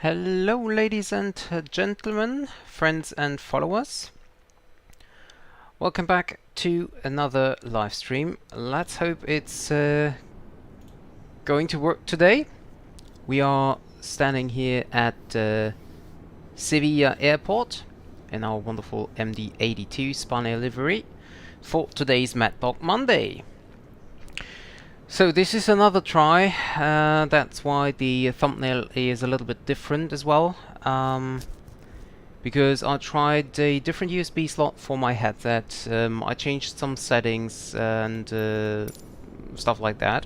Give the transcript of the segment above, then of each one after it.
Hello ladies and gentlemen, friends and followers. Welcome back to another live stream. Let's hope it's going to work today. We are standing here at Sevilla airport in our wonderful MD-82 Spanair livery for today's Maddog Monday. So this is another try, that's why the thumbnail is a little bit different as well, because I tried a different USB slot for my headset. I changed some settings and stuff like that,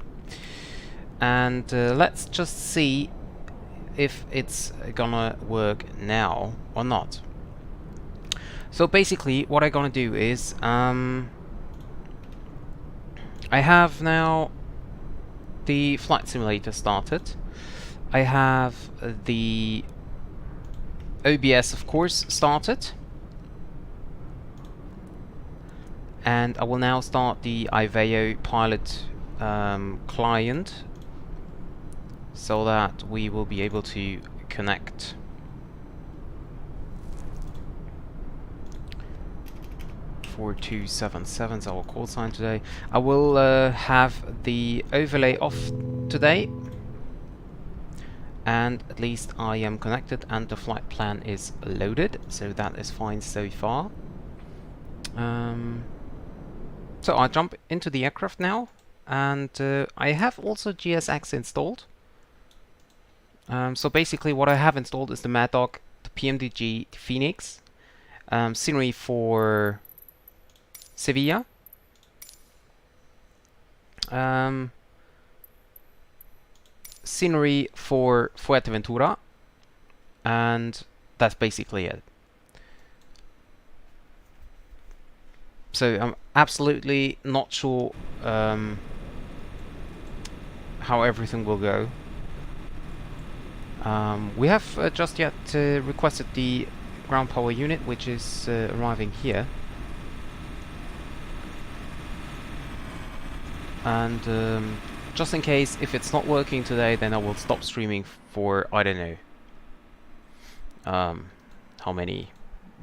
and let's just see if it's gonna work now or not. So basically what I'm gonna do is I have now the flight simulator started. I have the OBS, of course, started, and I will now start the Iveo pilot client so that we will be able to connect. (4277) is our call sign today. I will have the overlay off today, and at least I am connected and the flight plan is loaded, so that is fine so far. So I'll jump into the aircraft now, and I have also GSX installed. So basically what I have installed is the Maddog, the PMDG, the Phoenix, scenery for Sevilla, scenery for Fuerteventura, and that's basically it. So I'm absolutely not sure how everything will go. We have just yet requested the ground power unit, which is arriving here. And just in case, if it's not working today, then I will stop streaming for, I don't know, how many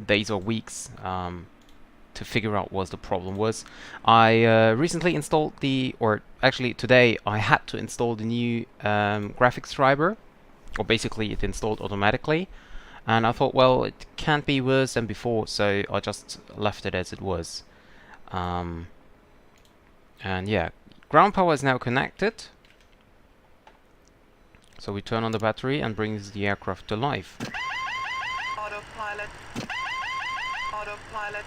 days or weeks to figure out what the problem was. I recently installed or actually today I had to install the new graphics driver, or basically it installed automatically, and I thought, well, it can't be worse than before, so I just left it as it was. And yeah, ground power is now connected, so we turn on the battery and brings the aircraft to life. Autopilot. Autopilot.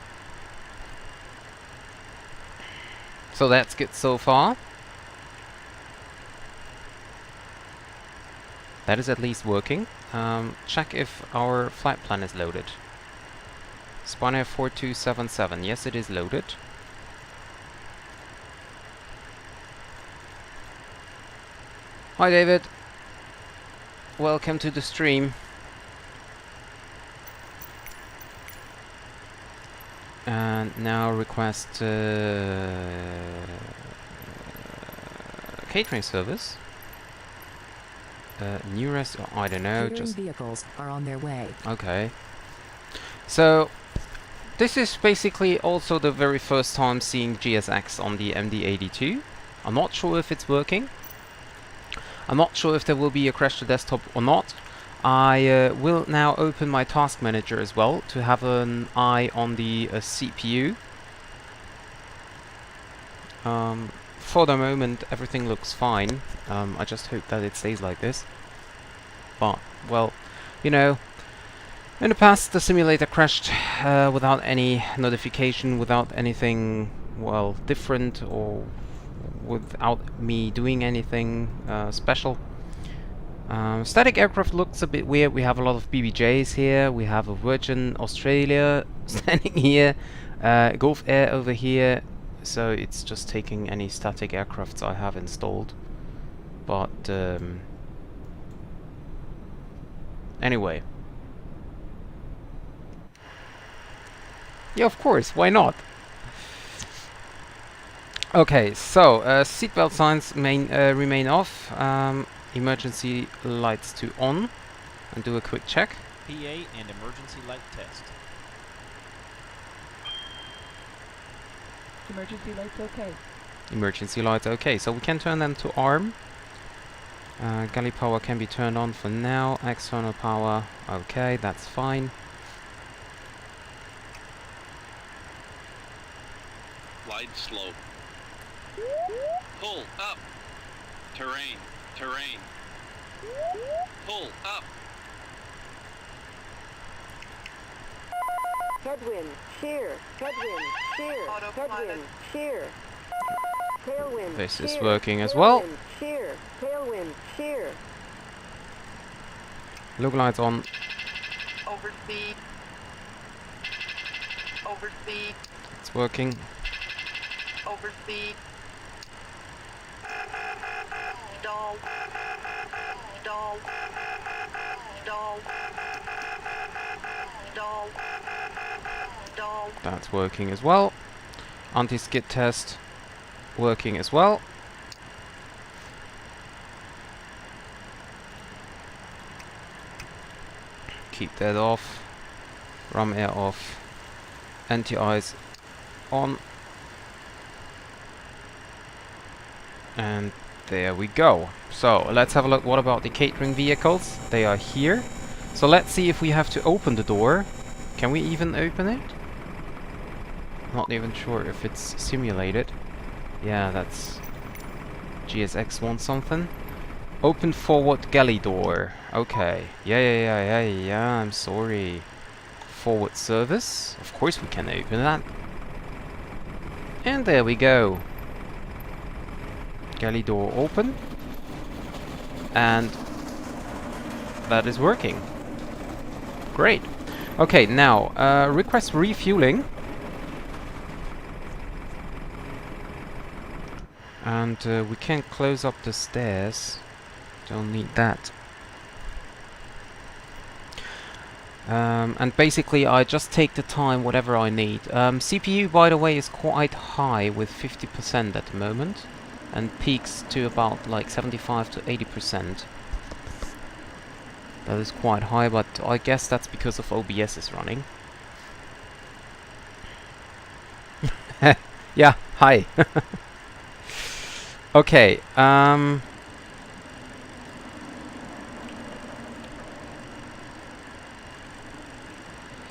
So that's good so far. That is at least working. Check if our flight plan is loaded. Spanair 4277, yes, it is loaded. Hi David, welcome to the stream. And now request catering service. Nearest, I don't know, just vehicles are on their way. Okay. So this is basically also the very first time seeing GSX on the MD-82. I'm not sure if it's working. I'm not sure if there will be a crash to desktop or not. I will now open my task manager as well to have an eye on the CPU. For the moment everything looks fine. I just hope that it stays like this. But, well, you know, in the past the simulator crashed without any notification, without anything, well, different, or without me doing anything special. Static aircraft looks a bit weird. We have a lot of BBJs here. We have a Virgin Australia standing here, Gulf Air over here. So it's just taking any static aircrafts I have installed. But anyway, yeah, of course, why not? Okay, so seatbelt signs remain off. Emergency lights to on. and do a quick check. PA and emergency light test. Emergency lights okay. Emergency lights okay, so we can turn them to arm. Galley power can be turned on for now. External power, okay, that's fine. Glide slope. Pull up. Terrain. Terrain. Pull up. Headwind, shear, headwind, shear, Autopilot. headwind, shear. Tailwind, This is shear, working as well. tailwind, shear, tailwind, shear. Look lights on. Overspeed. Overspeed. It's working. Overspeed. Stall. Stall. Stall. Stall. Stall. That's working as well. Anti-skid test working as well. Keep that off. Ram air off. Anti-ice on. And there we go. So let's have a look. What about the catering vehicles? They are here. So let's see if we have to open the door. Can we even open it? Not even sure if it's simulated. Yeah, that's GSX wants something. Open forward galley door. Okay. Yeah, I'm sorry. Forward service. Of course we can open that. And there we go. Galley door open. And that is working. Great. Okay, now, request refueling. And we can close up the stairs. Don't need that. And basically I just take the time, whatever I need. CPU, by the way, is quite high with 50% at the moment. And peaks to about like 75 to 80%. That is quite high, but I guess that's because of OBS is running. Yeah, hi. Okay,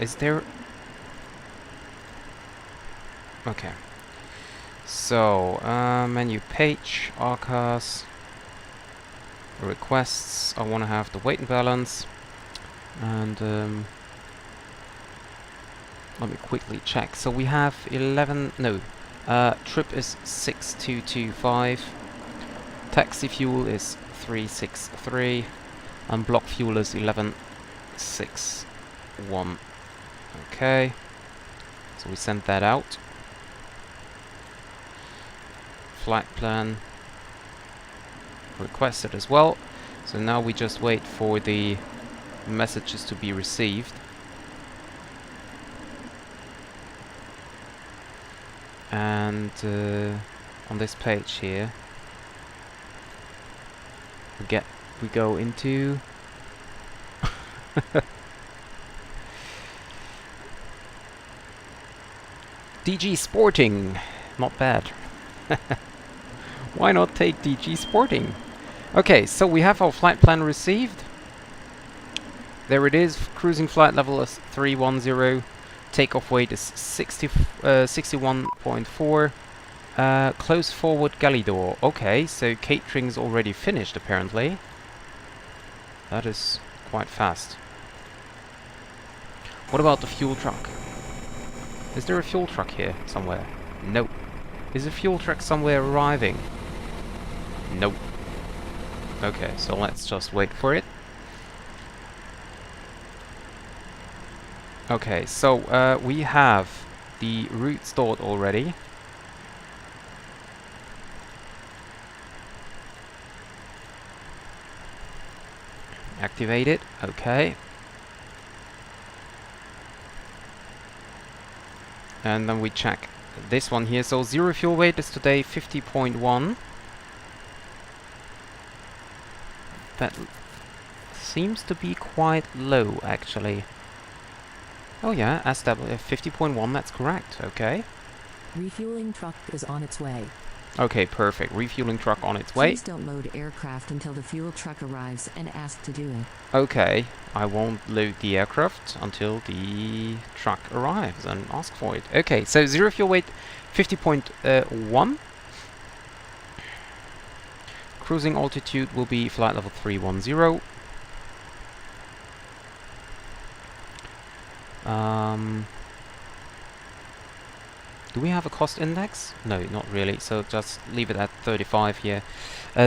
is there... Okay. So, menu page, archives, requests. I want to have the weight and balance. And, let me quickly check. So we have 11... No. Trip is 6225. Taxi fuel is 363. And block fuel is 1161. Okay. So we sent that out. Flight plan requested as well. So now we just wait for the messages to be received. And on this page here we go into DG Sporting. Not bad. Why not take DG Sporting? Okay, so we have our flight plan received. There it is. Cruising flight level is 310. Takeoff weight is 61.4. Close forward galley door. Okay, so catering's already finished apparently. That is quite fast. What about the fuel truck? Is there a fuel truck here somewhere? Nope. Is a fuel truck somewhere arriving? Nope. Okay, so let's just wait for it. Okay, so we have the route stored already. Activate it. Okay. And then we check this one here. So zero fuel weight is today 50.1. That seems to be quite low, actually. Oh yeah, SW 50.1, that's correct, okay. Refueling truck is on its way. Okay, perfect. Refueling truck on its way. Please don't load aircraft until the fuel truck arrives and ask to do it. Okay, I won't load the aircraft until the truck arrives and ask for it. Okay, so zero fuel weight 50.1. Cruising altitude will be flight level 310. Do we have a cost index? No, not really, so just leave it at 35 here.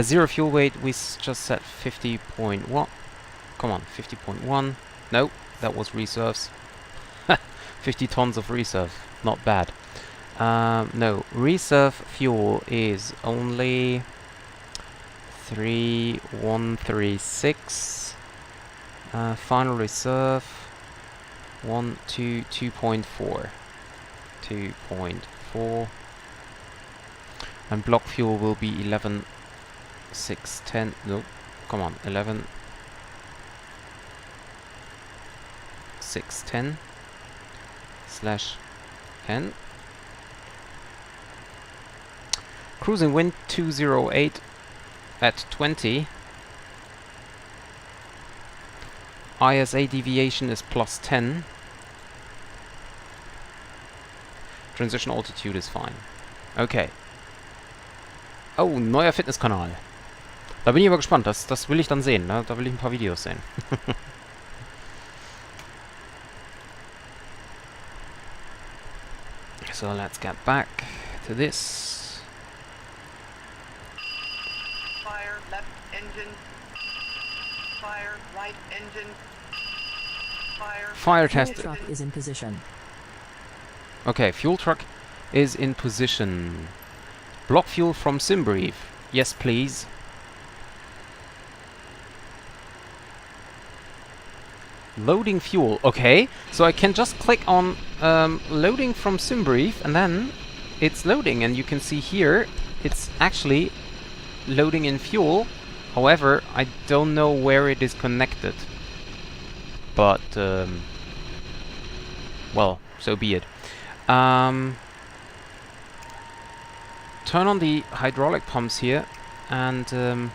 Zero fuel weight, we just set 50.1. Come on, 50.1. No, that was reserves. 50 tons of reserve, not bad. No, reserve fuel is only 3136. Final reserve 2.4. 2.4. And block fuel will be 11,610. No, come on, 11,610 /n. Cruising wind 208 at 20. ISA deviation is +10. Transition altitude is fine. Okay. Oh, neuer Fitnesskanal. Da bin ich aber gespannt. Das will ich dann sehen. Ne? Da will ich ein paar Videos sehen. So let's get back to this. Fire left engine. Fire right engine. Fire. Fire Fuel test. truck is in position. Okay, fuel truck is in position. Block fuel from SimBrief. Yes, please. Loading fuel. Okay, so I can just click on loading from SimBrief and then it's loading, and you can see here it's actually loading in fuel. However, I don't know where it is connected. But, well, so be it. Turn on the hydraulic pumps here, and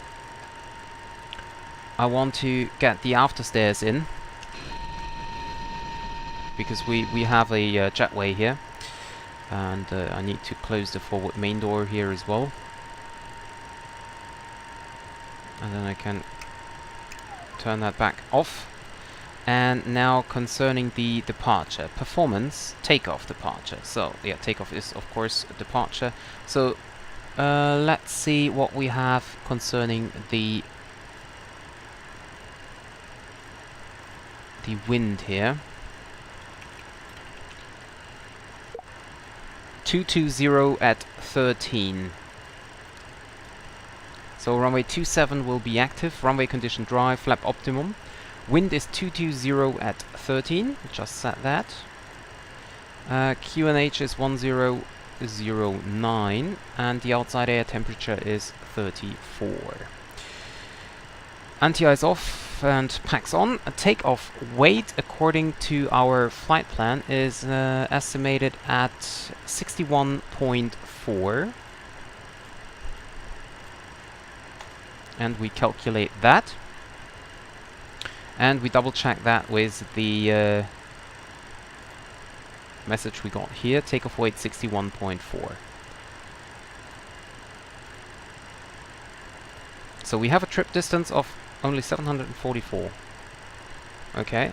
I want to get the afterstairs in, because we have a jetway here, and I need to close the forward main door here as well, and then I can turn that back off. And now concerning the departure, performance, takeoff departure. So yeah, takeoff is of course a departure. So let's see what we have concerning the wind here. 220 at 13. So runway 27 will be active, runway condition dry, flap optimum. Wind is 220 at 13, just set that. QNH is 1009, and the outside air temperature is 34. Anti-ice off and packs on. A takeoff weight, according to our flight plan, is estimated at 61.4. And we calculate that. And we double check that with the message we got here. Takeoff weight 61.4. So we have a trip distance of only 744. Okay.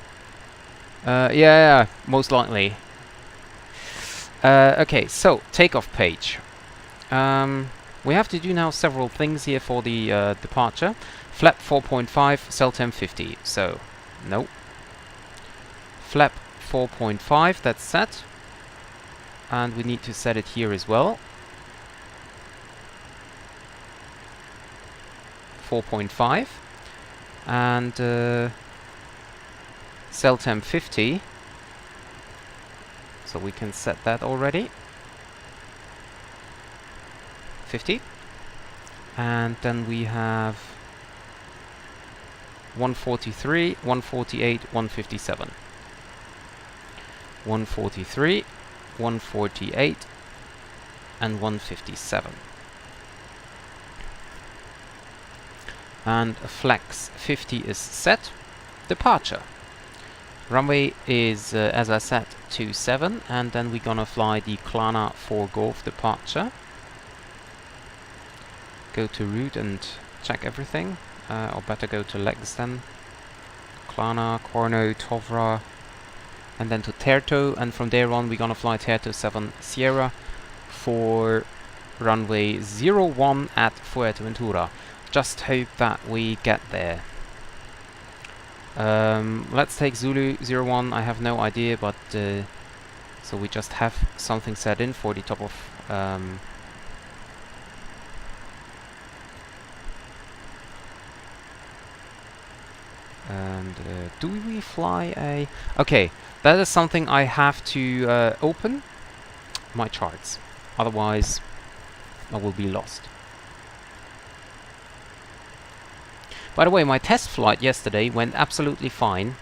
Yeah, most likely. Okay, so takeoff page. We have to do now several things here for the departure. Flap 4.5, CELTEM 50. So, no. Flap 4.5, that's set. And we need to set it here as well. 4.5. And CELTEM 50. So we can set that already. 50. And then we have 143, 148, 157. 143, 148, and 157. And flex 50 is set. Departure. Runway is, as I said, 27, and then we're gonna fly the Klana 4 Golf departure. Go to route and check everything, or better go to legs then. Klana, Corno, Tovra, and then to Terto, and from there on we're gonna fly Terto 7 Sierra for runway 01 at Fuerteventura. Just hope that we get there. Let's take Zulu 01, I have no idea, but so we just have something set in for the top of and do we fly a... Okay, that is something I have to open my charts, otherwise I will be lost. By the way, my test flight yesterday went absolutely fine.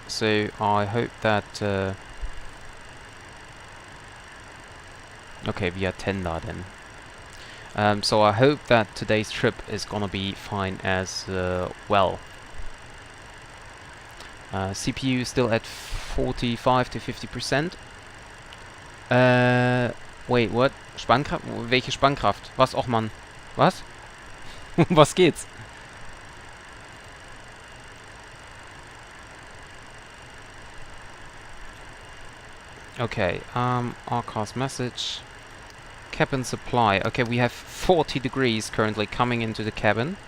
So I hope that... okay, via Tenda then. So I hope that today's trip is gonna be fine as well. CPU still at 45 to 50%. Wait, what? Spannkraft? Welche Spannkraft? Was, och Mann? Was? Was geht's? Okay, RCAS message. Cabin supply. Okay, we have 40 degrees currently coming into the cabin.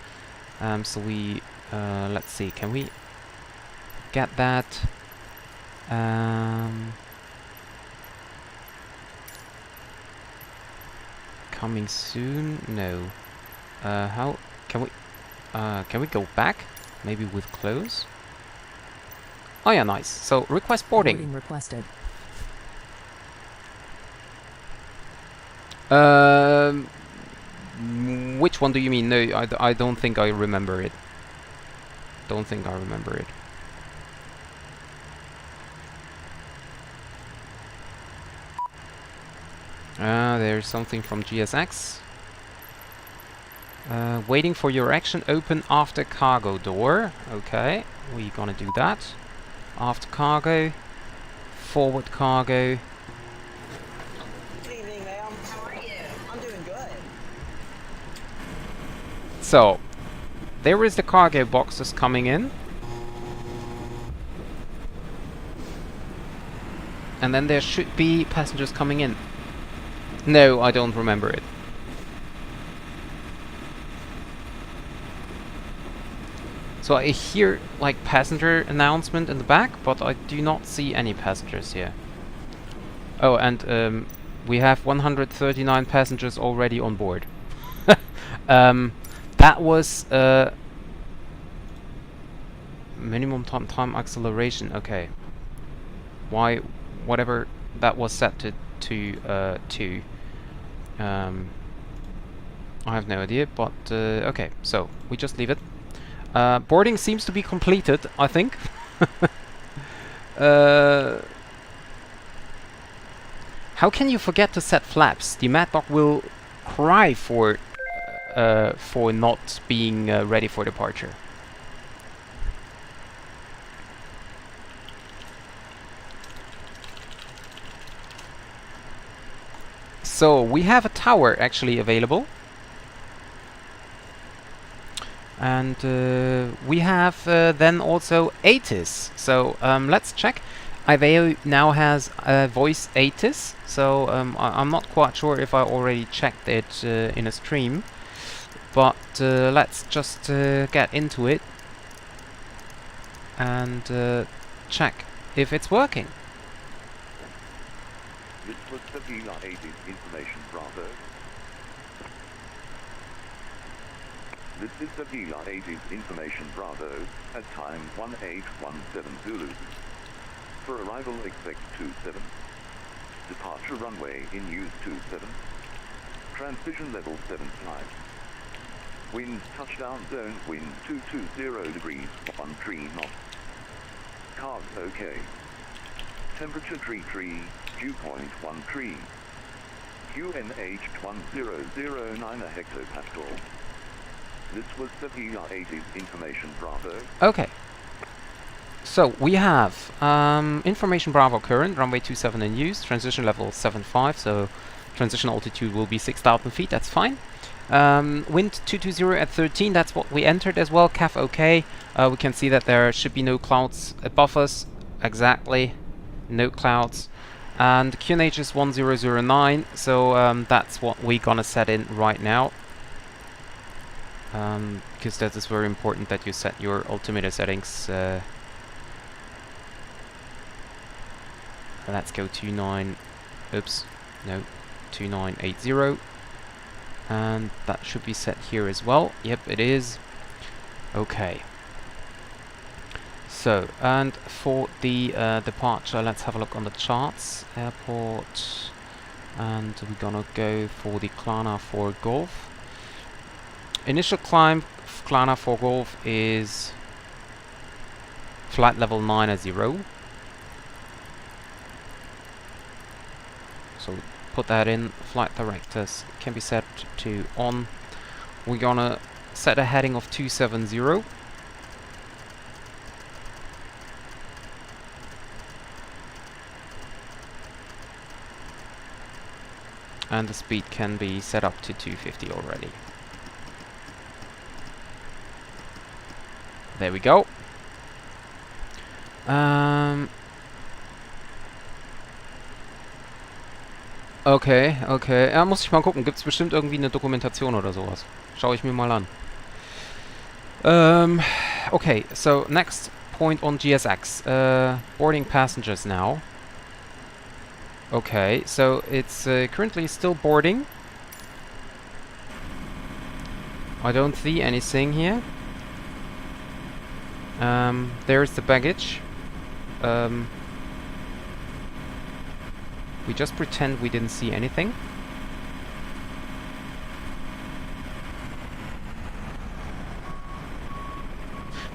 So we, let's see, can we get that? Coming soon? No. How can we go back? Maybe with close? Oh yeah, nice. So request boarding. Boarding requested. Which one do you mean? No, I don't think I remember it. Don't think I remember it. There's something from GSX. Waiting for your action. Open after cargo door. Okay, we're gonna do that. After cargo. Forward cargo. Good evening, ma'am. How are you? I'm doing good. So, there is the cargo boxes coming in. And then there should be passengers coming in. No, I don't remember it. So I hear like passenger announcement in the back, but I do not see any passengers here. Oh, and we have 139 passengers already on board. That was minimum time acceleration. Okay. Why? Whatever that was set to I have no idea, but okay, so we just leave it. Boarding seems to be completed, I think. How can you forget to set flaps? The Maddog will cry for not being ready for departure. So we have a tower actually available, and we have then also ATIS. So let's check. Iveo now has voice ATIS, so I'm not quite sure if I already checked it in a stream, but let's just get into it and check if it's working. This was Seville 80 information Bravo. This is Seville 80 information Bravo, at time 1817 Zulu. For arrival expect 27. Departure runway in use 27. Transition level 75. Wind touchdown zone, wind 220 degrees, 13 knots. Cars okay. Temperature tree, dew point 13. QNH 1009 hectopascal. This was Sevilla 80's information Bravo. Okay. So we have information Bravo current, runway 27 in use, transition level 75, so transition altitude will be 6,000 feet, that's fine. Wind 220 at 13, that's what we entered as well, CAF okay. We can see that there should be no clouds above us, exactly, no clouds. And QNH is 1009, so that's what we're gonna set in right now. Because that is very important that you set your altimeter settings. Let's go 2980. And that should be set here as well. Yep, it is. Okay. So, and for the departure, let's have a look on the charts. Airport, and we're gonna go for the Klana 4 Golf. Initial climb, Klana 4 Golf is flight level 90. So put that in. Flight directors can be set to on. We're gonna set a heading of 270. And the speed can be set up to 250 already. There we go. Okay, okay. Ja, muss ich mal gucken. Gibt's bestimmt irgendwie eine Dokumentation oder sowas. Schau ich mir mal an. Okay, so next point on GSX. Boarding passengers now. Okay, so it's currently still boarding. I don't see anything here. There's the baggage. We just pretend we didn't see anything.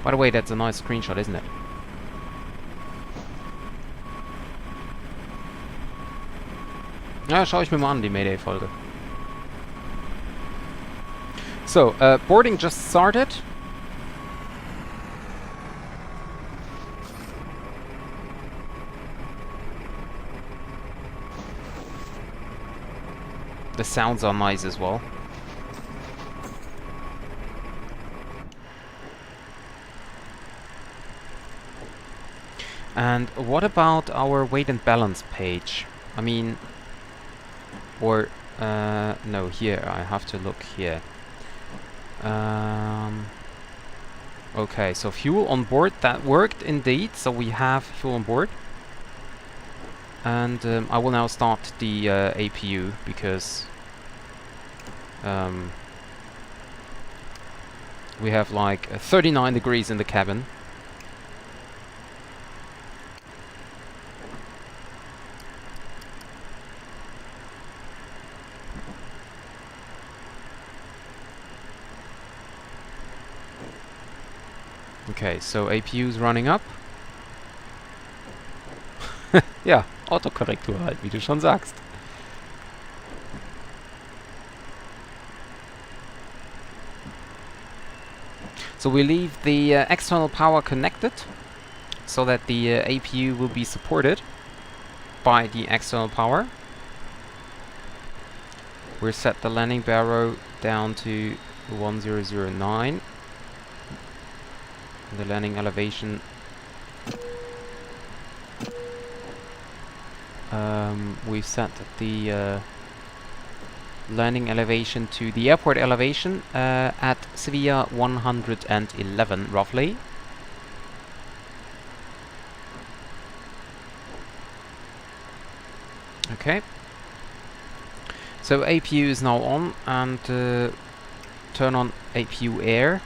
By the way, that's a nice screenshot, isn't it? Ja, schaue ich mir mal an, die Mayday-Folge. So, boarding just started. The sounds are nice as well. And what about our weight and balance page? I mean, or no, here I have to look here. Okay, so fuel on board, that worked indeed. So we have fuel on board. And I will now start the APU because we have like 39 degrees in the cabin. Okay, so APU is running up. Ja, Autokorrektur halt, wie du schon sagst. So we leave the external power connected so that the APU will be supported by the external power. We set the landing barrow down to 1009. The landing elevation we've set the landing elevation to the airport elevation at Sevilla 111 roughly. Okay. So APU is now on, and turn on APU air.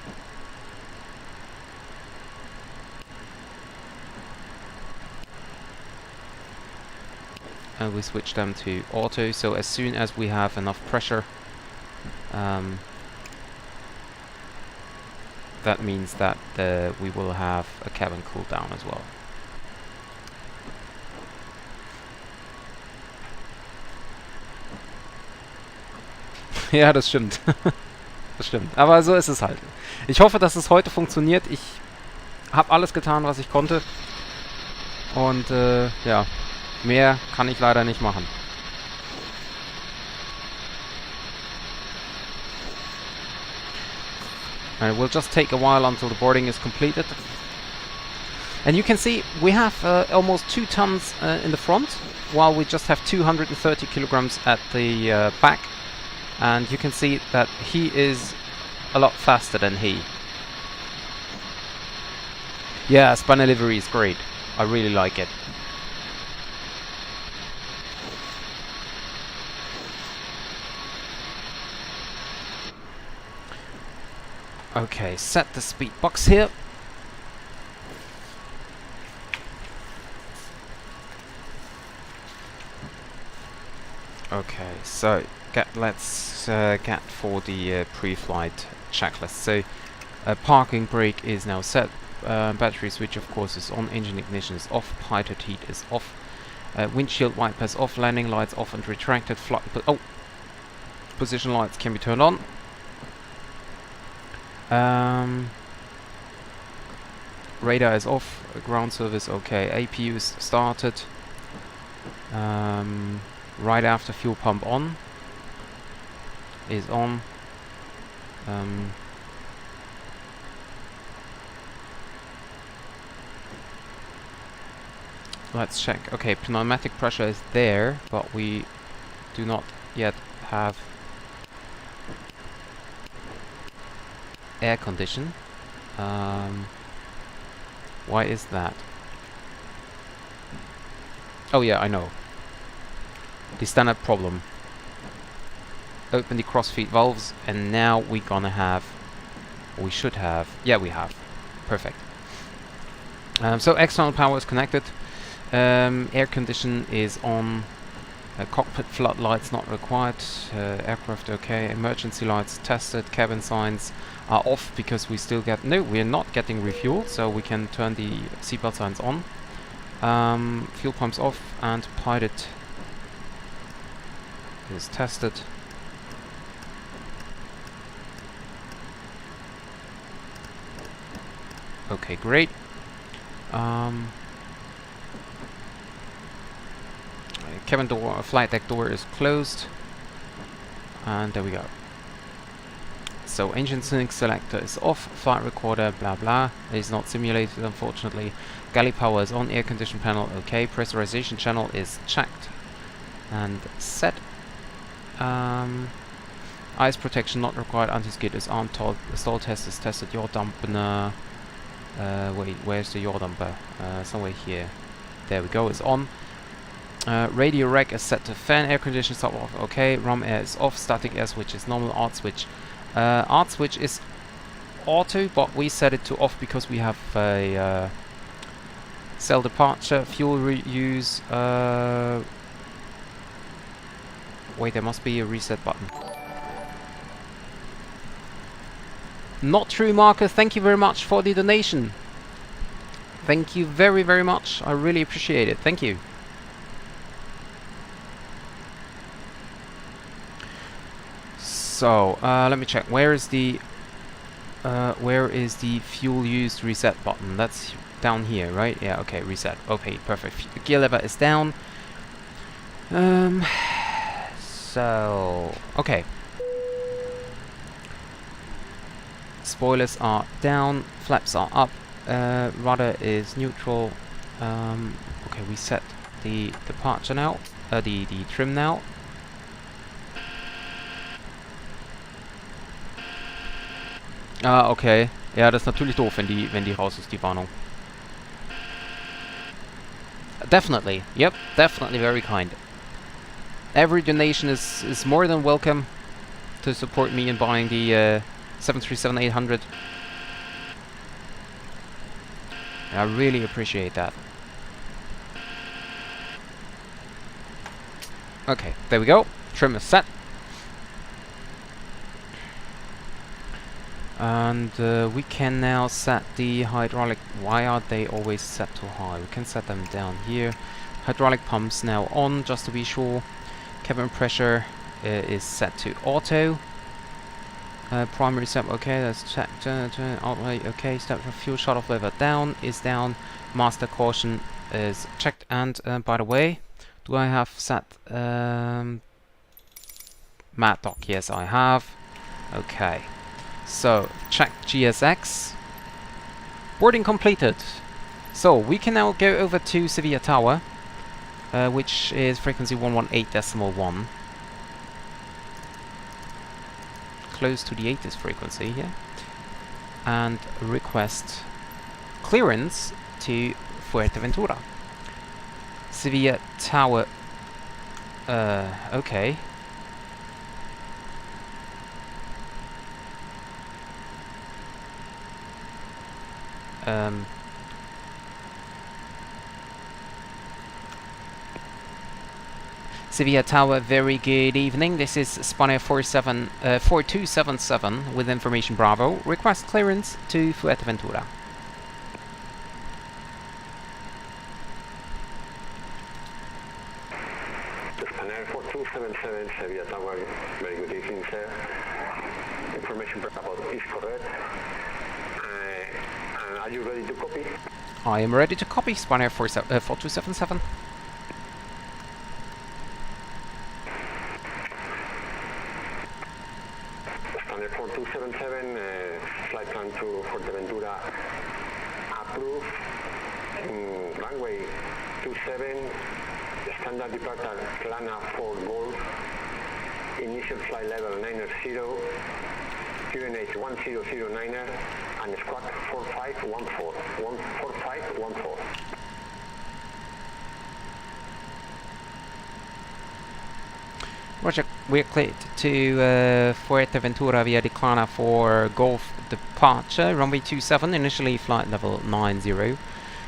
and we switch them to auto. So as soon as we have enough pressure, that means that we will have a cabin cool down as well. Ja, das stimmt. Das stimmt. Aber so ist es halt. Ich hoffe, dass es heute funktioniert. Ich habe alles getan, was ich konnte. Und ja, mehr kann ich leider nicht machen. And it will just take a while until the boarding is completed. And you can see we have almost 2 tons in the front, while we just have 230 kilograms at the back. And you can see that he is a lot faster than he. Yeah, Spanair livery is great. I really like it. Okay, set the speed box here. Okay, so let's get for the pre-flight checklist. So parking brake is now set. Battery switch of course is on. Engine ignition is off. Pilot heat is off. Windshield wipers off. Landing lights off and retracted. Position lights can be turned on. Radar is off. Ground service okay. APU is started. Right after fuel pump on is on. Let's check. Okay, pneumatic pressure is there, but we do not yet have air condition. Why is that? Oh yeah, I know. The standard problem. Open the crossfeed valves, and now we're gonna have, we should have, yeah we have, perfect. So external power is connected, air condition is on, cockpit floodlights not required, aircraft okay, emergency lights tested, cabin signs are off because we still get, no we're not getting refuel, so we can turn the seatbelt signs on. Fuel pumps off, and pilot is tested. Okay, great. Cabin door, flight deck door is closed, and there we go. So engine sync selector is off, flight recorder blah blah is not simulated unfortunately. Galley power is on, air condition panel okay, pressurization channel is checked and set. Ice protection not required, anti-skid is on, stall test is tested, yaw dampener, wait, where's the yaw damper? Somewhere here. There we go, it's on. Radio rack is set to fan, air condition stop off, okay, rum air is off, static air switch is normal, art switch. Art switch is auto, but we set it to off because we have a cell departure, fuel reuse, wait, there must be a reset button. Not true, Marcus, thank you very much for the donation. Thank you very, very much, I really appreciate it, thank you. So, let me check. Where is the fuel used reset button? That's down here, right? Yeah, okay, reset. Okay, perfect. Gear lever is down. So, okay. Spoilers are down, flaps are up, rudder is neutral. Okay, we set the departure now, the trim now. Ah, okay. Ja, das ist natürlich doof, wenn die raus ist, die Warnung. Definitely. Yep, definitely very kind. Every donation is more than welcome to support me in buying the 737-800. I really appreciate that. Okay, there we go. Trim is set. And we can now set the hydraulic. Why are they always set too high? We can set them down here. Hydraulic pumps now on, just to be sure. Cabin pressure is set to auto. Primary step, okay, that's checked. Outlay, okay. Step for fuel shut-off lever down is down. Master caution is checked. And by the way, do I have set Maddog? Yes, I have. Okay. So, check GSX. Boarding completed. So, we can now go over to Sevilla Tower, which is frequency 118.1. Close to the 80th frequency here. And request clearance to Fuerteventura. Sevilla Tower. Okay. Sevilla Tower, very good evening. This is Spanair 4277 with information Bravo. Request clearance to Fuerteventura. Spanair 4277, Sevilla Tower, very good evening, sir. Information Bravo is correct. Are you ready to copy? I am ready to copy, Spanair 4277. Spanair 4277, flight plan to Fuerteventura approved. Runway 27, standard departure Plana 4 Golf, initial flight level 90, QNH 1009er, and squawk 4514. Roger, we're cleared to Fuerteventura via Declana for Golf departure, runway 27, initially flight level 90,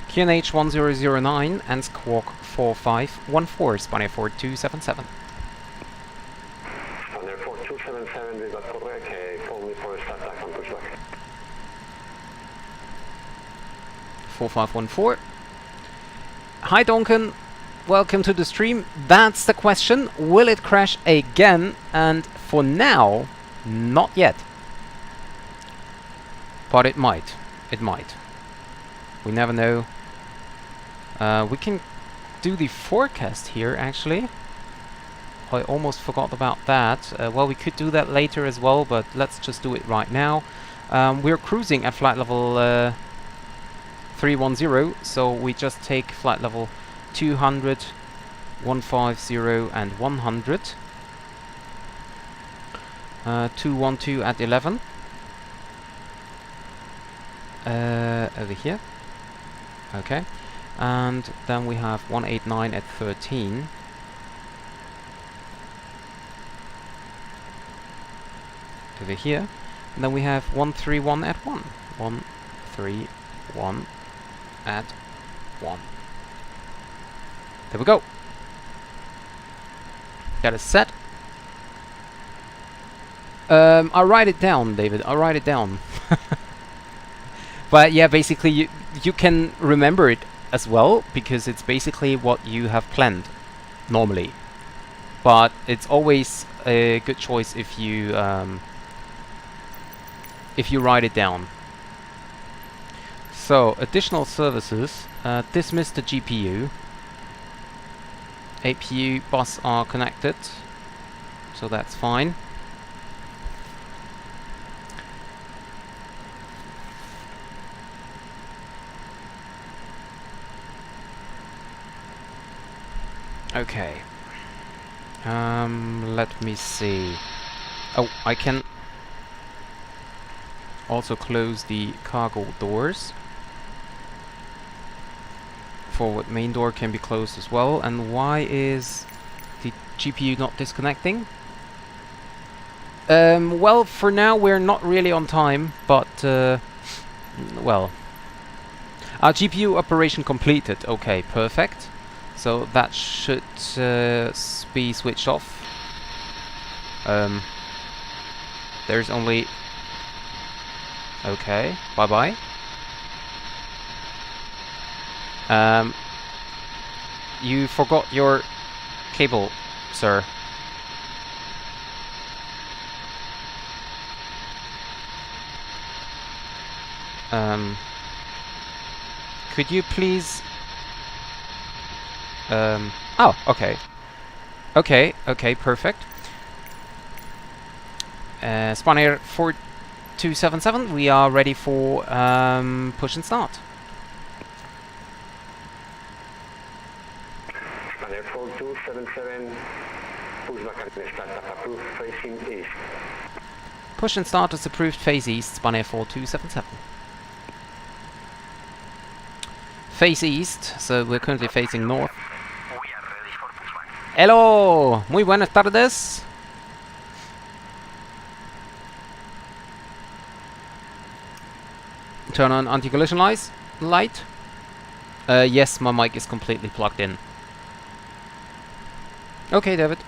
QNH 1009 and squawk 4514, Spanair 4277. Spanair 4277, is that correct? Call me for a start time on pushback. 4514. Hi Duncan, welcome to the stream. That's the question. Will it crash again? And for now, not yet. But it might. It might. We never know. We can do the forecast here actually. I almost forgot about that. Well, we could do that later as well, but let's just do it right now. We're cruising at flight level 310, so we just take flight level 200, 150 and 100. 212 at 11. Over here. Okay. And then we have 189 at 13. Over here. And then we have 131 at 1. 131 at 1. There we go. That is set. I'll write it down, David. I'll write it down. But yeah, basically you can remember it as well, because it's basically what you have planned normally. But it's always a good choice if you write it down. So, additional services. Dismiss the GPU. APU bus are connected, so that's fine. Okay. Let me see. Oh, I can also close the cargo doors. Forward main door can be closed as well. And why is the GPU not disconnecting? Well, for now we're not really on time, but well, our GPU operation completed. Okay, perfect. So that should be switched off. There's only... Okay, bye-bye. You forgot your cable, sir. Could you please... Oh, okay. Okay, perfect. Spanair 4277, we are ready for push and start. Spanair 4277, pushback and startup approved, facing east. Push and start is approved, phase east, Spanair 4277. Face east, so we're currently facing north. Hello, muy buenas tardes. Turn on anti-collision light. Yes, my mic is completely plugged in. Okay, David.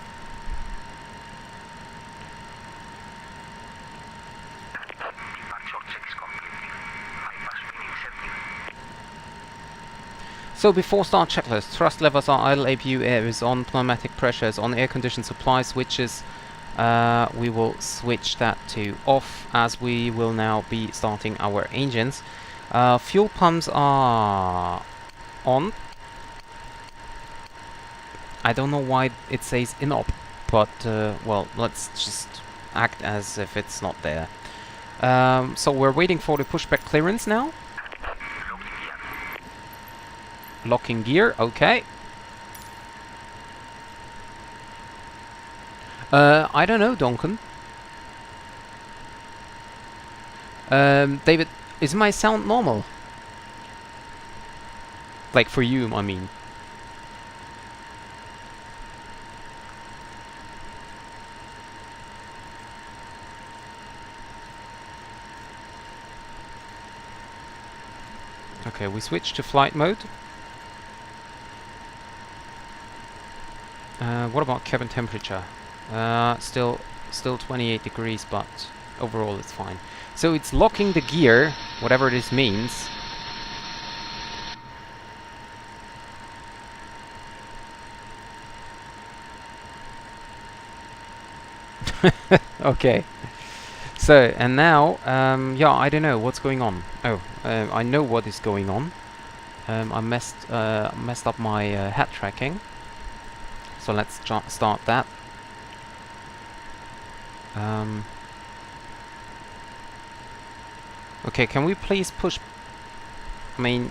So before start checklist, thrust levels are idle, APU air is on, pneumatic pressure is on, air condition supply switches. We will switch that to off as we will now be starting our engines. Fuel pumps are on. I don't know why it says inop, but well, let's just act as if it's not there. So we're waiting for the pushback clearance now. Locking gear, okay. I don't know, Duncan. David, is my sound normal? Like for you, I mean. Okay, we switch to flight mode. What about cabin temperature? Still 28 degrees, but overall it's fine. So it's locking the gear, whatever this means. Okay. So, and now, yeah, I don't know what's going on. Oh, I know what is going on. I messed up my head tracking. So let's start that. Okay, can we please push... I mean...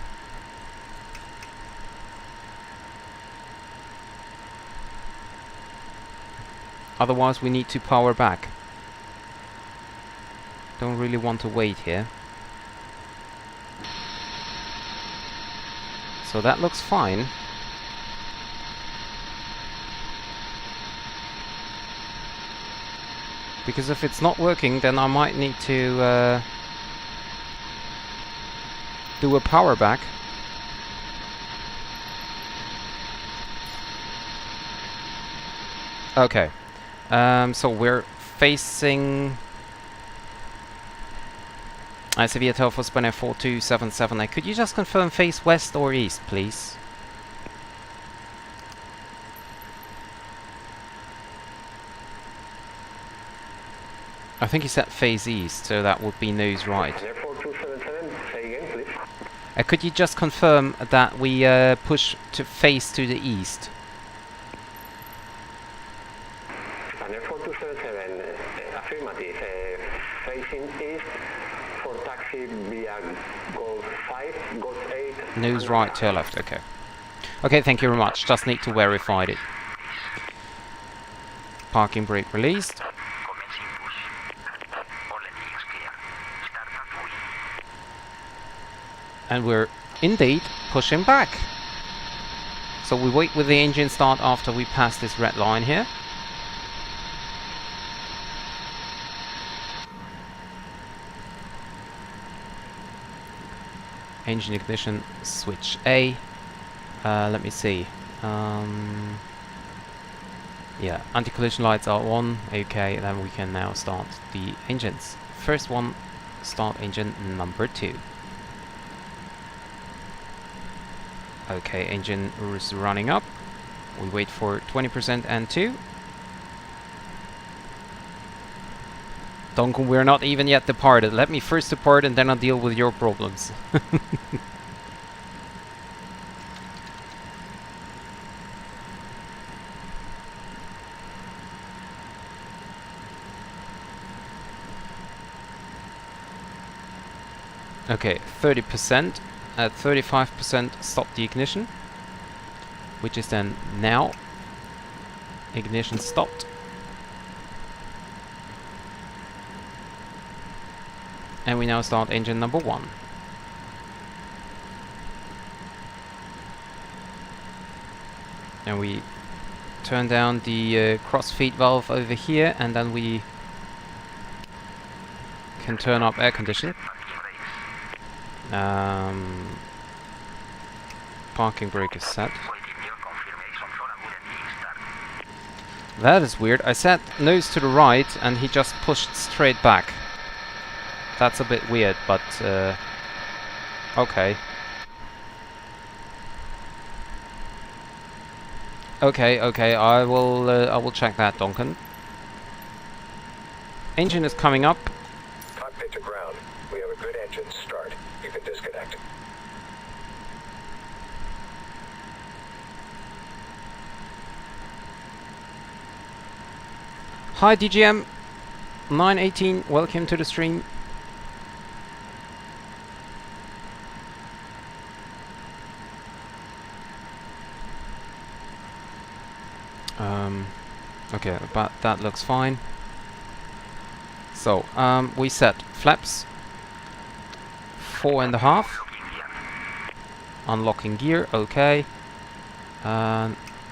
Otherwise we need to power back. Don't really want to wait here. So that looks fine. Because if it's not working, then I might need to do a power back. Okay. So we're facing Sevilla for Spanair 4277. Could you just confirm face west or east, please? I think he said face east, so that would be nose right. Could you just confirm that we push to face to the east? Spanair 4277, affirmative, facing east for taxi via Golf 5, Golf 8. Nose right, tail left, okay. Okay, thank you very much, just need to verify it. Parking brake released. And we're indeed pushing back. So we wait with the engine start after we pass this red line here. Engine ignition, switch A. Let me see. Yeah, anti-collision lights are on. Okay, then we can now start the engines. First one, start engine number 2. Okay, engine is running up. We wait for 20% and 2. Duncan, we're not even yet departed. Let me first depart and then I'll deal with your problems. Okay, 30%. At 35%, stop the ignition, which is then now. Ignition stopped. And we now start engine number 1. And we turn down the cross-feed valve over here, and then we can turn up air conditioning. Parking brake is set. That is weird. I set nose to the right and he just pushed straight back. That's a bit weird, but okay. Okay, I will check that, Duncan. Engine is coming up. Cockpit to ground. We have a good engine start. You can disconnect. Hi DGM 918, welcome to the stream. Okay, but that looks fine. So, we set flaps 4.5. Unlocking gear, okay.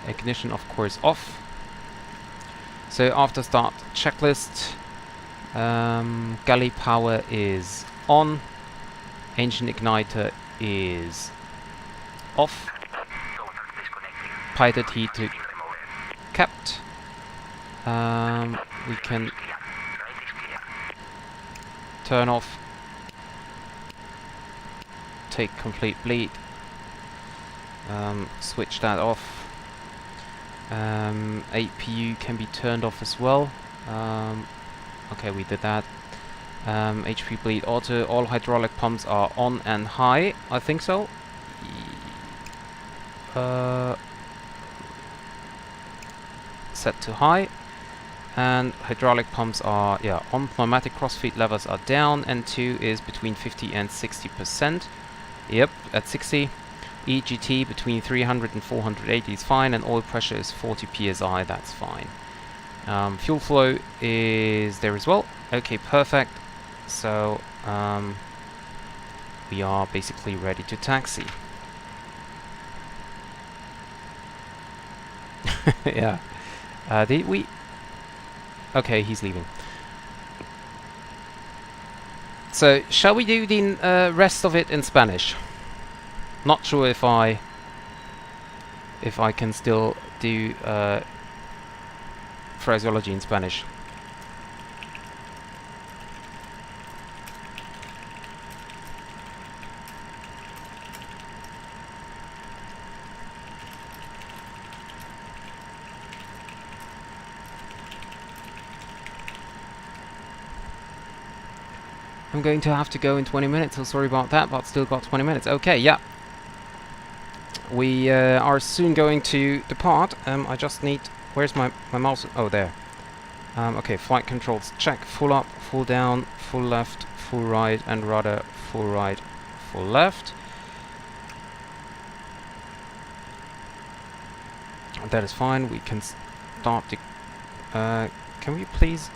Ignition, of course, off. So after start checklist, galley power is on. Engine igniter is off. Pilot heater kept. We can turn off. Take complete bleed. Switch that off. APU can be turned off as well. Okay, we did that. HP bleed auto. All hydraulic pumps are on and high. I think so. Set to high. And hydraulic pumps are on. Pneumatic crossfeed levels are down. N2 is between 50 and 60%. Yep, at 60. EGT between 300 and 480 is fine, and oil pressure is 40 psi, that's fine. Fuel flow is there as well. Okay, perfect. So we are basically ready to taxi. Yeah. Did we? Okay, he's leaving. So shall we do the rest of it in Spanish? Not sure if I can still do phraseology in Spanish. I'm going to have to go in 20 minutes, so sorry about that, but still got 20 minutes. Okay, yeah. We are soon going to depart. I just need... Where's my mouse? Oh, there. Okay, flight controls check. Full up, full down, full left, full right, and rudder, full right, full left. That is fine. We can start the... can we please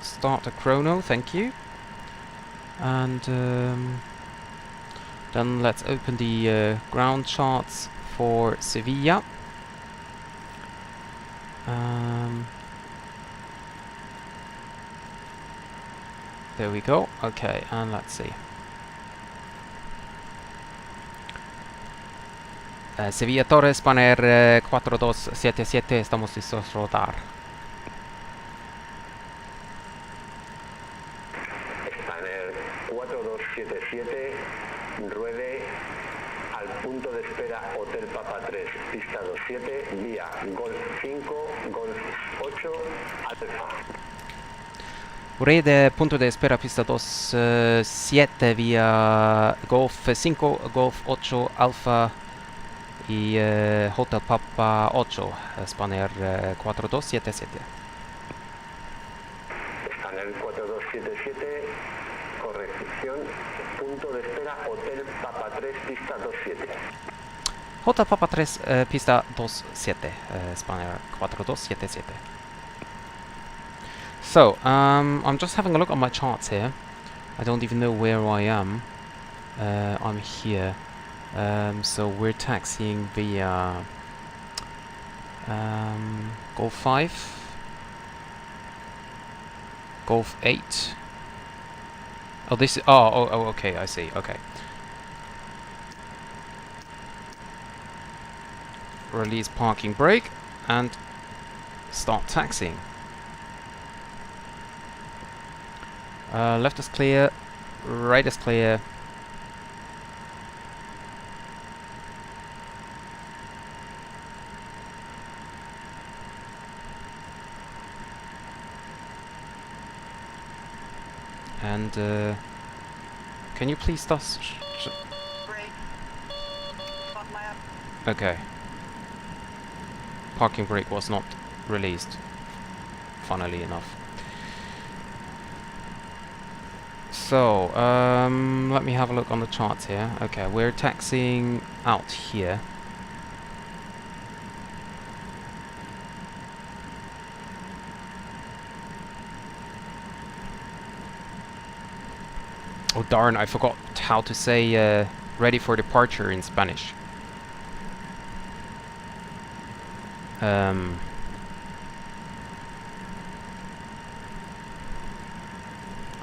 start the chrono? Thank you. And... then let's open the ground charts for Sevilla. There we go. Okay, and let's see. Sevilla Torres, Spanair 4277, estamos listos a rodar. Spanair 4277, ruede al punto de espera Hotel Papa 3, pista 27, vía Golf 5, Golf 8, Alfa. Rede punto de espera pista 27 vía Golf 5, Golf 8, Alfa y Hotel Papa 8, Spanair 4277. Spanair 4277, corrección, punto de espera Hotel Papa 3, pista 27. Hotel Papa 3, pista 27, Spanair 4277. So, I'm just having a look on my charts here. I don't even know where I am. I'm here. So we're taxiing via Golf 5, Golf 8. Oh, this is, oh, okay, I see, okay. Release parking brake and start taxiing. Left is clear, right is clear. And can you please stop? Brake. Spot lab. Okay. Parking brake was not released, funnily enough. So, let me have a look on the charts here. Okay, we're taxiing out here. Oh darn, I forgot how to say ready for departure in Spanish.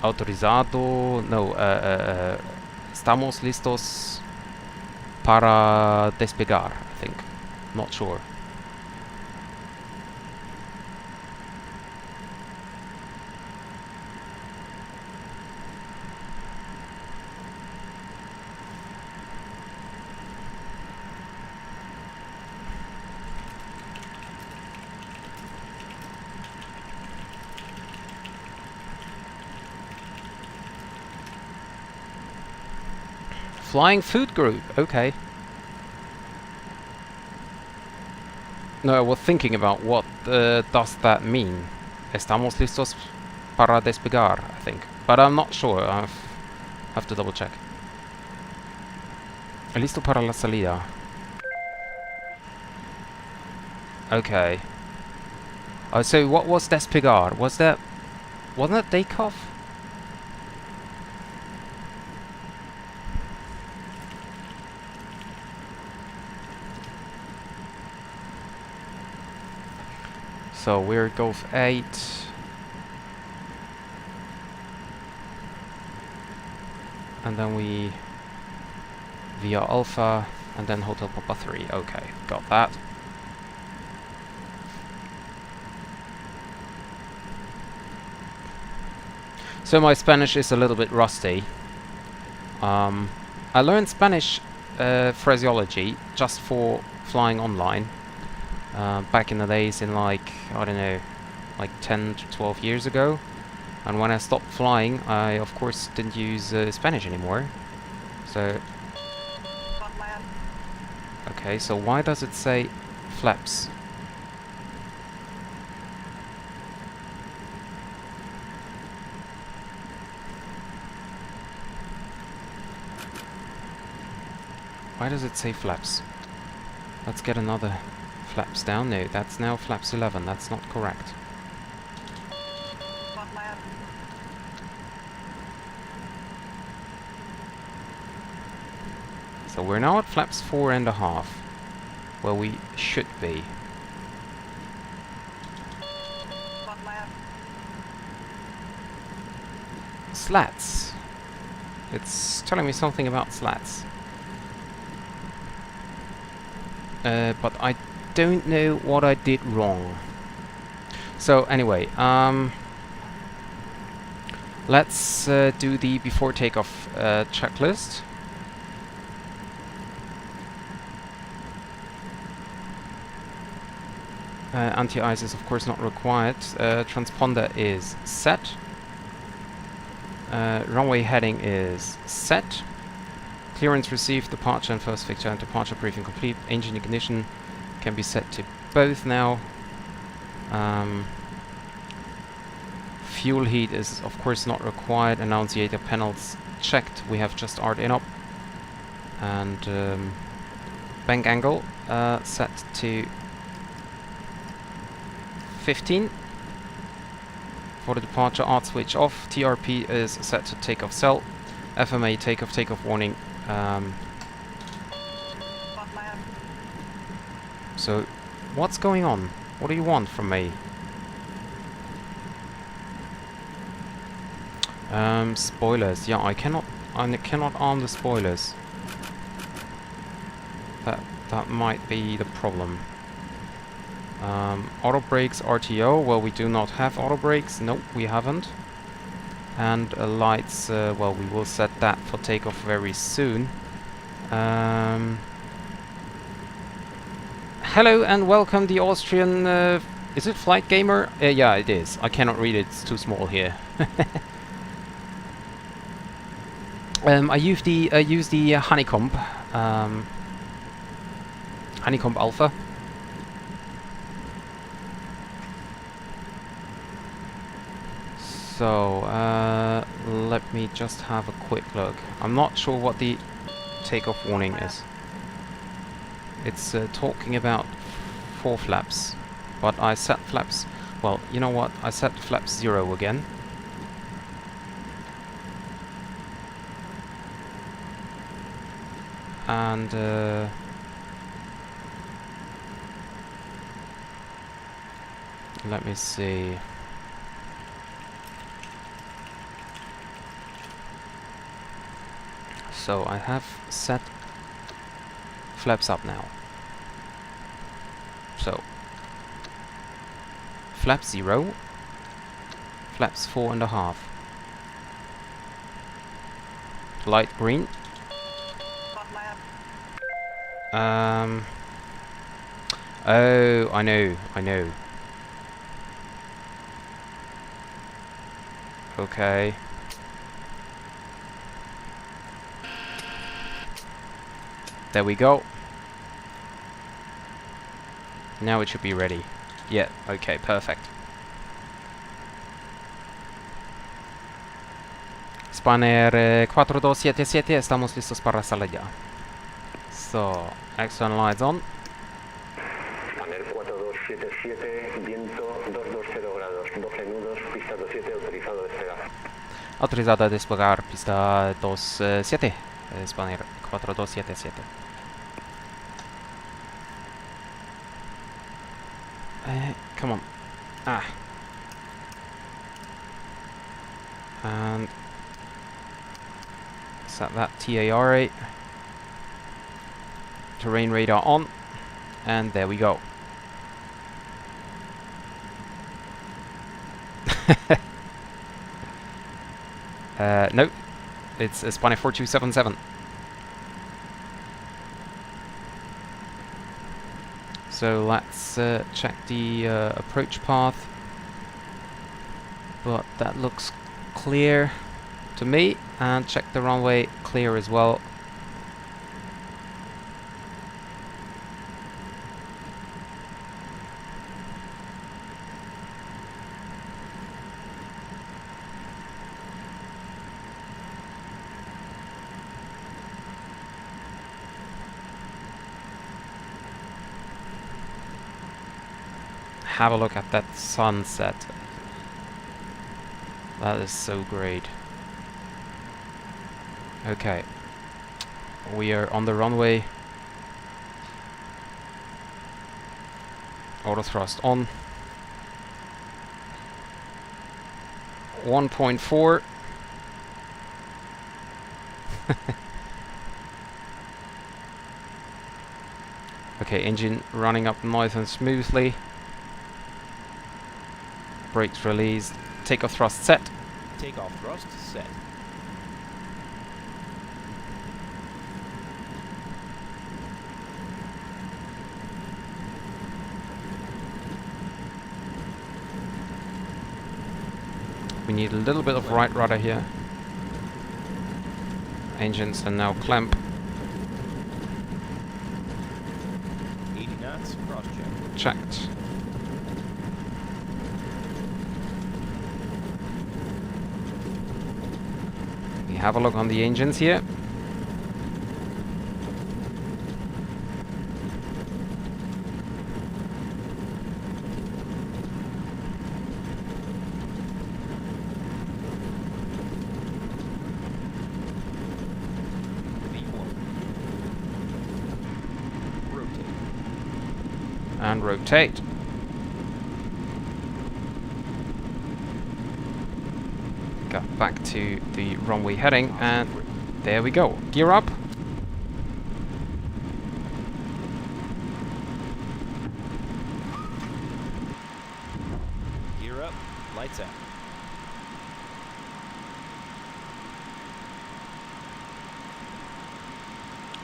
Autorizado, no, estamos listos para despegar, I think. Not sure. Flying food group, okay. No, I was thinking about what does that mean. Estamos listos para despegar, I think. But I'm not sure, I have to double check. Listo para la salida. Okay. Oh, so what was despegar? Wasn't that takeoff? So we're Golf 8. And then we via Alpha and then Hotel Papa 3. Okay, got that. So my Spanish is a little bit rusty. I learned Spanish phraseology just for flying online. Back in the days in like, I don't know, like 10 to 12 years ago. And when I stopped flying, I of course didn't use Spanish anymore. So... Okay, so why does it say flaps? Why does it say flaps? Let's get another flaps down. No, that's now flaps 11. That's not correct. So we're now at flaps 4.5, where we should be. Slats. It's telling me something about slats. but I don't know what I did wrong. So anyway, let's do the before takeoff checklist. Anti-ice is of course not required. Transponder is set. Runway heading is set. Clearance received, departure and first fixture and departure briefing complete. Engine ignition can be set to both now. Fuel heat is of course not required. Annunciator panels checked. We have just RT up. And bank angle set to 15. For the departure, ART switch off. TRP is set to takeoff cell. FMA takeoff warning. So, what's going on? What do you want from me? Spoilers. Yeah, I cannot arm the spoilers. That might be the problem. Auto brakes RTO. Well, we do not have auto brakes. Nope, we haven't. And lights. Well, we will set that for takeoff very soon. Hello and welcome, the Austrian. Is it Flight Gamer? Yeah, it is. I cannot read it. It's too small here. I use the honeycomb. Honeycomb Alpha. So, let me just have a quick look. I'm not sure what the takeoff warning is. It's talking about 4 flaps, but I set flaps. Well, you know what? I set flaps 0 again. And let me see. So I have set flaps up now. So flaps 0, flaps 4.5, light green. Oh, I know. Okay. There we go. Now it should be ready. Yeah, okay, perfect. Spanair 4277, estamos listos para salida. So, external lights on. Spanair 4277, viento 220 grados, 12 nudos, pista 27, autorizado a despegar. Autorizado a despegar, pista 27, Spanair 4277. Come on. And set that TAR8. Terrain radar on. And there we go. Nope. It's a Spanair 4277. So let's check the approach path. But that looks clear to me. And check the runway, clear as well. Have a look at that sunset. That is so great. Okay. We are on the runway. Auto thrust on. 1.4. Okay, engine running up nice and smoothly. Brakes released. Takeoff thrust set. Takeoff thrust set. We need a little bit of right rudder here. Engines are now clamp. 80 knots, cross check. Checked. We have a look on the engines here. And rotate. Got back to the runway heading, and there we go. Gear up. Gear up, lights out.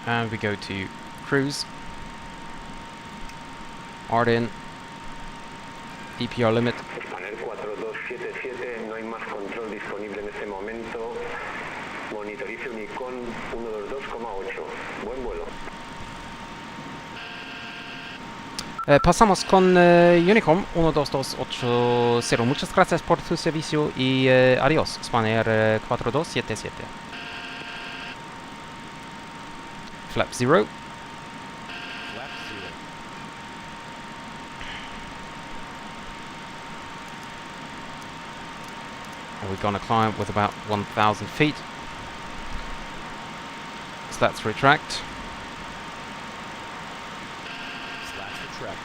And we go to cruise. Ardin. EPR limit. Spanair 4277, no hay más control disponible en este momento. Monitorice Unicon 122,8. Buen vuelo. Pasamos con Unicom 12280. Muchas gracias por tu servicio y adiós. Spanair 4277. Flap 0. Flap 0. We're going to climb with about 1,000 feet. Slats retract. Slats retract.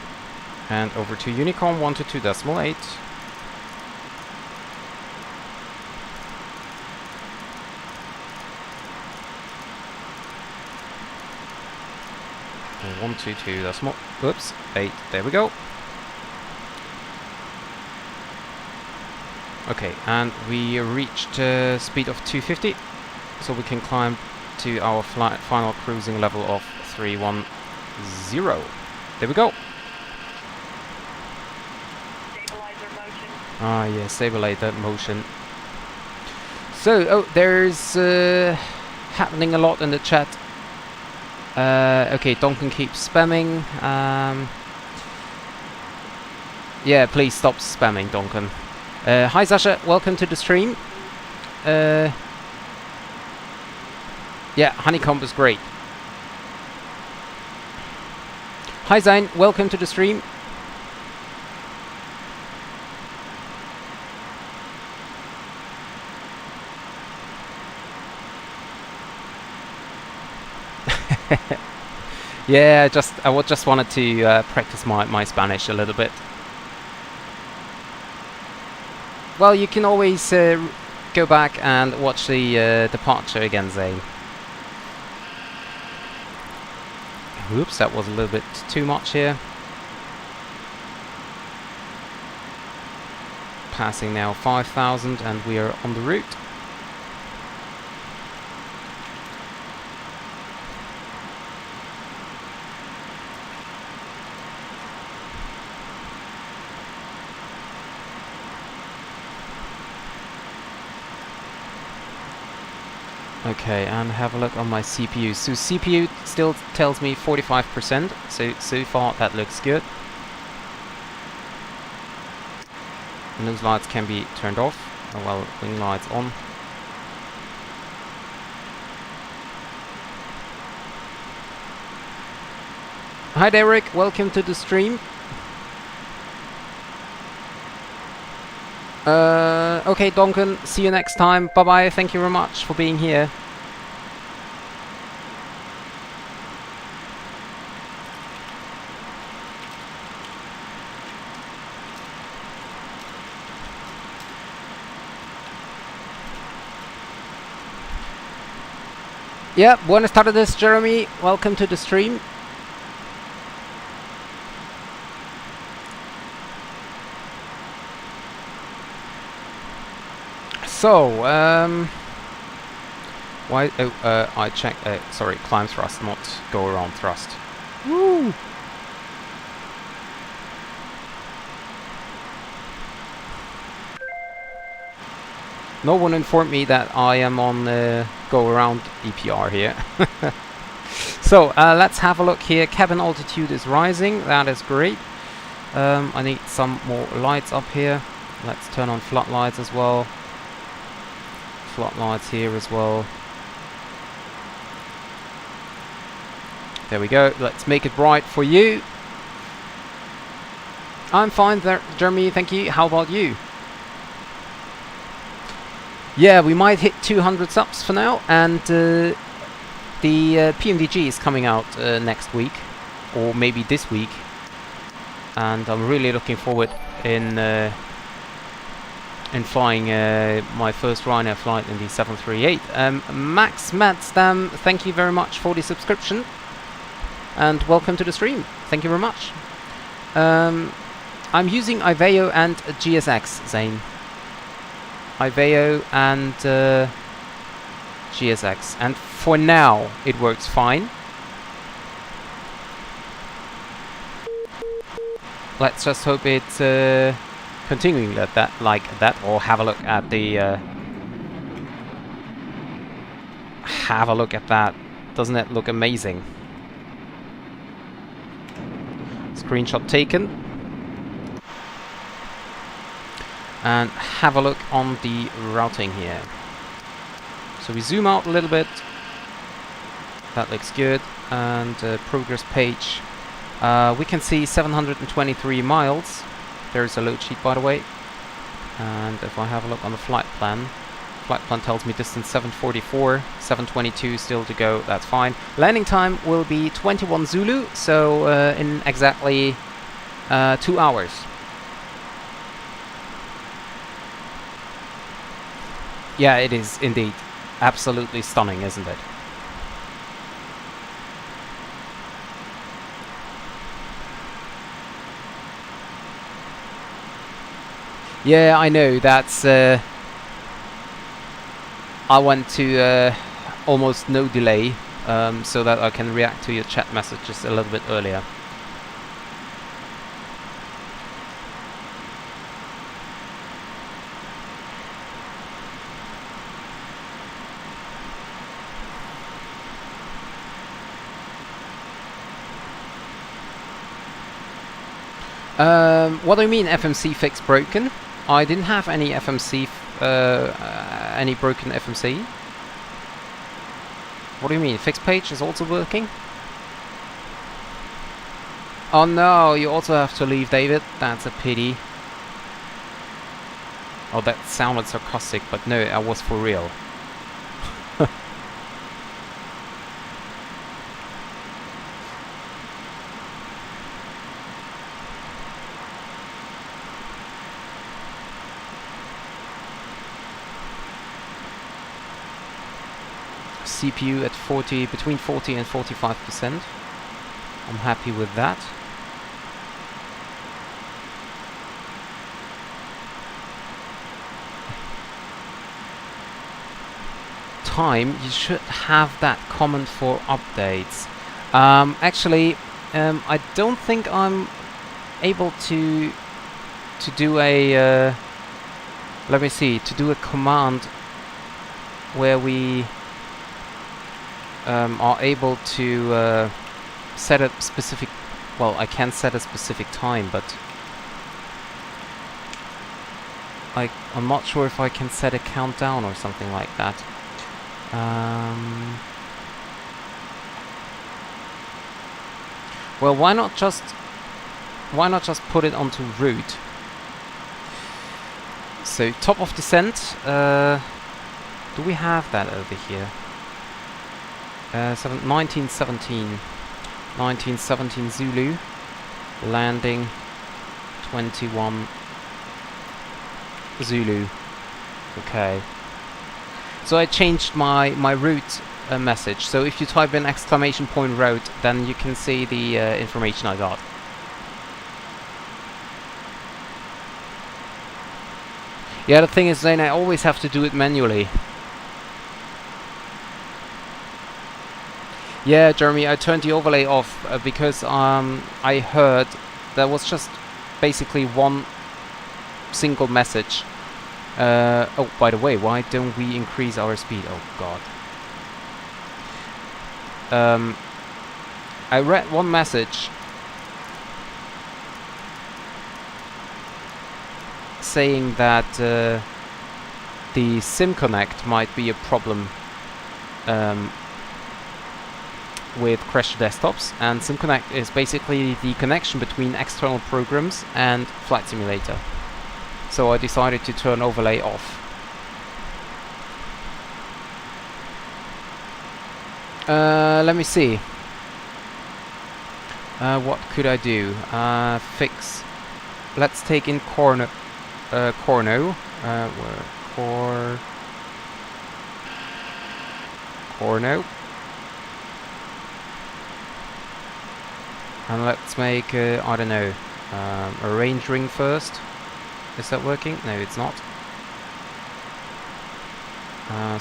And over to Unicom 122.8. And 122.8. There we go. Okay, and we reached speed of 250, so we can climb to our final cruising level of 310. There we go. Stabilizer motion. Ah, yeah, stabilizer motion. So, oh, there's happening a lot in the chat. Okay, Duncan keeps spamming. Yeah, please stop spamming, Duncan. Hi Sasha, welcome to the stream. Yeah, Honeycomb was great. Hi Zain, welcome to the stream. Yeah, I just wanted to practice my Spanish a little bit. Well, you can always go back and watch the departure again, Zane. Oops, that was a little bit too much here. Passing now 5,000 and we are on the route. Okay, and have a look on my CPU. So CPU still tells me 45%, so far that looks good. Nose lights can be turned off. Oh well, wing lights on. Hi Derek, welcome to the stream. Okay, Duncan, see you next time. Bye bye, thank you very much for being here. Yeah, buenas tardes, Jeremy. Welcome to the stream. So, why? Oh, I checked. Sorry, climb thrust, not go around thrust. Woo! No one informed me that I am on go around EPR here. So let's have a look here. Cabin altitude is rising. That is great. I need some more lights up here. Let's turn on floodlights as well. Floodlights here as well. There we go. Let's make it bright for you. I'm fine there, Jeremy. Thank you. How about you? Yeah, we might hit 200 subs for now, and the PMDG is coming out next week, or maybe this week, and I'm really looking forward in flying my first Ryanair flight in the 738. Max Madstam, thank you very much for the subscription, and welcome to the stream. Thank you very much. I'm using Iveo and GSX, Zane. Iveo and GSX, and for now it works fine. Let's just hope it's continuing like that, or have a look at the have a look at that. Doesn't it look amazing? Screenshot taken. And have a look on the routing here. So we zoom out a little bit. That looks good. And progress page. We can see 723 miles. There's a load sheet, by the way. And if I have a look on the flight plan tells me distance 744, 722 still to go. That's fine. Landing time will be 21 Zulu, so in exactly 2 hours. Yeah, it is indeed absolutely stunning, isn't it? Yeah, I know, that's... I went to almost no delay, so that I can react to your chat messages a little bit earlier. What do you mean FMC fix broken? I didn't have any FMC, any broken FMC. What do you mean? Fix page is also working? Oh no, you also have to leave, David. That's a pity. Oh, that sounded sarcastic, but no, I was for real. CPU at between 40 and 45%. I'm happy with that. Time, you should have that comment for updates. Actually, I don't think I'm able to do a let me see, to do a command where we are able to set a specific, well, I can set a specific time, but I'm not sure if I can set a countdown or something like that. Well, why not just put it onto route? So top of descent, do we have that over here? 1917 Zulu, landing 21 Zulu. Okay. So I changed my route message. So if you type in ! route, then you can see the information I got. Yeah, the thing is then I always have to do it manually. Yeah, Jeremy, I turned the overlay off because I heard there was just basically one single message. Oh, by the way, why don't we increase our speed? Oh, God. I read one message saying that the SIM connect might be a problem with crashed desktops, and SIM connect is basically the connection between external programs and Flight Simulator. So I decided to turn overlay off. Let me see. What could I do? Fix. Let's take in Corno. Corno. And let's make, I don't know, a range ring first. Is that working? No, it's not.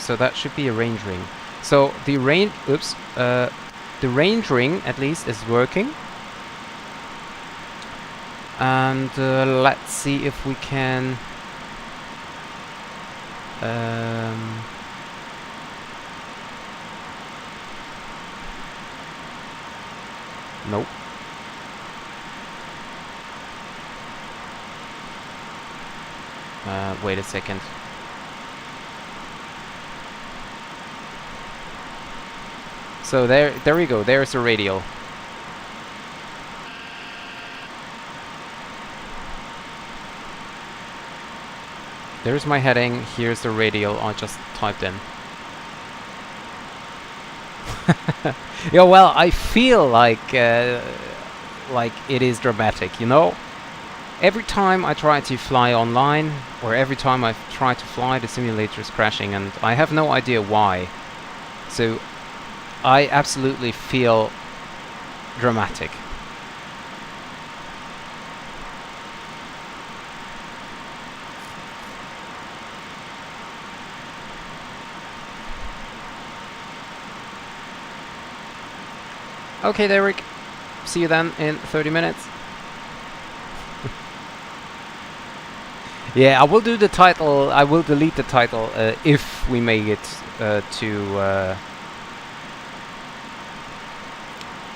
So that should be a range ring. So the range, the range ring at least is working. And let's see if we can nope. Wait a second. So there we go. There's a radial. There's my heading. Here's the radial I just typed in. Yeah, well, I feel like it is dramatic, you know? Every time I try to fly online, or every time I try to fly, the simulator is crashing, and I have no idea why. So I absolutely feel dramatic. Okay, Derek. See you then in 30 minutes. Yeah, I will do the title. I will delete the title if we make it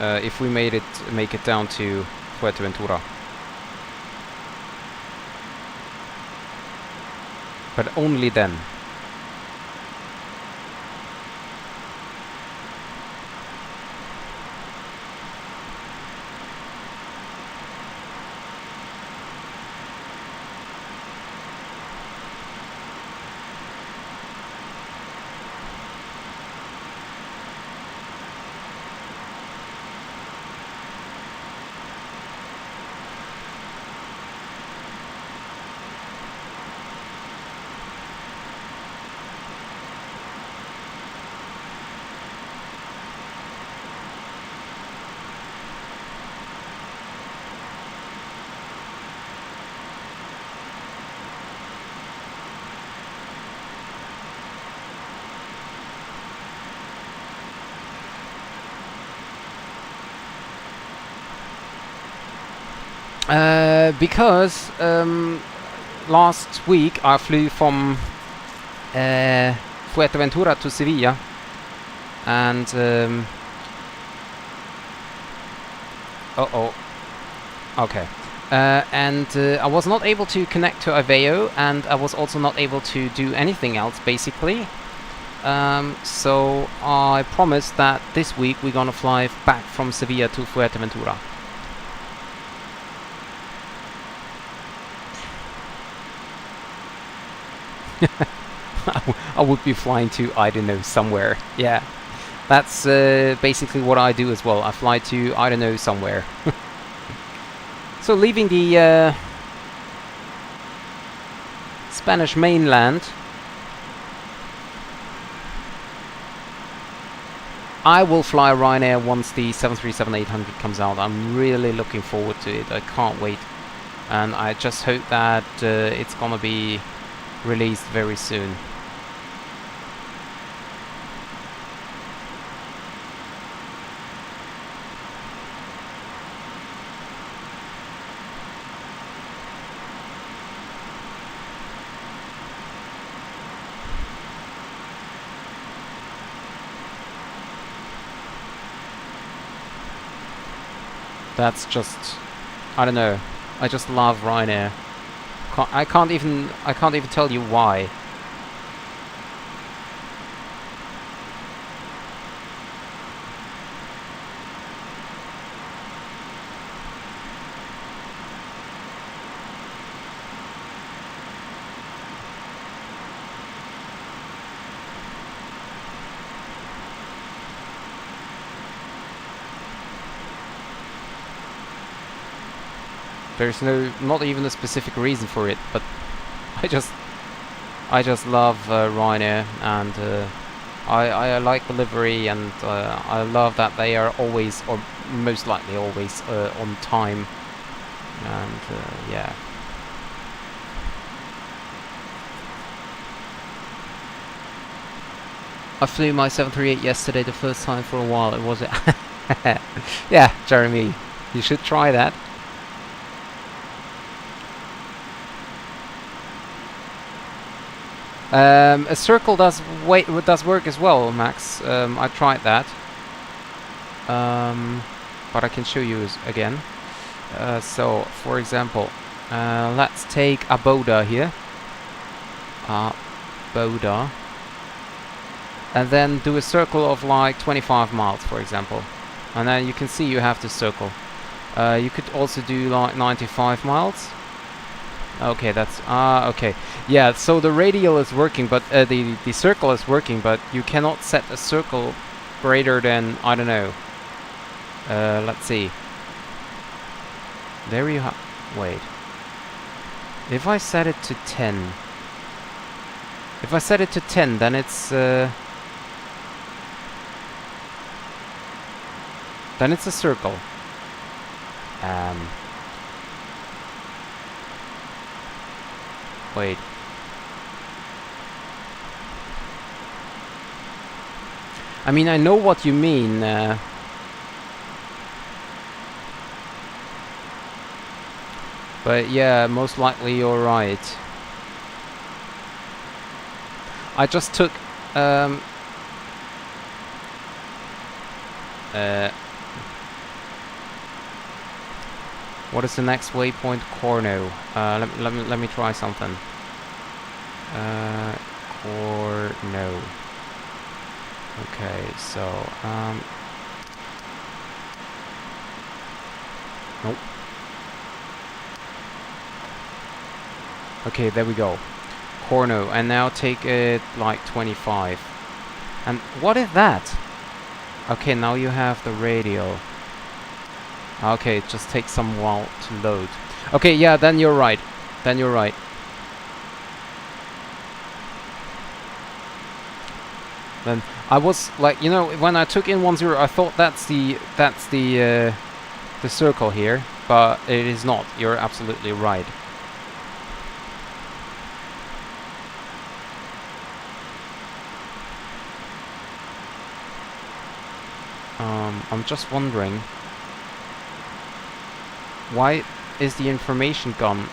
if we make it down to Fuerteventura. But only then. Because last week I flew from Fuerteventura to Sevilla, and okay, and I was not able to connect to Aveo, and I was also not able to do anything else basically. So I promised that this week we're gonna fly back from Sevilla to Fuerteventura. I would be flying to, I don't know, somewhere. Yeah, that's basically what I do as well. I fly to, I don't know, somewhere. So leaving the Spanish mainland, I will fly Ryanair once the 737-800 comes out. I'm really looking forward to it. I can't wait. And I just hope that it's gonna be released very soon. That's just, I don't know. I just love Ryanair. I can't even tell you why. There's not even a specific reason for it, but I just love Ryanair, and I like the livery, and I love that they are always, or most likely always, on time, and yeah. I flew my 738 yesterday, the first time for a while. It was yeah, Jeremy, you should try that. A circle does work as well, Max. I tried that, but I can show you again. So, for example, let's take a Boda here, Boda, and then do a circle of like 25 miles, for example, and then you can see you have the circle. You could also do like 95 miles. Okay, that's okay. Yeah, so the radial is working, but the circle is working, but you cannot set a circle greater than, I don't know. Let's see. There you have. Wait. If I set it to 10. If I set it to 10, then it's then it's a circle. Wait. I mean, I know what you mean. But yeah, most likely you're right. I just took what is the next waypoint? Corno. Let me try something. Corno. Okay, so nope. Okay, there we go. Corno, and now take it like 25. And what is that? Okay, now you have the radial. Okay, it just takes some while to load. Okay, yeah, then you're right. Then you're right. Then I was like, you know, when I took in 10, I thought that's the circle here, but it is not. You're absolutely right. I'm just wondering, why is the information gone?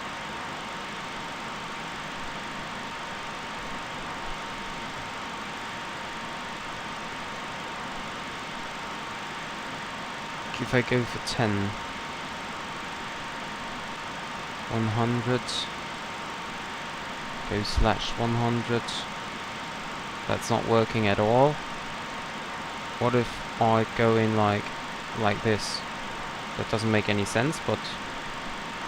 If I go for 10, 100, go /100, that's not working at all. What if I go in like this? That doesn't make any sense, but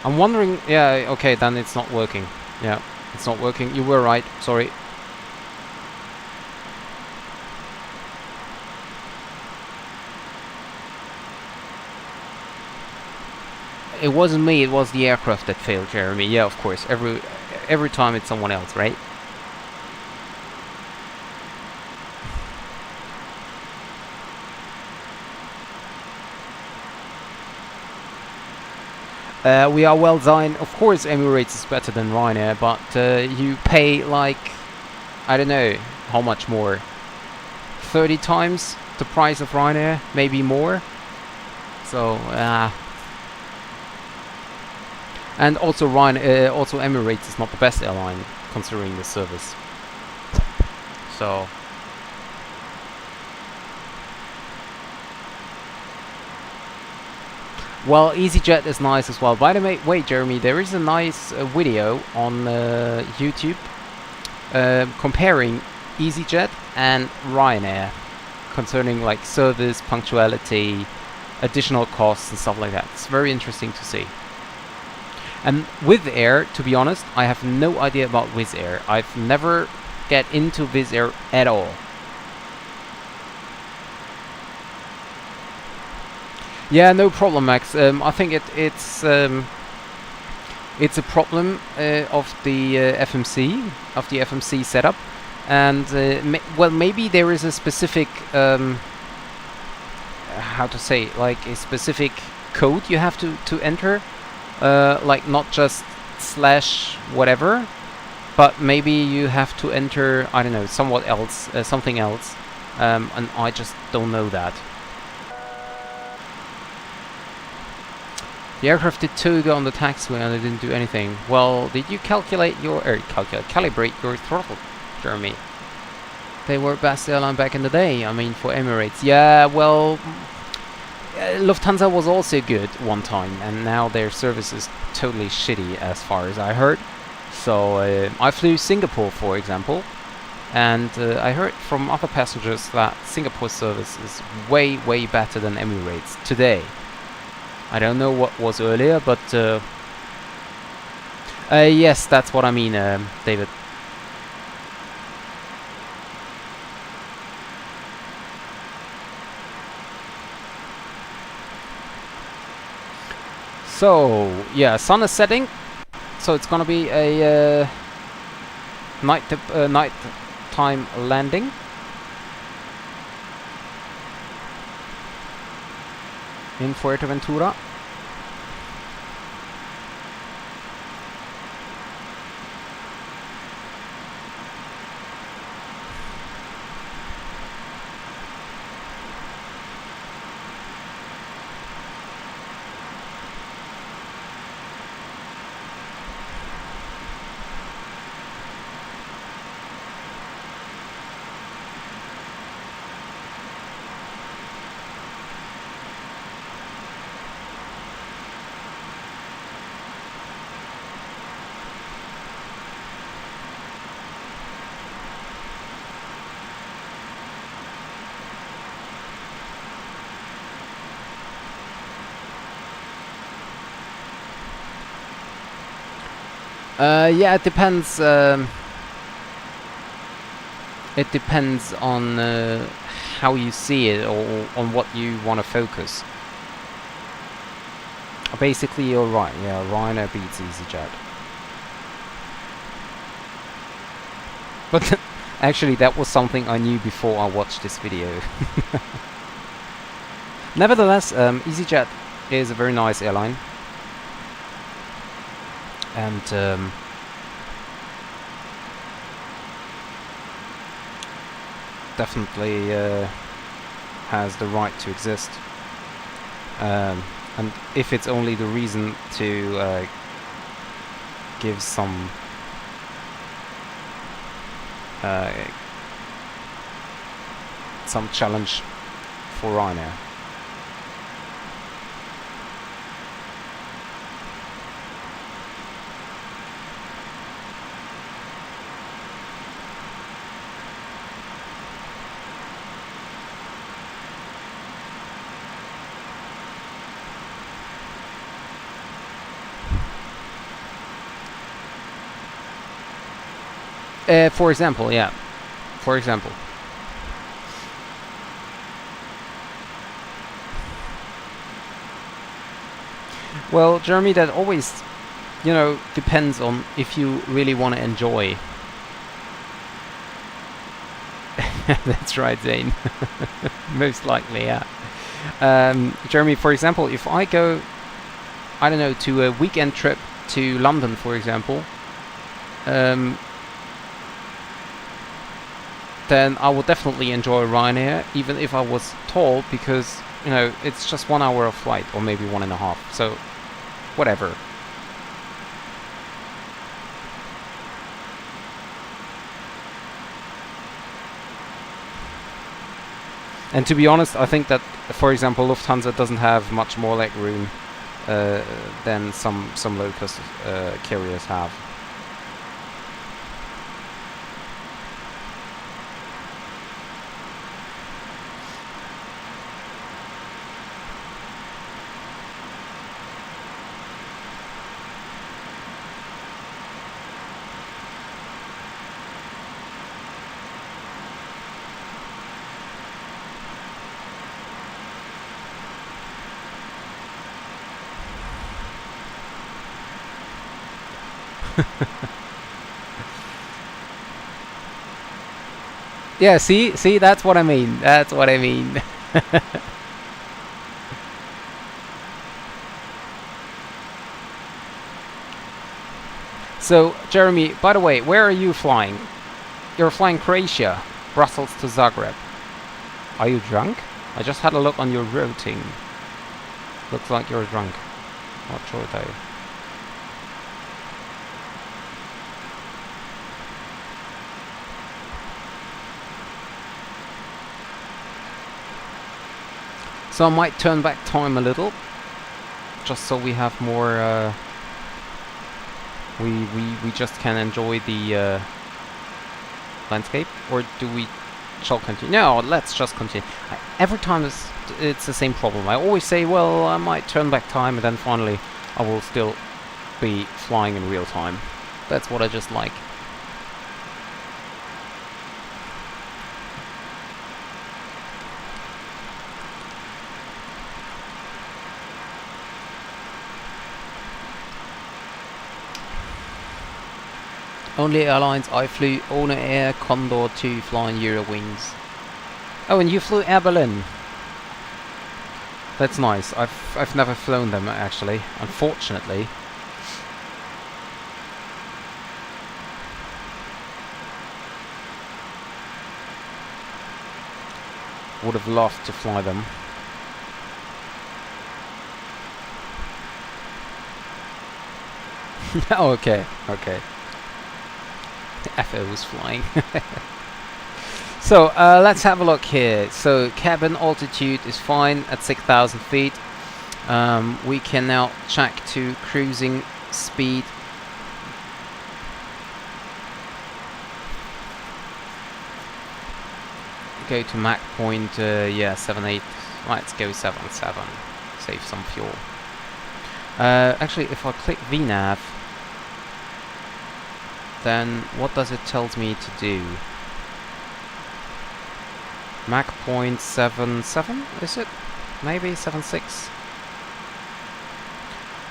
I'm wondering, yeah, okay, then it's not working. Yeah, it's not working. You were right, sorry. It wasn't me, it was the aircraft that failed, Jeremy. Yeah, of course. Every time it's someone else, right? We are well designed. Of course, Emirates is better than Ryanair, but you pay like, I don't know, how much more? 30 times the price of Ryanair, maybe more. So, and also also Emirates is not the best airline considering the service. So. Well, EasyJet is nice as well. By the way, Jeremy, there is a nice video on YouTube comparing EasyJet and Ryanair concerning like service, punctuality, additional costs and stuff like that. It's very interesting to see. And Wizz Air, to be honest, I have no idea about Wizz Air. I've never get into Wizz Air at all. Yeah, no problem, Max. I think it's a problem of the FMC setup, and well, maybe there is a specific how to say, like a specific code you have to enter, like not just slash whatever, but maybe you have to enter, I don't know, somewhat else, something else, and I just don't know that. The aircraft did toga on the taxiway and it didn't do anything. Well, did you calibrate your throttle, Jeremy? They were best airline back in the day, I mean, for Emirates. Yeah, well, Lufthansa was also good one time, and now their service is totally shitty as far as I heard. So, I flew Singapore, for example, and I heard from other passengers that Singapore service is way, way better than Emirates today. I don't know what was earlier, but yes, that's what I mean, David. So, yeah, sun is setting, so it's gonna be a nighttime landing. In Fuerteventura. Yeah, it depends. It depends on how you see it or on what you want to focus. Basically, you're right. Yeah, Ryanair beats EasyJet. But actually, that was something I knew before I watched this video. Nevertheless, EasyJet is a very nice airline. And definitely has the right to exist. And if it's only the reason to give some challenge for Ryanair. For example, yeah. For example. Well, Jeremy, that always, you know, depends on if you really want to enjoy. That's right, Zane. Most likely, yeah. Jeremy, for example, if I go I don't know, to a weekend trip to London, for example, then I would definitely enjoy Ryanair, even if I was tall, because, you know, it's just 1 hour of flight, or maybe 1.5, so whatever. And to be honest, I think that, for example, Lufthansa doesn't have much more leg room than some low-cost carriers have. Yeah, see, that's what I mean. That's what I mean. So, Jeremy, by the way, where are you flying? You're flying Croatia, Brussels to Zagreb. Are you drunk? I just had a look on your routing. Looks like you're drunk. Not sure though. So I might turn back time a little, just so we have more. We just can enjoy the landscape, or do we shall continue? No, let's just continue. Every time it's the same problem. I always say, well, I might turn back time, and then finally I will still be flying in real time. That's what I just like. Only airlines I flew: Owner Air, Condor 2, flying Eurowings. Oh, and you flew Air Berlin. That's nice. I've never flown them actually, unfortunately. Would have loved to fly them. Oh, okay, okay. FO was flying. So let's have a look here. So cabin altitude is fine at 6,000 feet. We can now check to cruising speed. Go to Mach point, yeah, 7.8. Let's go 7.7. Save some fuel. Actually, if I click VNAV, then what does it tells me to do? Mach point 7.7, is it? Maybe 7.6?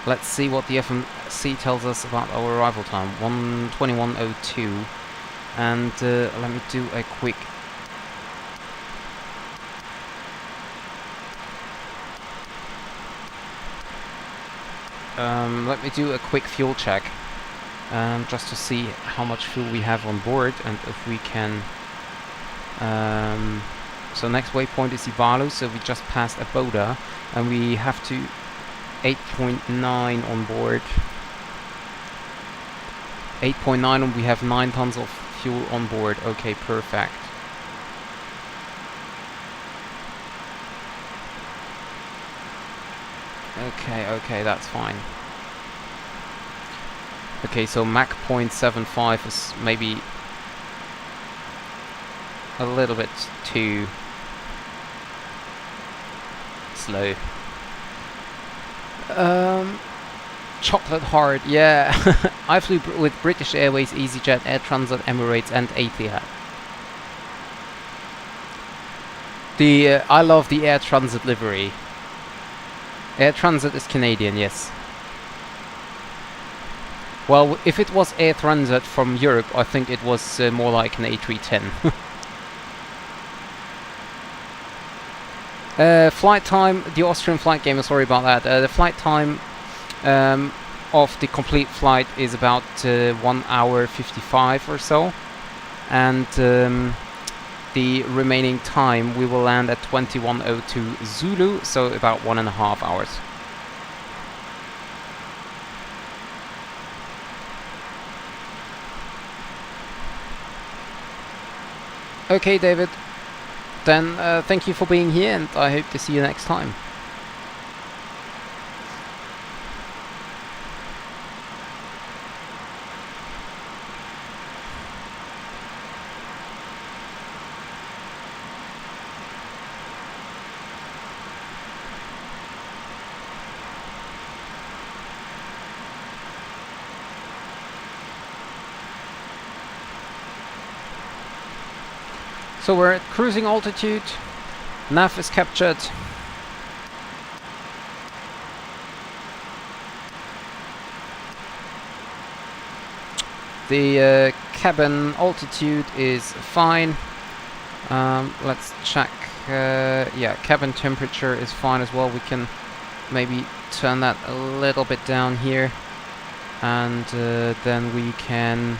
Let's see what the FMC tells us about our arrival time. 1:21:02. And let me do a quick... let me do a quick fuel check. Just to see how much fuel we have on board and if we can... so next waypoint is Ivalu, so we just passed Aboda and we have to 8.9 on board. 8.9 and we have 9 tons of fuel on board. Okay, perfect. Okay, that's fine. Okay, so Mach point 7.5 is maybe a little bit too slow. Chocolate Heart, yeah. I flew with British Airways, EasyJet, Air Transat, Emirates and Etihad. I love the Air Transat livery. Air Transat is Canadian, yes. Well, if it was Air Transat from Europe, I think it was more like an A310. Flight time, the Austrian flight gamer, sorry about that. The flight time of the complete flight is about 1 hour 55 or so, and the remaining time we will land at 21:02 Zulu, so about 1.5 hours. Okay, David, then thank you for being here, and I hope to see you next time. So we're at cruising altitude, nav is captured. The cabin altitude is fine. Let's check. Yeah, cabin temperature is fine as well. We can maybe turn that a little bit down here, and then we can...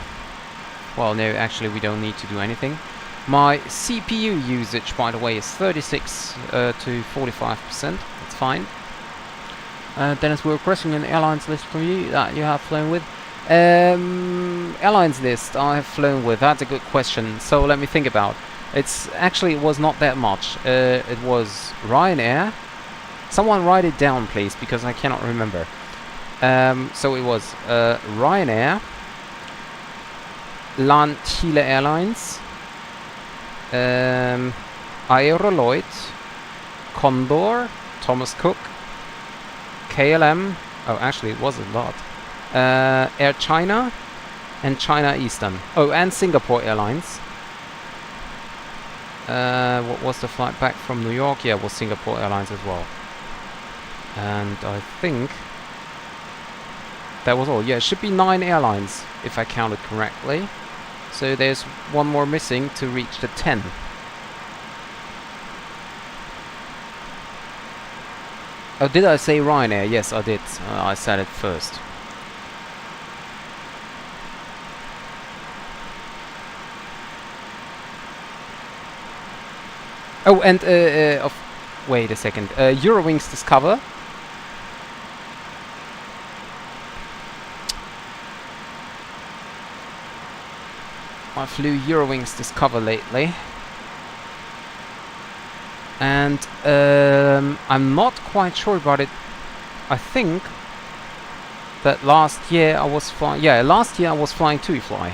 Well, no, actually we don't need to do anything. My CPU usage, by the way, is 36 to 45%. That's fine. Dennis, we're requesting an airlines list from you that you have flown with. Airlines list I have flown with. That's a good question. So let me think about. It was not that much. It was Ryanair. Someone write it down, please, because I cannot remember. So it was Ryanair, LAN Chile Airlines, Aeroloid, Condor, Thomas Cook, KLM, oh actually it was a lot, Air China, and China Eastern. Oh, and Singapore Airlines. What was the flight back from New York? Yeah, it was Singapore Airlines as well. And I think that was all. Yeah, it should be 9 airlines, if I counted correctly. So there's one more missing to reach the 10. Oh, did I say Ryanair? Yes, I did. I said it first. Oh, and wait a second. Eurowings Discover. I flew Eurowings Discover lately, and I'm not quite sure about it. I think that last year I was flying. Yeah, last year I was flying TUIFly.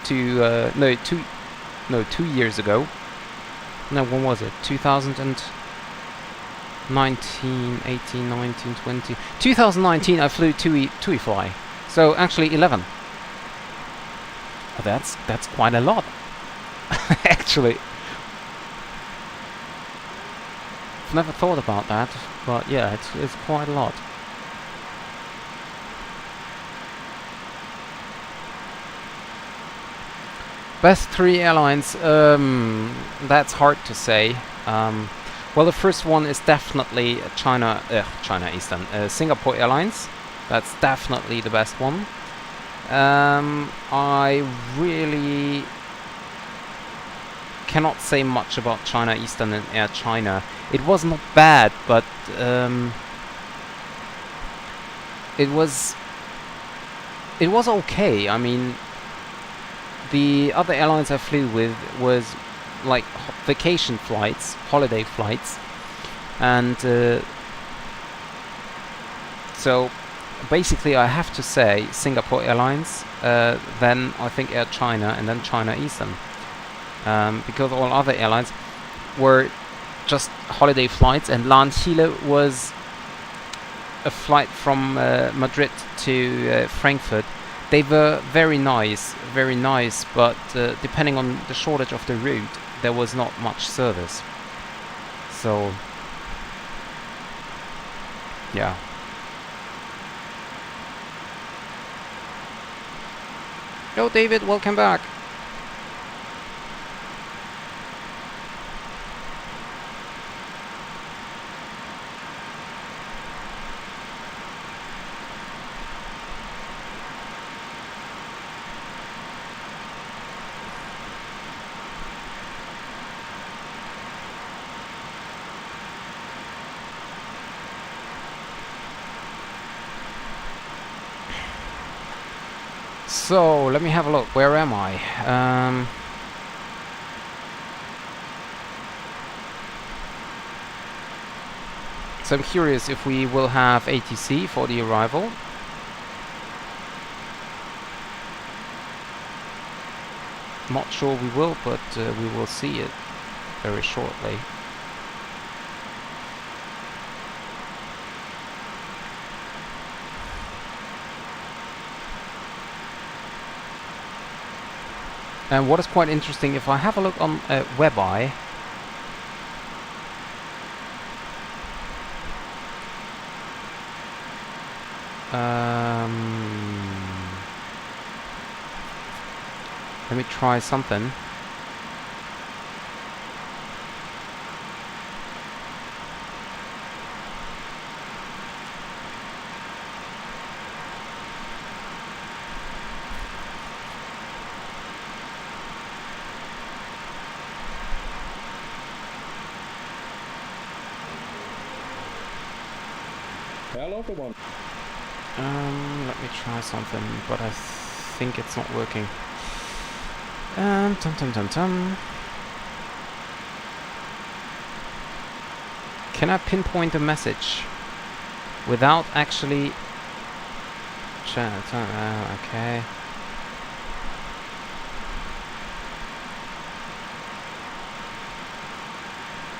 2 years ago. No, when was it? 2019, 18, 19, 20. 2019 I flew TUIFly. So actually 11. That's quite a lot. Actually. I've never thought about that, but yeah, it's quite a lot. Best 3 airlines, that's hard to say. Well, the first one is definitely China Eastern, Singapore Airlines. That's definitely the best one. I really cannot say much about China Eastern and Air China. It was not bad, but it was okay. I mean, the other airlines I flew with was like vacation flights, holiday flights, and so basically I have to say Singapore Airlines, then I think Air China, and then China Eastern, because all other airlines were just holiday flights, and LAN Chile was a flight from Madrid to Frankfurt. They were very nice, but depending on the shortage of the route, there was not much service. So, yeah. Hello David, welcome back. So let me have a look. Where am I? So I'm curious if we will have ATC for the arrival. Not sure we will, but we will see it very shortly. And what is quite interesting, if I have a look on WebEye, let me try something. Hello, everyone. Let me try something, but I think it's not working. Tum tum tum tum. Can I pinpoint a message without actually? Okay.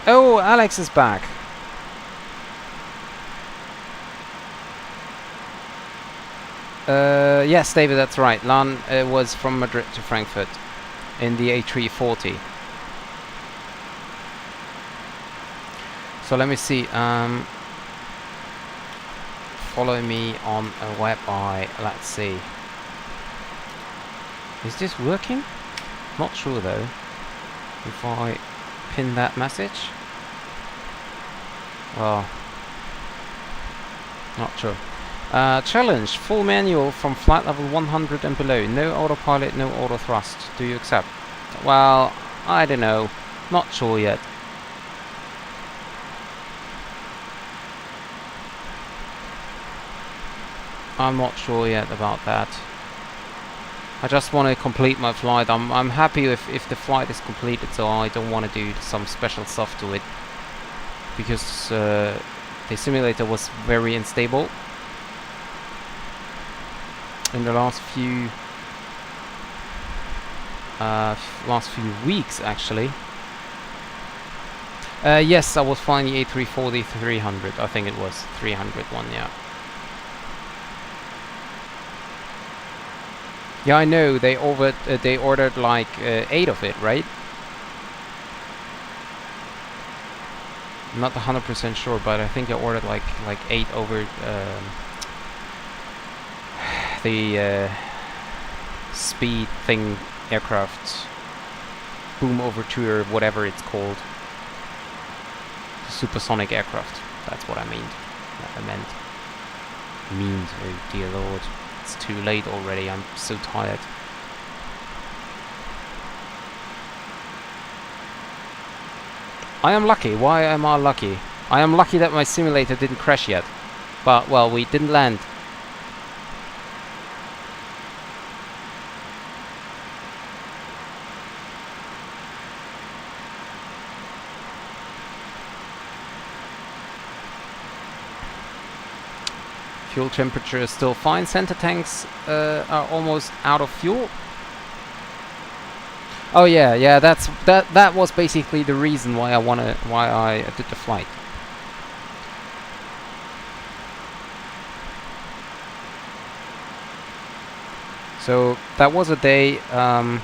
Oh, Alex is back. Yes, David, that's right. LAN was from Madrid to Frankfurt in the A340. So let me see. Follow me on a WebEye. Let's see. Is this working? Not sure though. If I pin that message. Well, not sure. Challenge, full manual from flight level 100 and below. No autopilot, no auto thrust. Do you accept? Well, I don't know. Not sure yet. I'm not sure yet about that. I just want to complete my flight. I'm happy if the flight is completed, so I don't want to do some special stuff to it. Because the simulator was very unstable in the last few weeks, actually. Yes, I was flying the A340 300. I think it was 300 one, yeah. Yeah, I know they ordered like 8 of it, right? I'm not 100% sure, but I think they ordered like 8 over the speed thing aircraft, boom over tour, whatever it's called, the supersonic aircraft. That's what I meant. Oh dear lord, it's too late already. I'm so tired. I am lucky. Why am I lucky? I am lucky that my simulator didn't crash yet. But well, we didn't land. Fuel temperature is still fine. Center tanks are almost out of fuel. Oh yeah, that was basically the reason why I did the flight. So that was a day I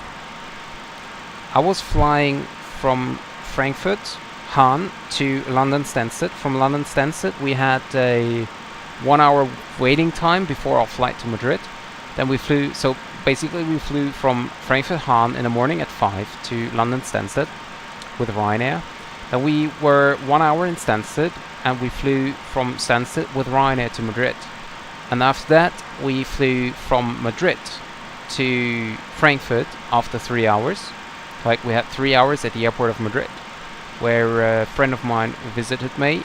was flying from Frankfurt, Hahn, to London Stansted. From London Stansted we had a 1 hour waiting time before our flight to Madrid. Then we flew, so basically we flew from Frankfurt Hahn in the morning at 5 to London Stansted with Ryanair. Then we were 1 hour in Stansted and we flew from Stansted with Ryanair to Madrid. And after that we flew from Madrid to Frankfurt after 3 hours. Like we had 3 hours at the airport of Madrid, where a friend of mine visited me.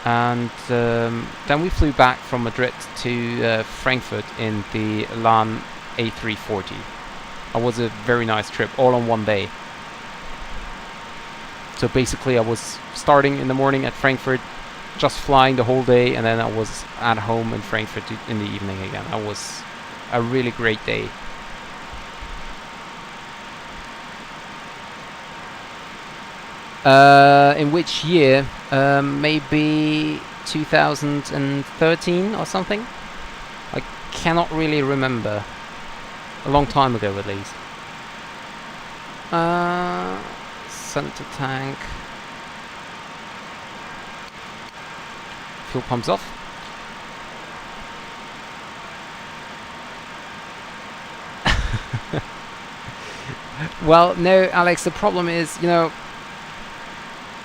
And then we flew back from Madrid to Frankfurt in the LAN A340. It was a very nice trip, all on one day. So basically I was starting in the morning at Frankfurt, just flying the whole day, and then I was at home in Frankfurt in the evening again. That was a really great day. In which year? Maybe 2013 or something? I cannot really remember. A long time ago at least. Center tank. Fuel pumps off. Well, no, Alex, the problem is, you know,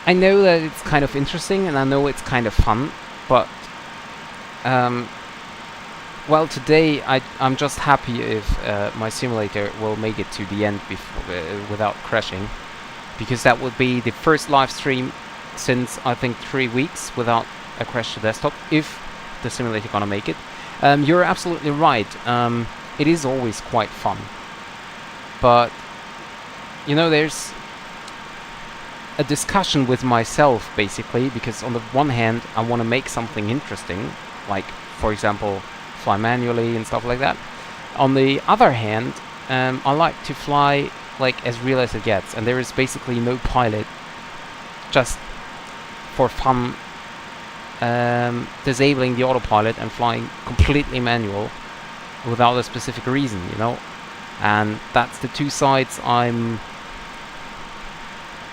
I know that it's kind of interesting and I know it's kind of fun, but well, today I'm just happy if my simulator will make it to the end before, without crashing, because that would be the first live stream since I think 3 weeks without a crash to desktop, if the simulator gonna make it. You're absolutely right. It is always quite fun, but you know, there's a discussion with myself basically, because on the one hand I want to make something interesting, like for example fly manually and stuff like that. On the other hand, I like to fly like as real as it gets, and there is basically no pilot, just for fun, disabling the autopilot and flying completely manual without a specific reason, you know. And that's the two sides I'm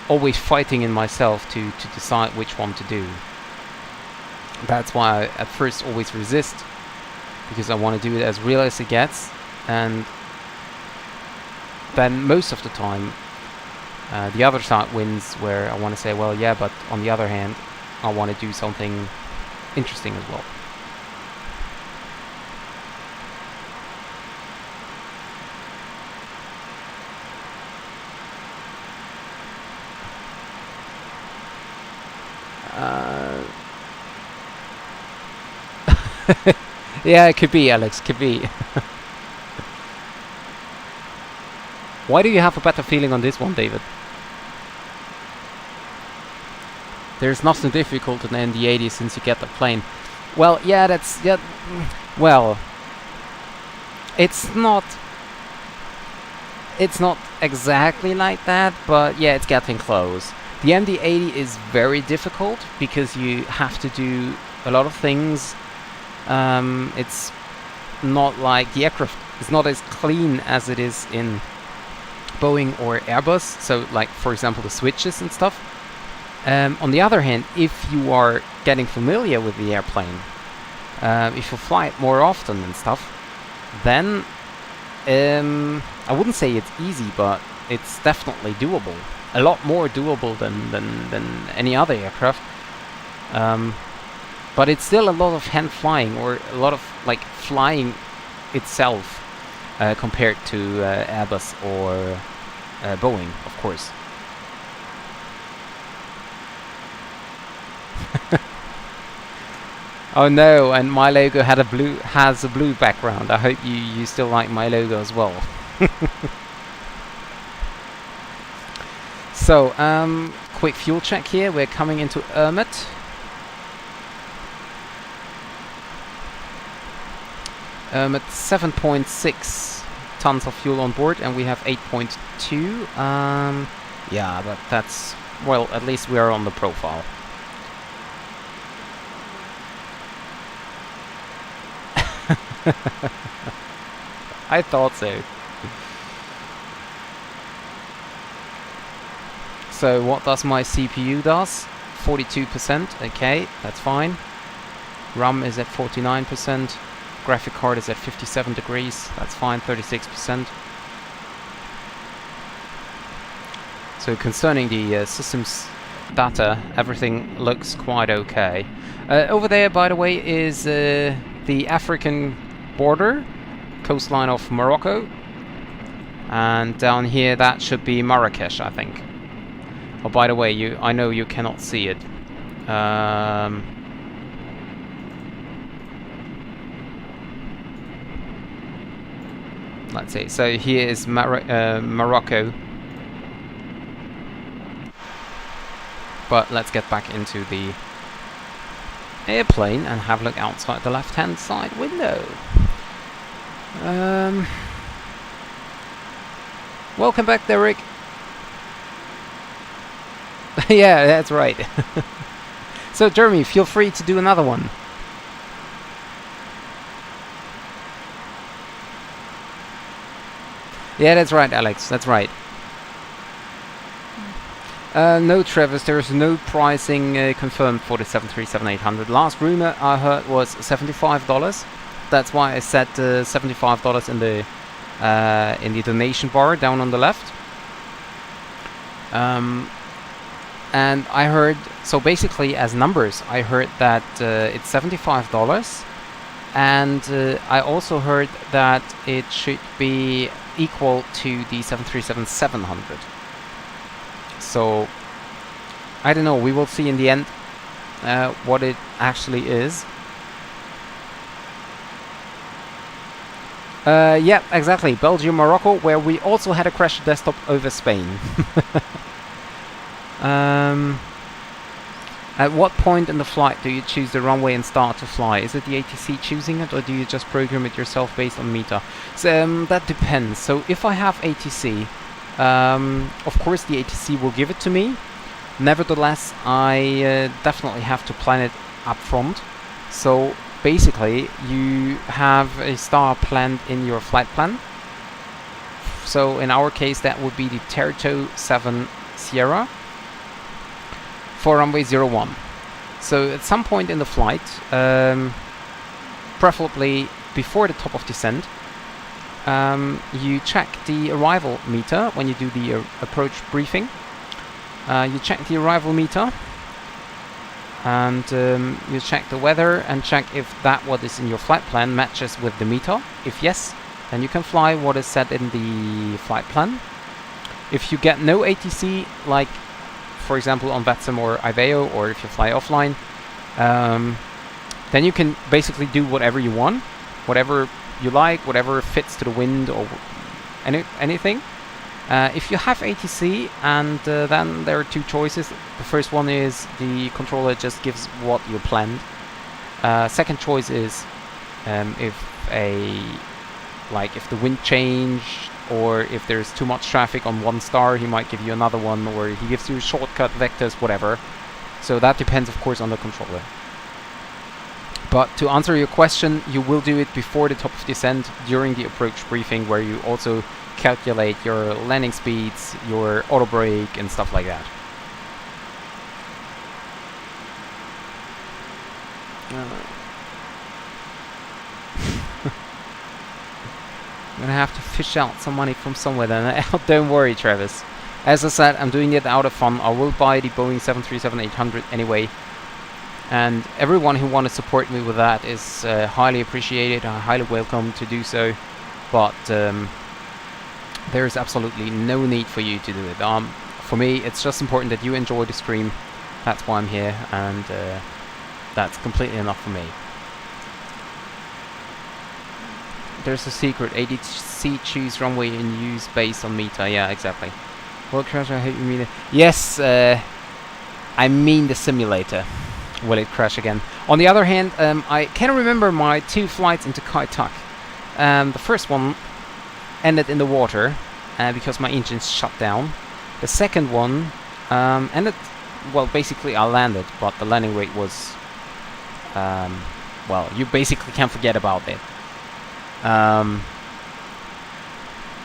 always fighting in myself to decide which one to do. That's why I at first always resist, because I want to do it as real as it gets, and then most of the time the other side wins, where I want to say, well, yeah, but on the other hand I want to do something interesting as well. Yeah, it could be, Alex, could be. Why do you have a better feeling on this one, David? There's nothing difficult in MD-80 since you get the plane. Well, yeah, that's... yeah. Well, it's not exactly like that, but yeah, it's getting close. The MD-80 is very difficult because you have to do a lot of things. It's not like the aircraft is not as clean as it is in Boeing or Airbus, so like for example the switches and stuff. On the other hand, if you are getting familiar with the airplane, if you fly it more often and stuff, then I wouldn't say it's easy, but it's definitely doable. A lot more doable than any other aircraft. But it's still a lot of hand flying, or a lot of like flying itself, compared to Airbus or Boeing, of course. Oh no, and my logo has a blue background. I hope you still like my logo as well. So, quick fuel check here. We're coming into Ermit. At 7.6 tons of fuel on board, and we have 8.2. Yeah, but that's, well, at least we are on the profile. I thought so. So what does my CPU does? 42%, okay, that's fine. RAM is at 49%. Graphic card is at 57 degrees, that's fine, 36%. So concerning the systems data, everything looks quite okay. Over there, by the way, is the African border, coastline of Morocco. And down here, that should be Marrakesh, I think. Oh, by the way, I know you cannot see it. let's see. So here is Morocco. But let's get back into the airplane and have a look outside the left-hand side window. Welcome back, Derek. Yeah, that's right. So, Jeremy, feel free to do another one. Yeah, that's right, Alex. That's right. No, Travis, there is no pricing confirmed for the 737-800. Last rumor I heard was $75. That's why I said $75 in the donation bar down on the left. And I heard, so basically as numbers, I heard that it's $75. And I also heard that it should be equal to the 737-700. So, I don't know, we will see in the end what it actually is. Yeah, exactly, Belgium, Morocco, where we also had a crash desktop over Spain. At what point in the flight do you choose the runway and start to fly? Is it the ATC choosing it, or do you just program it yourself based on meter? So, that depends. So if I have ATC, of course the ATC will give it to me. Nevertheless, I definitely have to plan it up front. So basically, you have a star planned in your flight plan. So in our case, that would be the Terto 7 Sierra for runway 01. So at some point in the flight, preferably before the top of descent, you check the arrival meter when you do the approach briefing. You check the arrival meter, and you check the weather and check if that what is in your flight plan matches with the meter. If yes, then you can fly what is set in the flight plan. If you get no ATC, like for example on VETSIM or IVEO, or if you fly offline, then you can basically do whatever you want, whatever you like, whatever fits to the wind or anything. If you have ATC, and then there are two choices. The first one is the controller just gives what you planned. Second choice is if the wind change, or if there's too much traffic on one star, he might give you another one, or he gives you shortcut vectors, whatever. So that depends, of course, on the controller. But to answer your question, you will do it before the top of descent during the approach briefing, where you also calculate your landing speeds, your auto brake, and stuff like that. I'm gonna have to fish out some money from somewhere then. Don't worry, Travis. As I said, I'm doing it out of fun. I will buy the Boeing 737-800 anyway. And everyone who wants to support me with that is highly appreciated. I'm highly welcome to do so. But there's absolutely no need for you to do it. For me, it's just important that you enjoy the stream. That's why I'm here, and that's completely enough for me. There's a secret. ATC choose runway in use based on meter. Yeah, exactly. Well, crash, I hope you mean it. Yes, I mean the simulator. Will it crash again? On the other hand, I can remember my 2 flights into Kai Tak. The first one ended in the water because my engines shut down. The second one ended, well, basically I landed, but the landing rate was, well, you basically can't forget about it.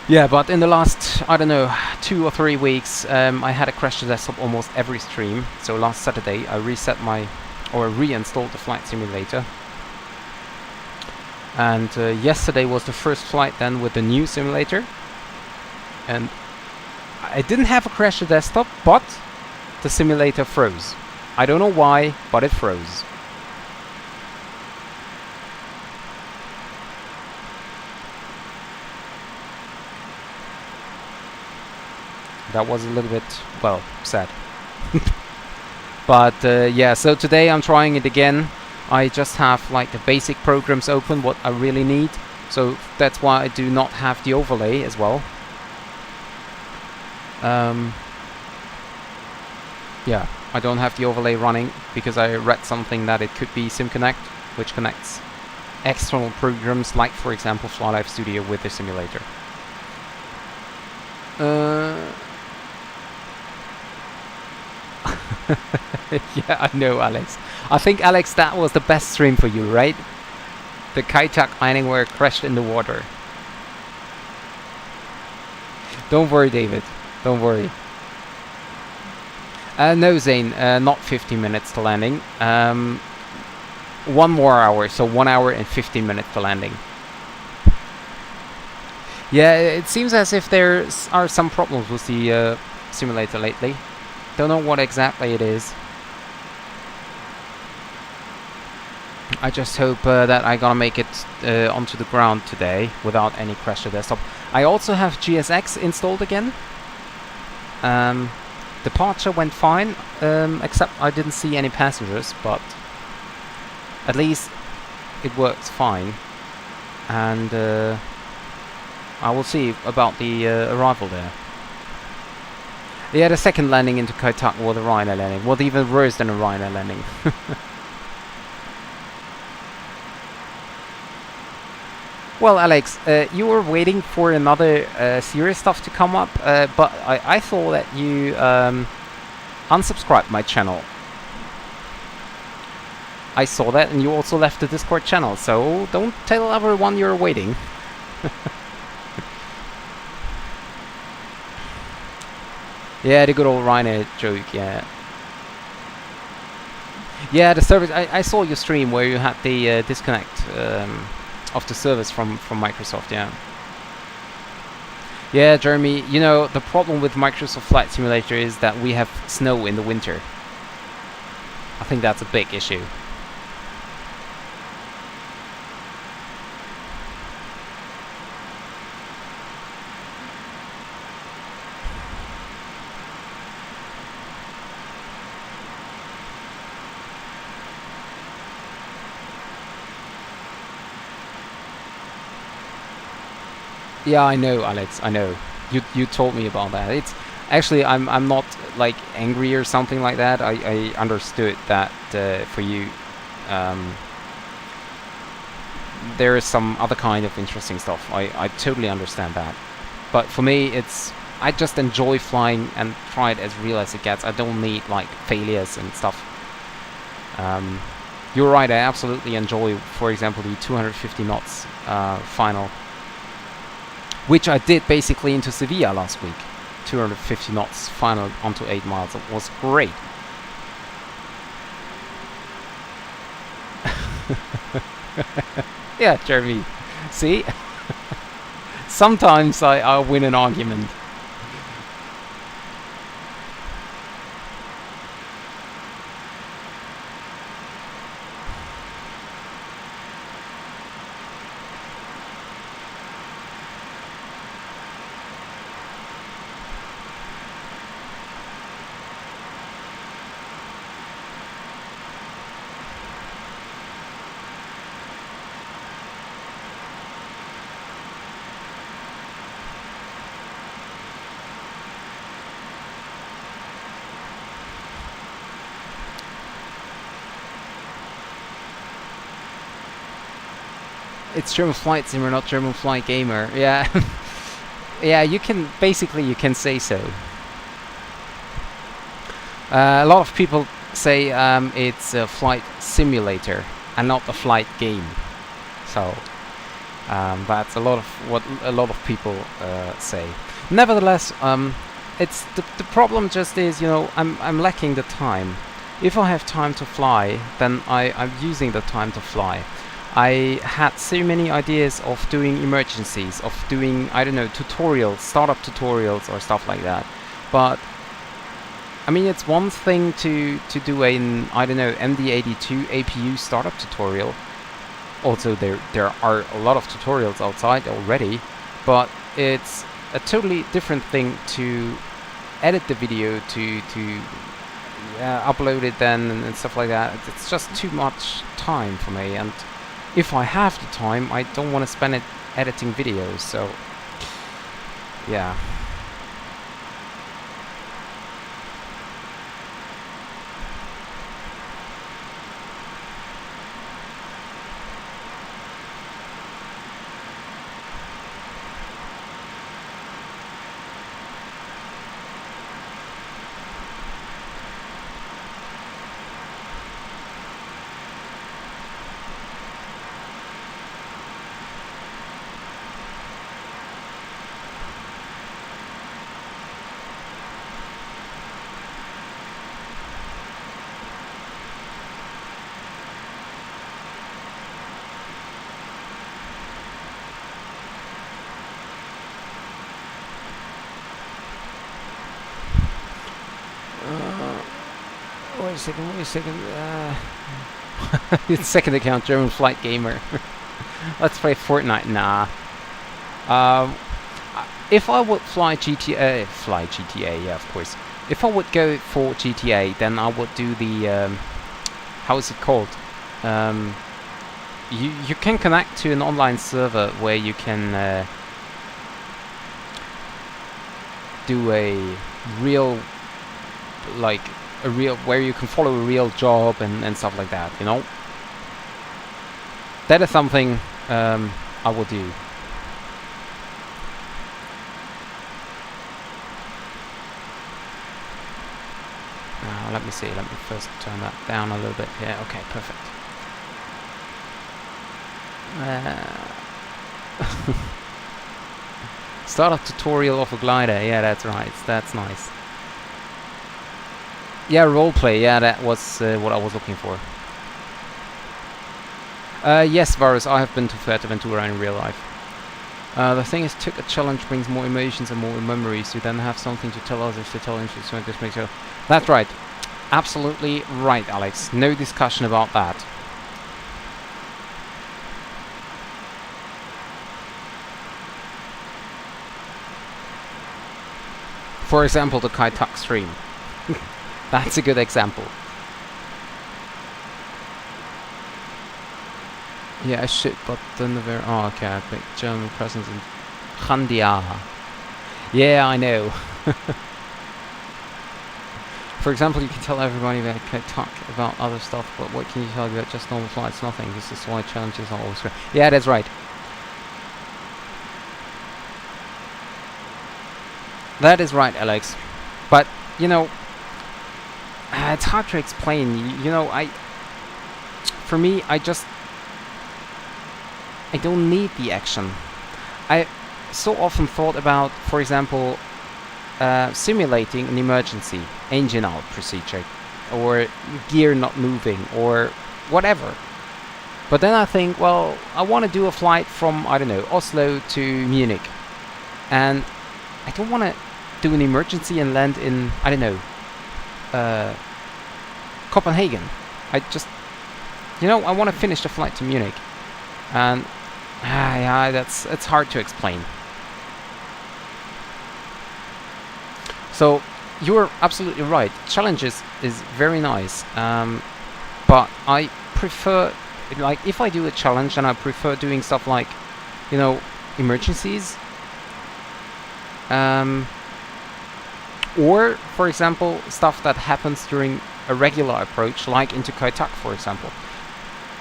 Yeah, but in the last, I don't know, 2 or 3 weeks, I had a crash desktop almost every stream. So last Saturday I reinstalled the flight simulator. And yesterday was the first flight then with the new simulator. And I didn't have a crash desktop, but the simulator froze. I don't know why, but it froze. That was a little bit, well, sad. But yeah, so today I'm trying it again. I just have like the basic programs open, what I really need. So that's why I do not have the overlay as well. Yeah, I don't have the overlay running because I read something that it could be SimConnect, which connects external programs like, for example, FlyLife Studio with the simulator. Yeah, I know, Alex. I think, Alex, that was the best stream for you, right? The Kaijak landing where it crashed in the water. Don't worry, David. Don't worry. No, Zane, not 15 minutes to landing. 1 more hour, so 1 hour and 15 minutes to landing. Yeah, it seems as if there are some problems with the simulator lately. Don't know what exactly it is. I just hope that I'm gonna make it onto the ground today without any crash to desktop. I also have GSX installed again. Departure went fine, except I didn't see any passengers, but at least it works fine. And I will see about the arrival there. Yeah, the second landing into Kaitak was a Ryanair landing. Was even worse than a Ryanair landing. Well, Alex, you were waiting for another serious stuff to come up, but I thought that you unsubscribed my channel. I saw that, and you also left the Discord channel, so don't tell everyone you're waiting. Yeah, the good old Ryanair joke, yeah. Yeah, the service, I saw your stream where you had the disconnect of the service from Microsoft, yeah. Yeah, Jeremy, you know, the problem with Microsoft Flight Simulator is that we have snow in the winter. I think that's a big issue. Yeah, I know, Alex. I know. You told me about that. It's actually I'm not like angry or something like that. I understood that for you there is some other kind of interesting stuff. I totally understand that. But for me, it's I just enjoy flying and try it as real as it gets. I don't need like failures and stuff. You're right. I absolutely enjoy, for example, the 250 knots final. Which I did basically into Sevilla last week. 250 knots final onto 8 miles. It was great. Yeah, Jeremy. See? Sometimes I'll win an argument. It's German Flight Simmer, not German Flight Gamer. Yeah. Yeah, you can say so. A lot of people say it's a flight simulator and not a flight game. So that's a lot of what a lot of people say. Nevertheless, it's the problem just is, you know, I'm lacking the time. If I have time to fly, then I'm using the time to fly. I had so many ideas of doing emergencies, of doing, I don't know, tutorials, startup tutorials or stuff like that. But I mean, it's one thing to do an, I don't know, MD-82 APU startup tutorial. Also, there are a lot of tutorials outside already, but it's a totally different thing to edit the video, to upload it then and stuff like that. It's just too much time for me, and if I have the time, I don't want to spend it editing videos, so yeah. Wait a second. It's second account, German flight gamer. Let's play Fortnite. Nah. If I would fly GTA, yeah, of course. If I would go for GTA, then I would do the, how is it called? You can connect to an online server where you can do a real, like, where you can follow a real job and stuff like that, you know? That is something I will do. Let me see, let me first turn that down a little bit here. Okay, perfect. Start a tutorial of a glider, yeah, that's right, that's nice. Yeah, roleplay, yeah, that was what I was looking for. Yes, Varus, I have been to Fuerteventura in real life. The thing is, a challenge brings more emotions and more memories. You then have something to tell others, to tell interests, so this makes you... That's right. Absolutely right, Alex. No discussion about that. For example, the Kaitak stream. That's a good example. Yeah, I should, but then the very... Oh, okay, I picked German presence in Chandia. Yeah, I know. For example, you can tell everybody that can talk about other stuff, but what can you tell about just normal flights? Nothing. This is why challenges are always great. Yeah, that's right. That is right, Alex. But, you know, it's hard to explain. You know, for me, I don't need the action. I so often thought about, for example, simulating an emergency engine out procedure, or gear not moving, or whatever. But then I think, well, I want to do a flight from, I don't know, Oslo to Munich, and I don't want to do an emergency and land in, I don't know, Copenhagen. I just, you know, I want to finish the flight to Munich, and yeah, it's hard to explain. So you're absolutely right. Challenges is very nice, but I prefer, like, if I do a challenge, then I prefer doing stuff like, you know, emergencies, or, for example, stuff that happens during a regular approach, like into Kaitak, for example.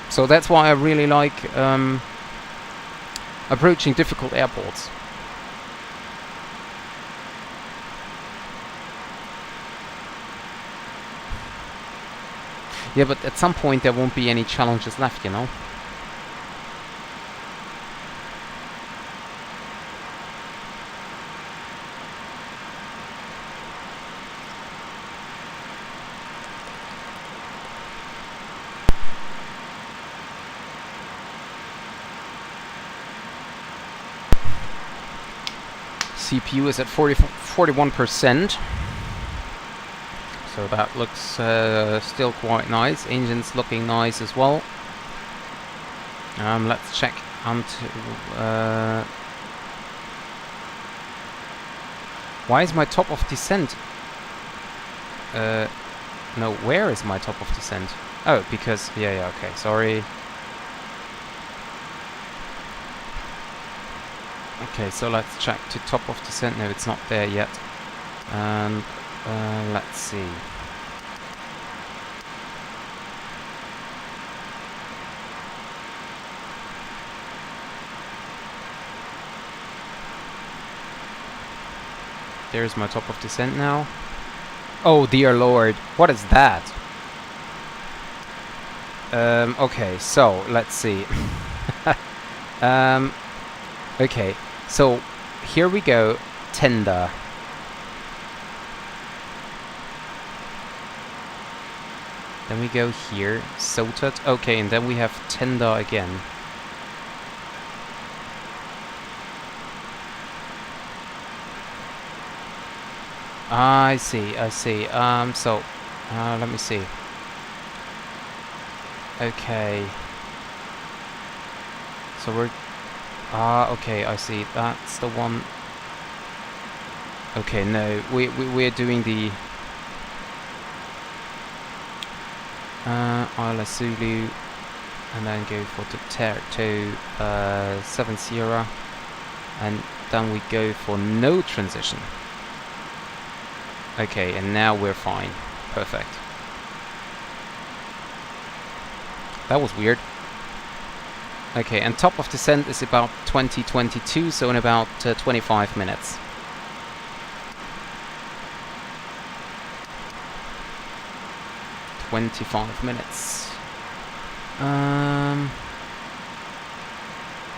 So that's why I really like approaching difficult airports. Yeah, but at some point there won't be any challenges left, you know? CPU is at 41%. So that looks still quite nice. Engine's looking nice as well. Let's check onto... why is my top of descent? No, where is my top of descent? Oh, because... Yeah, okay, sorry. Okay, so let's check to top of descent. No, it's not there yet. And let's see. There's my top of descent now. Oh dear lord, what is that? Okay, so let's see. Okay, so here we go, tender. Then we go here, salted. Okay, and then we have tender again. I see, I see. So, let me see. Okay. So we're... okay, I see. That's the one... Okay, no, we're doing the... Isla Zulu, and then go for the to 7 Sierra, and then we go for no transition. Okay, and now we're fine. Perfect. That was weird. Okay, and top of descent is about 2022, so in about 25 minutes.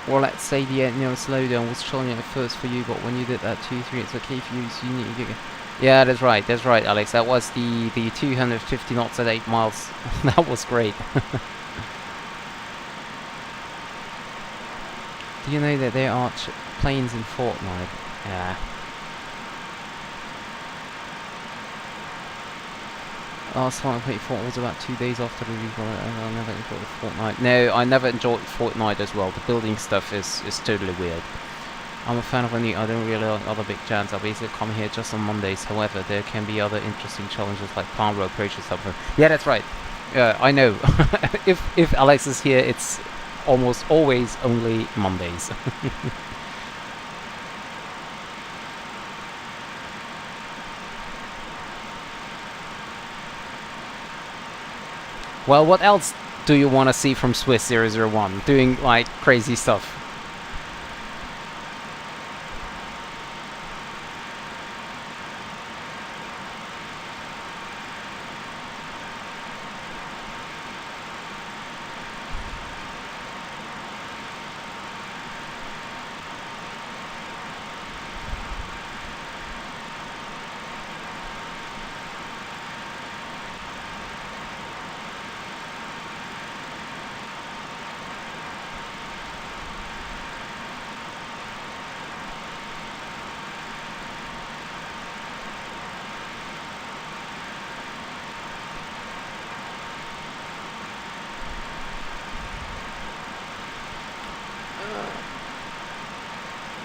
Well, let's say the slowdown was challenging at first for you, but when you did that 2-3, it's okay for you, so you need to get... Yeah, that's right, Alex. That was the 250 knots at 8 miles. That was great. Do you know that there are planes in Fortnite? Yeah. Last time I played Fortnite was about 2 days after the release. I never enjoyed Fortnite. No, I never enjoyed Fortnite as well. The building stuff is totally weird. I'm a fan of only, I don't really like other big jams. I basically come here just on Mondays. However, there can be other interesting challenges like palm row approach or something. Yeah, that's right. I know. if Alex is here, it's almost always only Mondays. Well, what else do you want to see from Swiss 001? Doing like crazy stuff.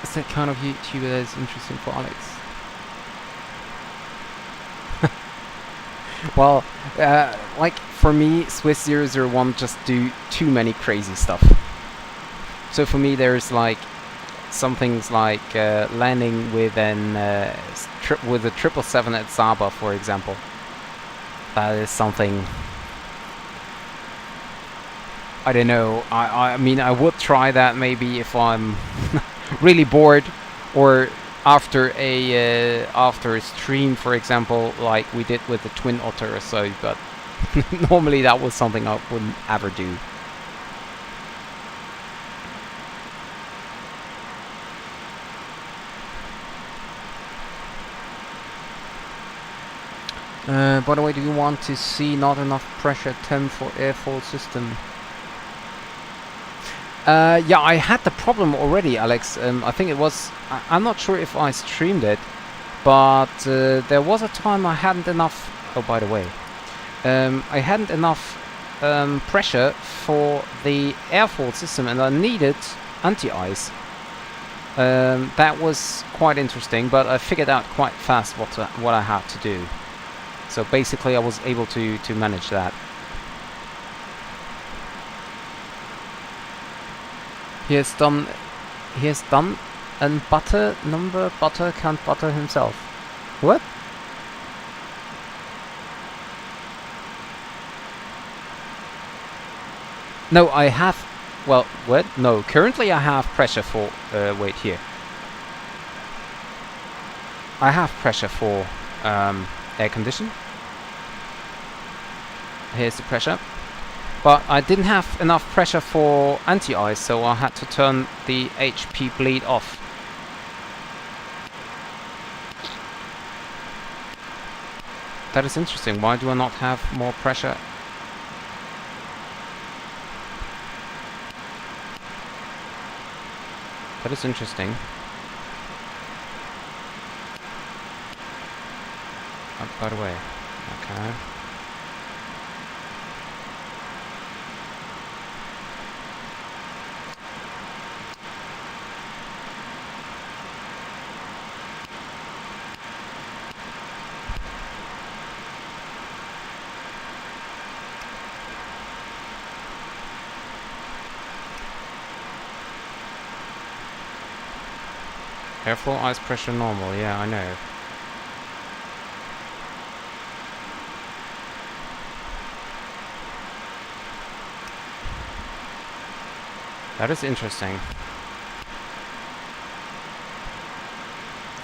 Is that kind of YouTuber that is interesting for Alex? Well, like for me, Swiss 001 just do too many crazy stuff. So for me, there's like some things like landing with an with a 777 at Saba, for example. That is something. I don't know. I mean, I would try that maybe if I'm really bored, or after a stream, for example, like we did with the Twin Otter or so. But normally that was something I wouldn't ever do. By the way, do you want to see not enough pressure 10 for airfoil system? Yeah, I had the problem already, Alex. I think it was... I'm not sure if I streamed it, but there was a time I hadn't enough... Oh, by the way. I hadn't enough pressure for the airfoil system, and I needed anti-ice. That was quite interesting, but I figured out quite fast what I had to do. So basically I was able to manage that. He has done and butter number butter can't butter himself. What? No, I have. Well, what? No, currently I have pressure for. Wait here. I have pressure for air condition. Here's the pressure. But I didn't have enough pressure for anti-ice, so I had to turn the HP bleed off. That is interesting. Why do I not have more pressure? That is interesting. By the way, okay. Airflow, ice pressure normal, yeah, I know. That is interesting.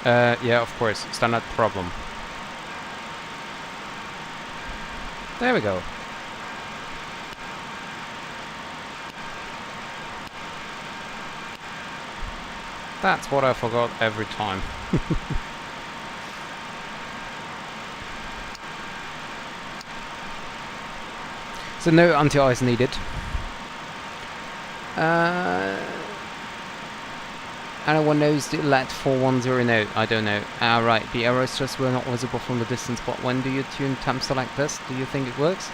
Yeah, of course, standard problem. There we go. That's what I forgot every time. So no anti-ice needed. Anyone knows the LED 410? No, I don't know. Right, the arrows just were not visible from the distance, but when do you tune temp select this? Do you think it works?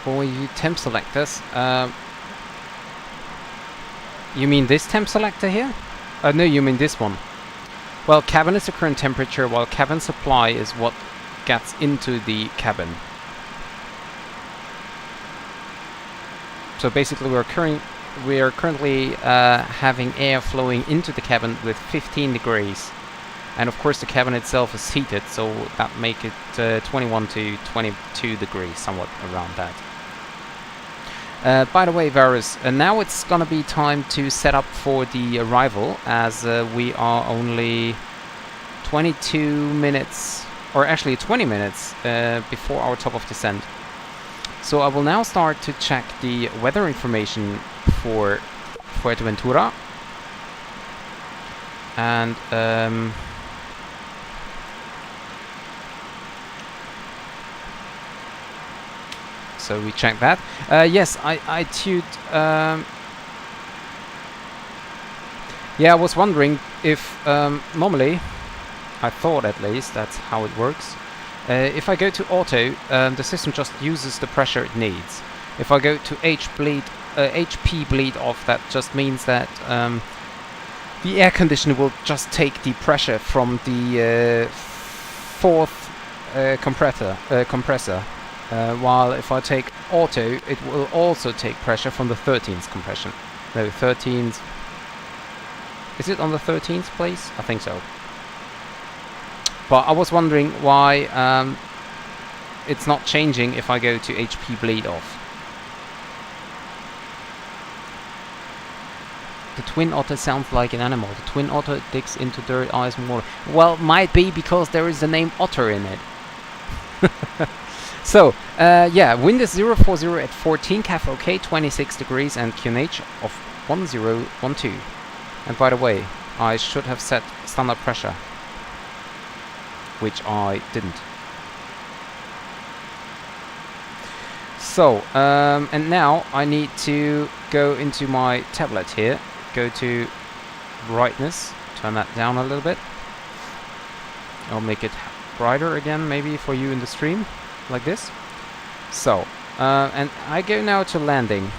Or when you temp select this, you mean this temp selector here? No, you mean this one. Well, cabin is the current temperature, while cabin supply is what gets into the cabin. So basically we are currently having air flowing into the cabin with 15 degrees. And of course the cabin itself is heated, so that make it 21 to 22 degrees, somewhat around that. By the way, Varus, now it's gonna be time to set up for the arrival, as we are only 22 minutes, or actually 20 minutes before our top of descent. So I will now start to check the weather information for Fuerteventura. And so we check that. Yes, I tuned. Yeah, I was wondering if normally, I thought at least that's how it works. If I go to auto, the system just uses the pressure it needs. If I go to HP bleed off, that just means that the air conditioner will just take the pressure from the fourth compressor. While if I take auto, it will also take pressure from the 13th compression. No, 13th. Is it on the 13th place? I think so. But I was wondering why it's not changing if I go to HP bleed off. The twin otter sounds like an animal. The twin otter digs into dirt, ice and water. Well, might be because there is the name otter in it. So, yeah, wind is 040 at 14, CAF OK, 26 degrees, and QNH of 1012. And by the way, I should have set standard pressure, which I didn't. So, and now I need to go into my tablet here, go to brightness, turn that down a little bit. I'll make it brighter again, maybe for you in the stream, like this. So, and I go now to landing.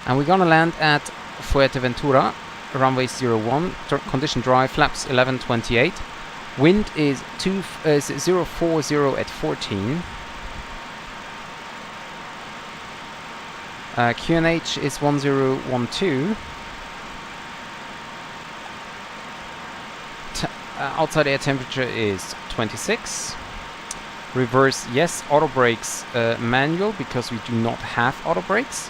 And we're gonna land at Fuerteventura, runway 01, condition dry, flaps 1128. Wind is 040 at 14. QNH is 1012. outside air temperature is 26. Reverse, yes. Auto brakes manual because we do not have auto brakes.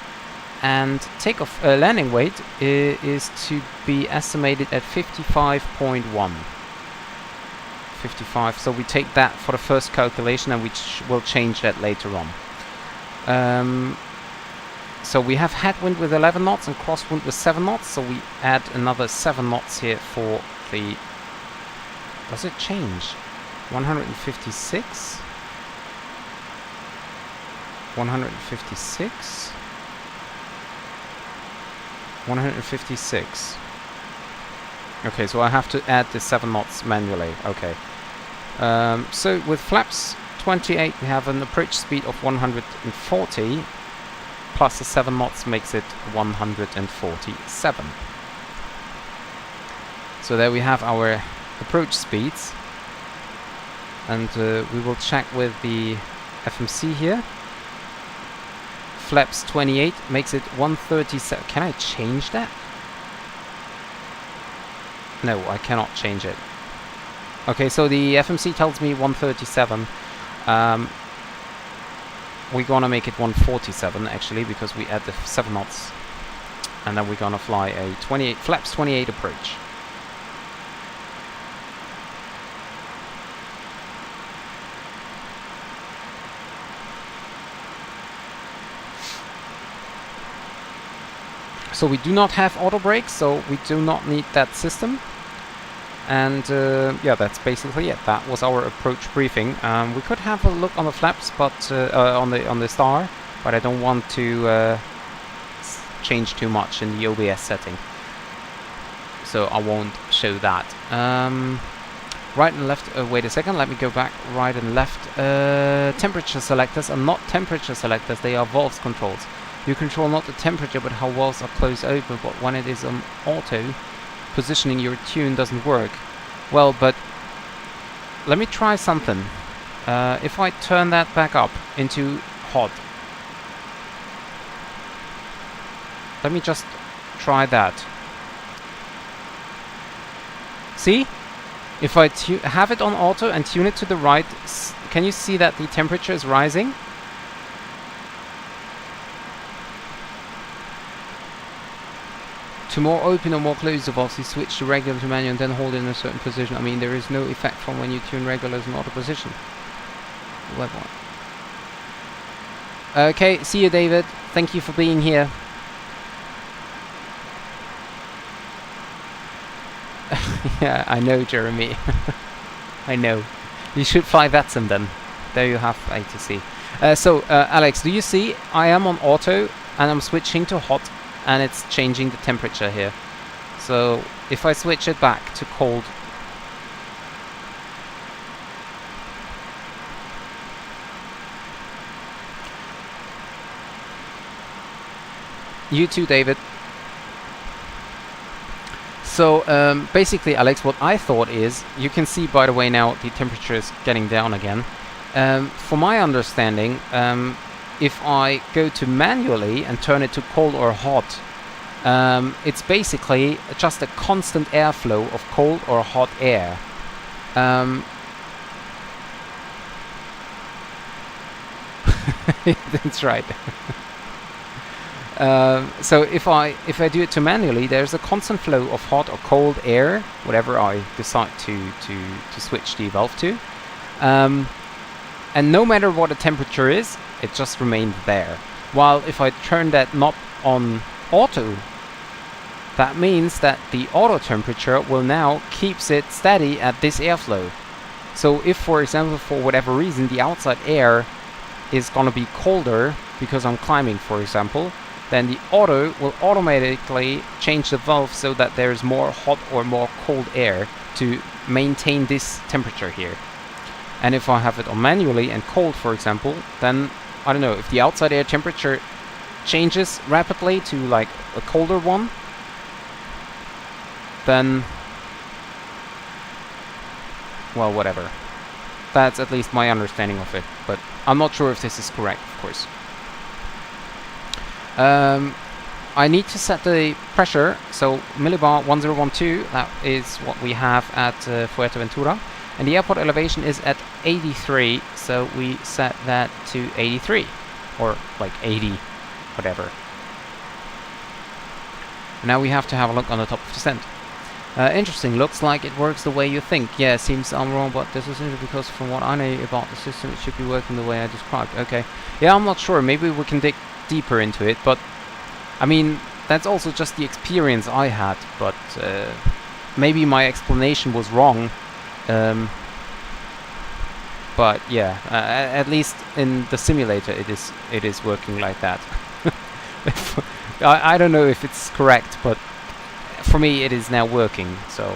And takeoff landing weight is to be estimated at 55.1. 55. So we take that for the first calculation, and we will change that later on. So we have headwind with 11 knots and crosswind with 7 knots. So we add another 7 knots here for the. Does it change? 156. 156. 156. Okay, so I have to add the 7 knots manually. Okay. So with flaps 28, we have an approach speed of 140, plus the 7 knots makes it 147. So there we have our approach speeds, and we will check with the FMC here. Flaps 28 makes it 137. Can I change that? No, I cannot change it. Okay, so the FMC tells me 137. We're gonna make it 147 actually, because we add the 7 knots, and then we're gonna fly a 28 flaps 28 approach. So we do not have auto brakes, so we do not need that system. And yeah, that's basically it. That was our approach briefing. We could have a look on the flaps, but on the star, but I don't want to change too much in the OBS setting, so I won't show that. Right and left. Wait a second. Let me go back. Right and left. Temperature selectors are not temperature selectors. They are valves controls. You control not the temperature, but how valves are closed open. But when it is on auto, positioning your tune doesn't work. Well, but let me try something. If I turn that back up into hot, let me just try that. See? If I have it on auto and tune it to the right, can you see that the temperature is rising? To more open or more close the valves, you switch to regular to manual and then hold it in a certain position. I mean, there is no effect from when you tune regulars in auto position. Okay, see you, David. Thank you for being here. Yeah, I know, Jeremy. I know. You should fly VETSIM then. There you have ATC. So, Alex, do you see? I am on auto and I'm switching to hot, and it's changing the temperature here. So if I switch it back to cold, you too, David. So basically, Alex, what I thought is, you can see, by the way, now the temperature is getting down again. For my understanding, if I go to manually and turn it to cold or hot, it's basically just a constant airflow of cold or hot air. That's right. So if I do it to manually, there's a constant flow of hot or cold air, whatever I decide to switch the valve to. And no matter what the temperature is, it just remains there. While if I turn that knob on auto, that means that the auto temperature will now keeps it steady at this airflow. So if, for example, for whatever reason, the outside air is gonna be colder because I'm climbing, for example, then the auto will automatically change the valve so that there's more hot or more cold air to maintain this temperature here. And if I have it on manually and cold, for example, then, I don't know, if the outside air temperature changes rapidly to like a colder one, then, well, whatever. That's at least my understanding of it, but I'm not sure if this is correct, of course. I need to set the pressure, so millibar 1012, that is what we have at Fuerteventura. And the airport elevation is at 83, so we set that to 83, or like 80, whatever. Now we have to have a look on the top of descent. Interesting, looks like it works the way you think. Yeah, seems I'm wrong, but this is because from what I know about the system, it should be working the way I described. Okay, yeah, I'm not sure, maybe we can dig deeper into it, but I mean, that's also just the experience I had, but maybe my explanation was wrong. But yeah, at least in the simulator it is working like that. I don't know if it's correct, but for me it is now working, so.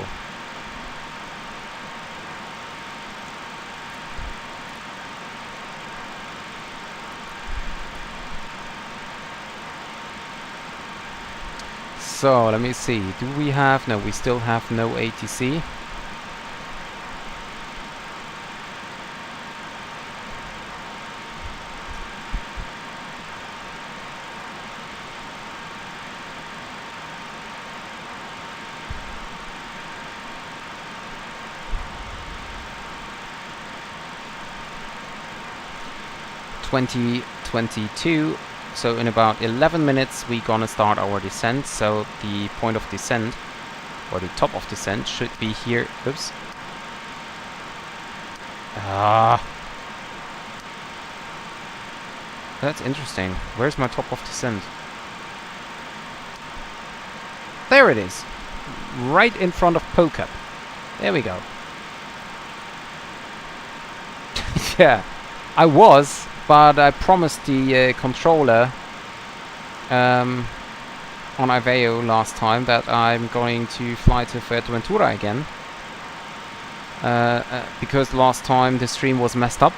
So let me see, do we have, no, we still have no ATC. (2022), so in about 11 minutes we're gonna start our descent. So the point of descent, or the top of descent, should be here. Oops. That's interesting. Where's my top of descent? There it is, right in front of POCAP. There we go. Yeah, I was, but I promised the controller on Iveo last time that I'm going to fly to Fuerteventura again, because last time the stream was messed up,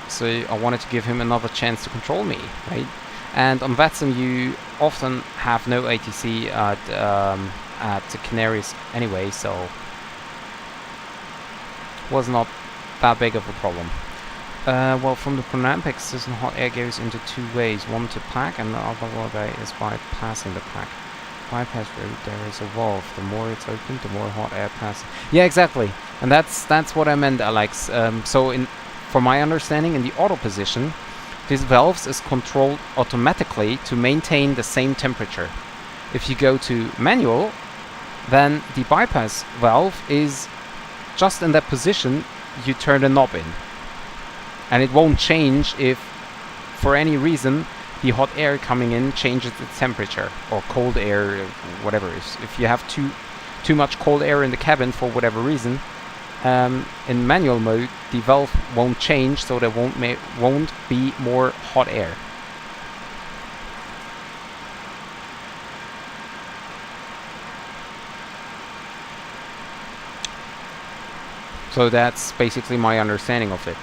so I wanted to give him another chance to control me, right? And on VATSIM you often have no ATC at the Canaries anyway, so was not that big of a problem. Well, from the Pronampic system, hot air goes into two ways, one to pack and the other way is bypassing the pack. Bypass route, there is a valve. The more it's open, the more hot air passes. Yeah, exactly. And that's what I meant, Alex. So from my understanding, in the auto position, this valve is controlled automatically to maintain the same temperature. If you go to manual, then the bypass valve is just in that position. You turn the knob in, and it won't change if for any reason the hot air coming in changes its temperature, or cold air, whatever. If you have too much cold air in the cabin for whatever reason, in manual mode the valve won't change, so there won't be more hot air. So that's basically my understanding of it.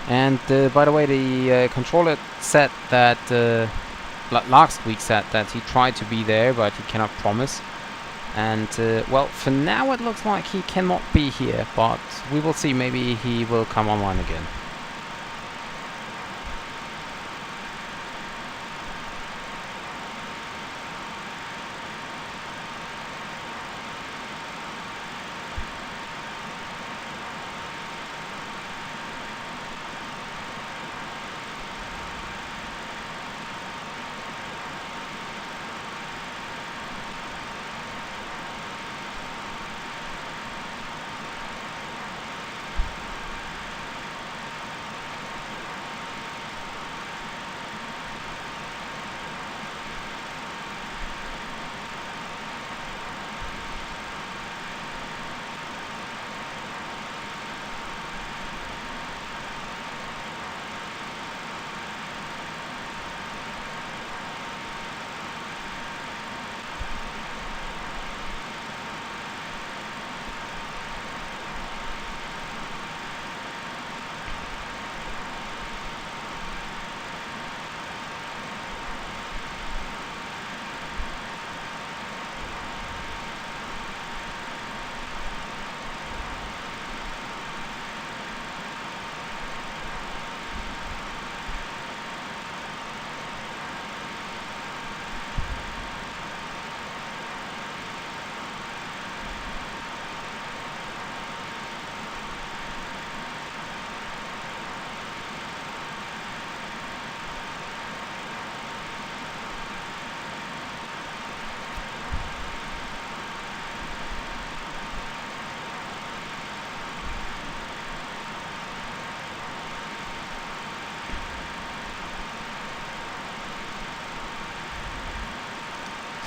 And by the way, the controller said that last week said that he tried to be there, but he cannot promise. And well, for now it looks like he cannot be here, but we will see. Maybe he will come online again.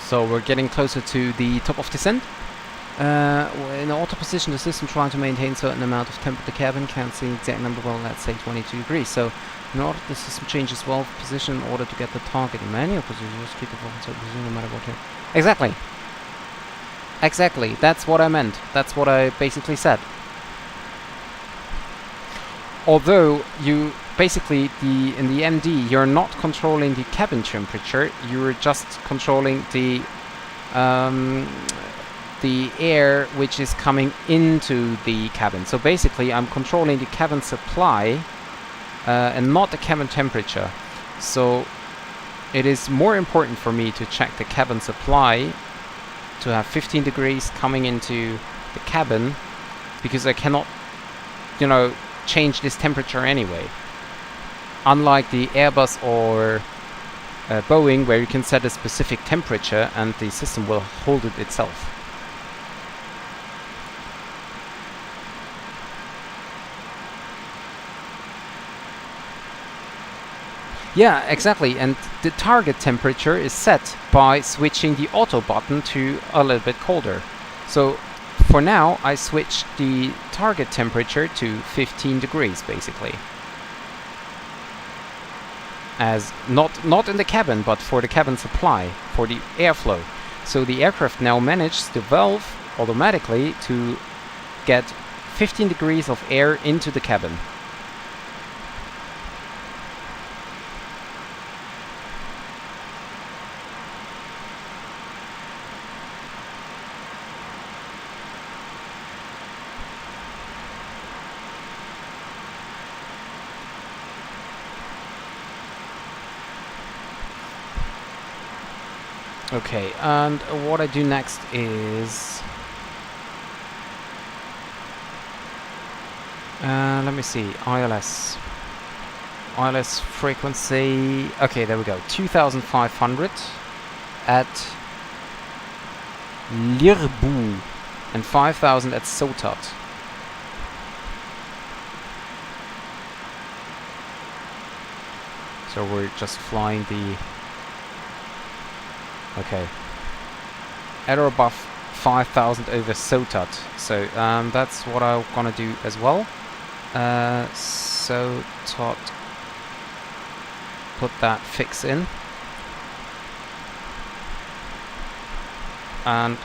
So we're getting closer to the top of descent. In auto position, the system trying to maintain a certain amount of temp at the cabin. Can't see the exact number, well, let's say 22 degrees. So in order, the system changes valve position in order to get the target in manual position. Just keep the valve in certain position no matter what. Exactly. Exactly. That's what I meant. That's what I basically said. Although you basically in the MD, you're not controlling the cabin temperature. You're just controlling the air which is coming into the cabin. So basically I'm controlling the cabin supply and not the cabin temperature. So it is more important for me to check the cabin supply to have 15 degrees coming into the cabin, because I cannot, you know, change this temperature anyway. Unlike the Airbus or Boeing, where you can set a specific temperature and the system will hold it itself. Yeah, exactly, and the target temperature is set by switching the auto button to a little bit colder. So for now I switched the target temperature to 15 degrees basically. As not in the cabin, but for the cabin supply, for the airflow. So the aircraft now manages the valve automatically to get 15 degrees of air into the cabin. Okay, and what I do next is... let me see, ILS. ILS frequency... Okay, there we go. 2500 at Lirbu and 5000 at Sotat. So we're just flying the... Okay. At or above 5000 over Sotat. So that's what I'm gonna do as well. Sotat. Put that fix in. And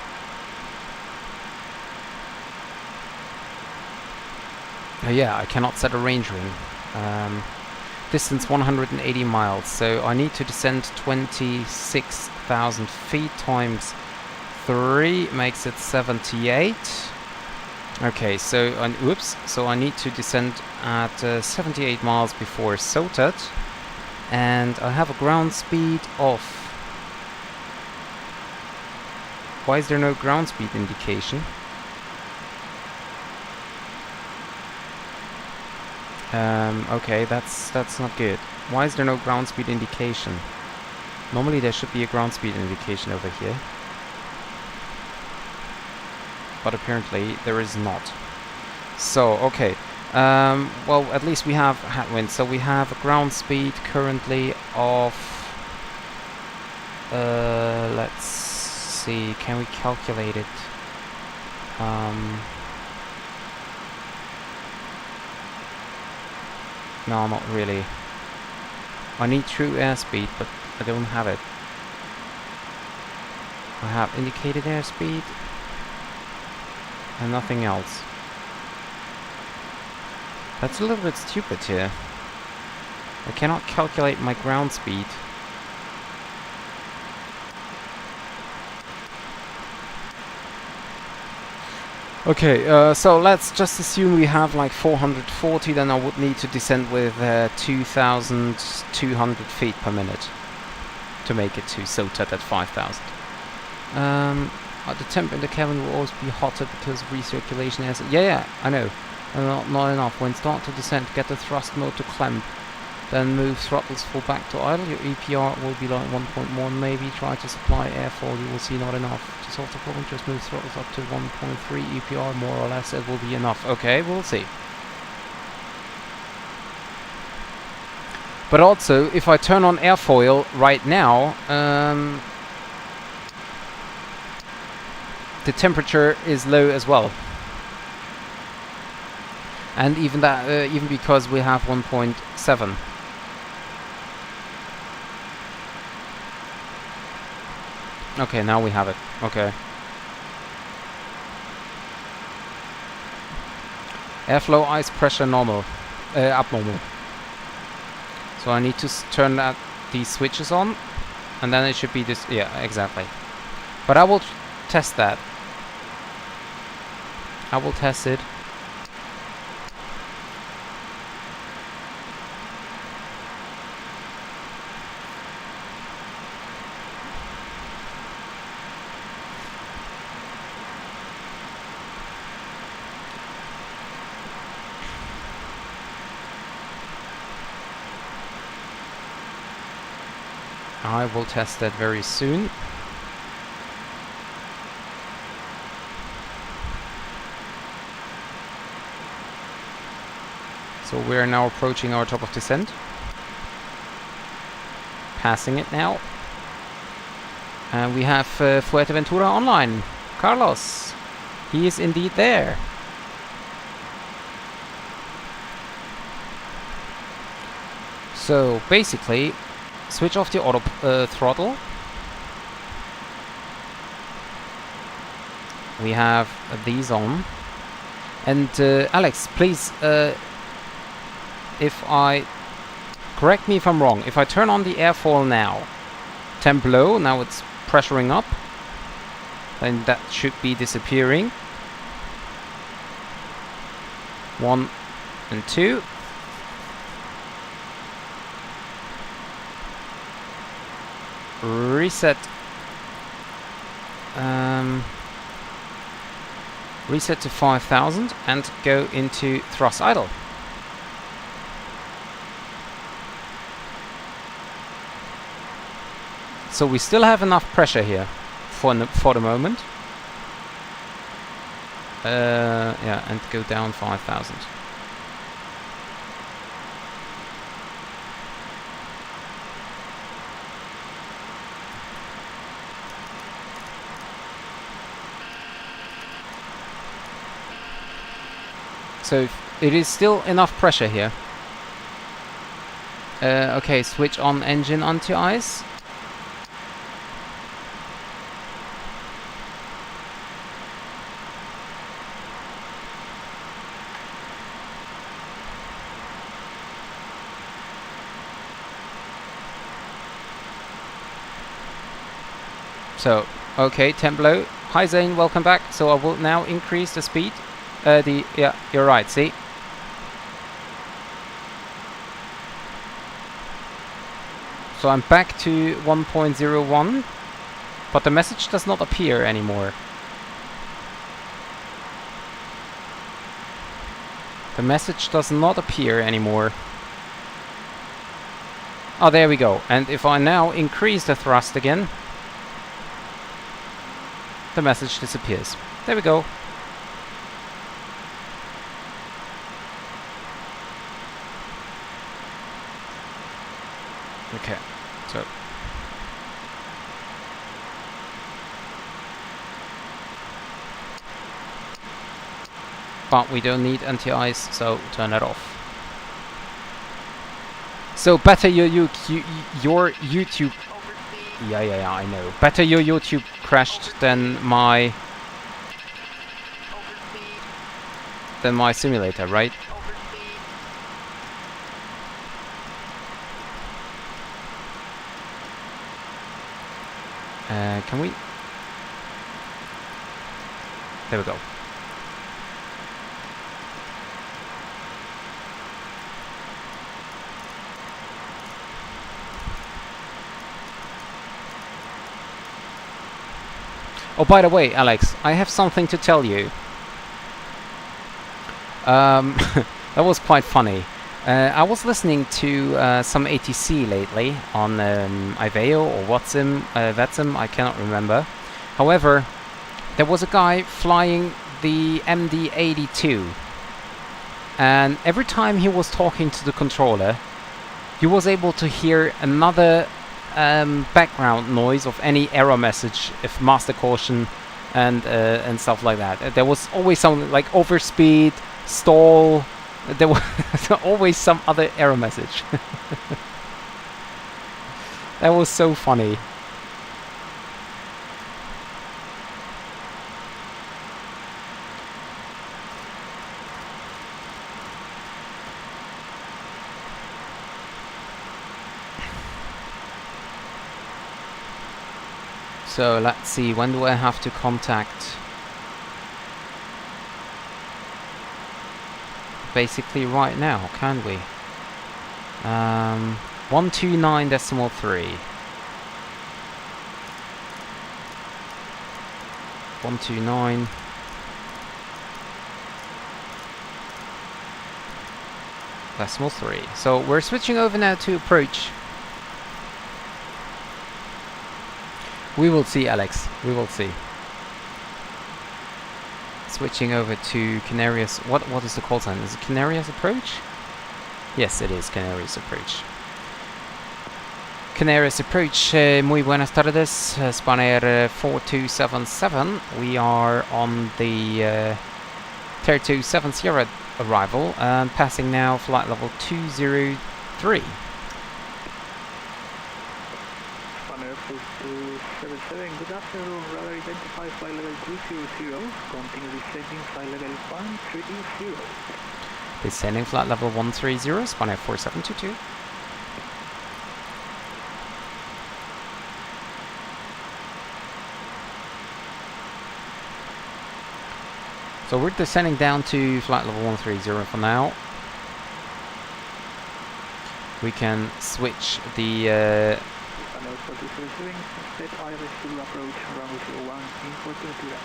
yeah, I cannot set a range ring. Distance 180 miles, so I need to descend 26,000 feet times 3 makes it 78. Okay, so so I need to descend at 78 miles before Sotat, and I have a ground speed of... Why is there no ground speed indication? Okay, that's not good. Why is there no ground speed indication? Normally there should be a ground speed indication over here. But apparently there is not. So, okay. Well, at least we have headwind. So we have a ground speed currently of... let's see, can we calculate it? No, not really. I need true airspeed, but I don't have it. I have indicated airspeed and nothing else. That's a little bit stupid here. I cannot calculate my ground speed. Okay, so let's just assume we have like 440, then I would need to descend with 2,200 feet per minute to make it to Sotat at 5,000. The temp in the cabin will always be hotter because recirculation has... Yeah, I know. Not enough. When start to descend, get the thrust mode to clamp. Then move throttles full back to idle. Your EPR will be like 1.1 maybe. Try to supply airflow. You will see not enough. To solve the problem, just move throttles up to 1.3 EPR. More or less, it will be enough. Okay, we'll see. But also, if I turn on airfoil right now, the temperature is low as well. And even that, even because we have 1.7. Okay, now we have it. Okay. Airflow, ice pressure, normal. Abnormal. So I need to turn these switches on, and then it should be this. Yeah, exactly. But I will test that. I will test it. I will test that very soon. So we are now approaching our top of descent. Passing it now. And we have Fuerteventura online. Carlos. He is indeed there. So basically, switch off the auto throttle. We have these on. And Alex, please, correct me if I'm wrong, if I turn on the airfoil now, temp low, now it's pressuring up, then that should be disappearing. 1 and 2. Reset. Reset to 5000 and go into thrust idle. So we still have enough pressure here for the moment. Yeah, and go down 5000. So it is still enough pressure here. Okay, switch on engine onto ice. So, okay, temp low. Hi Zane, welcome back. So I will now increase the speed. Yeah, you're right, see? So I'm back to 1.01, but the message does not appear anymore. The message does not appear anymore. Oh, there we go. And if I now increase the thrust again, the message disappears. There we go. Okay, so but we don't need anti-ice, so turn that off. So better your YouTube. Yeah, I know. Better your YouTube crashed than my simulator, right? Can we? There we go. Oh, by the way, Alex, I have something to tell you. That was quite funny. I was listening to some ATC lately on Iveo or Vatsum, I cannot remember. However, there was a guy flying the MD-82, and every time he was talking to the controller, you was able to hear another background noise of any error message if master caution and stuff like that. There was always some like overspeed, stall. There was always some other error message. That was so funny. So let's see, when do I have to contact? Basically right now, can we? 129.3. 129. Decimal 3. So we're switching over now to approach. We will see, Alex. We will see. Switching over to Canarias. What is the call sign? Is it Canarias approach? Yes, it is Canarias approach. Canarias approach. Muy buenas tardes. Spanair 4277. We are on the 3270 arrival and passing now flight level 203. Spanair 4277, good afternoon, radar identify flight level 200, continue descending flight level 130. Descending flight level 130, Spanair 4722. So we're descending down to flight level 130 for now. We can switch the Spanair 4277, set ILS Zulu approach runway 01 in Fuerteventura.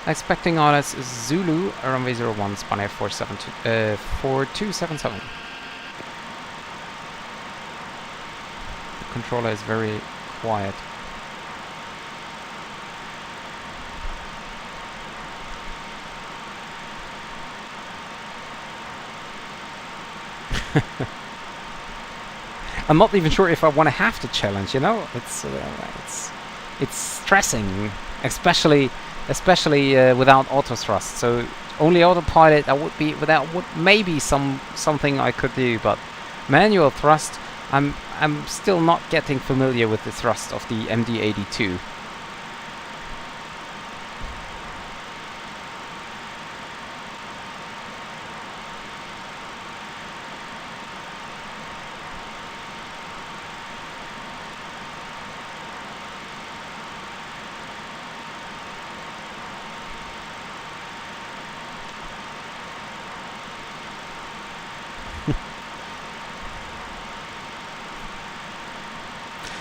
expecting ILS Zulu runway 01, Spanair 4277. The controller is very quiet. I'm not even sure if I want to have to challenge. You know, it's stressing, especially without auto thrust. So only autopilot, that would be maybe something I could do, but manual thrust, I'm still not getting familiar with the thrust of the MD-82.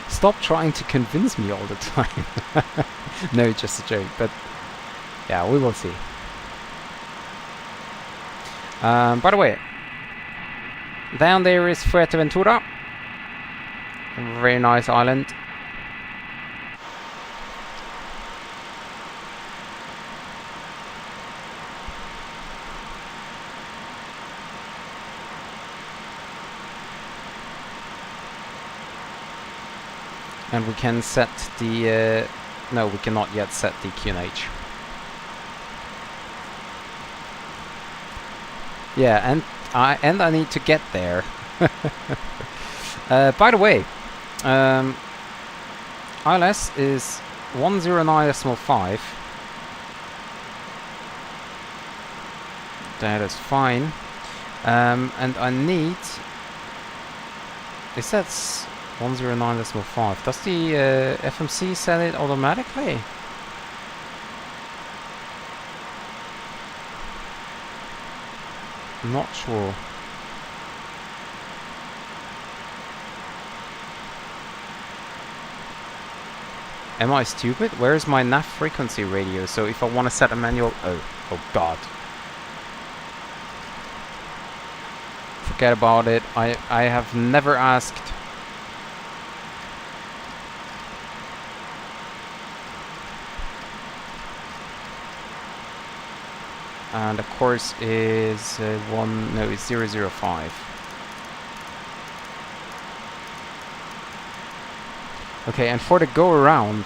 Stop trying to convince me all the time. No, just a joke, but yeah, we will see. By the way, down there is Fuerteventura. A very nice island. And we can set the... no, we cannot yet set the QNH. Yeah, and I need to get there. By the way, ILS is 109.5. That is fine. And I need... Is that 109.5? Does the FMC set it automatically? I'm not sure. Am I stupid? Where is my nav frequency radio? So if I want to set a manual... Oh god. Forget about it. I have never asked. And the course is 005. Okay, and for the go around,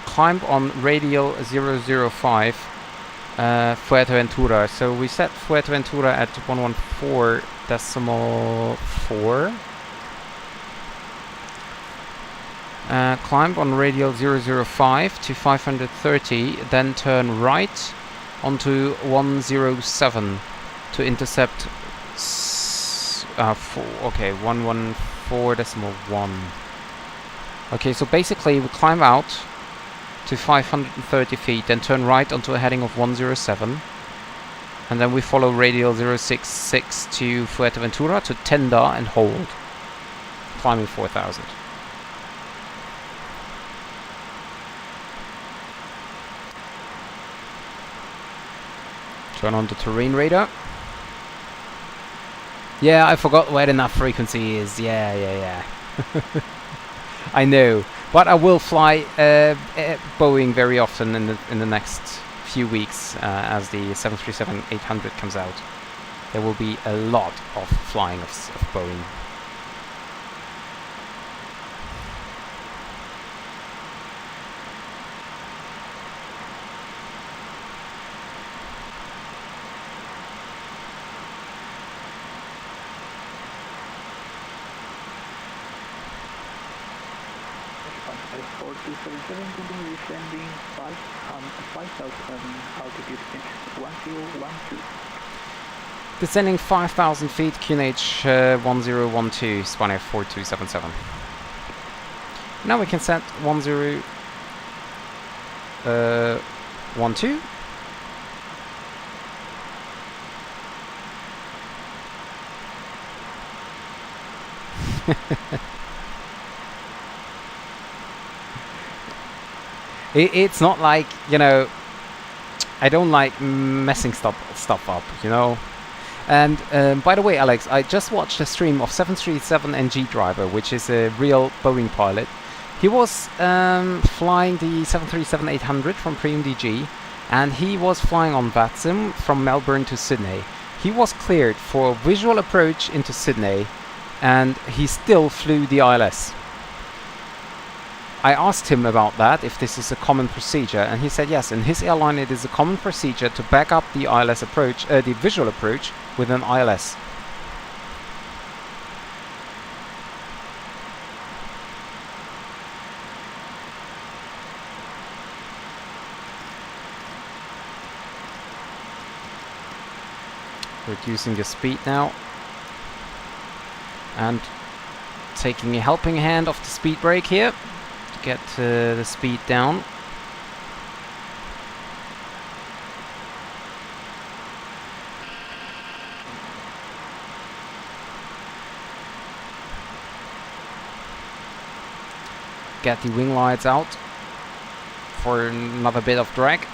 climb on radial 005 Fuerteventura. So we set Fuerteventura at 114.4. Climb on radial 005 to 530, then turn right onto 107 to intercept 114.1. Okay, so basically we climb out to 530 feet, then turn right onto a heading of 107, and then we follow radial 066 to Fuerteventura to Tenda and hold, climbing 4,000. Turn on the terrain radar. Yeah, I forgot where the nav frequency is. Yeah. I know, but I will fly Boeing very often in the next few weeks as the 737-800 comes out. There will be a lot of flying of Boeing. Spanair 4277, continue descending 5,000 altitude pitch 1012. Descending 5,000 feet, QNH 1012, Spanair 4277. Now we can set 1012. It's not like, you know, I don't like messing stuff up, you know. And by the way, Alex, I just watched a stream of 737NG driver, which is a real Boeing pilot. He was flying the 737-800 from Premium DG, and he was flying on VATSIM from Melbourne to Sydney. He was cleared for visual approach into Sydney, and he still flew the ILS. I asked him about that, if this is a common procedure, and he said yes, in his airline it is a common procedure to back up the ILS approach, the visual approach, with an ILS. Reducing the speed now, and taking a helping hand off the speed brake here. Get the speed down. Get the wing lights out for another bit of drag.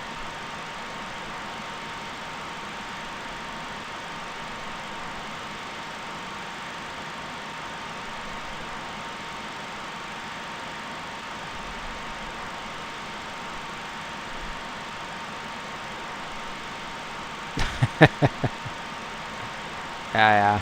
Yeah.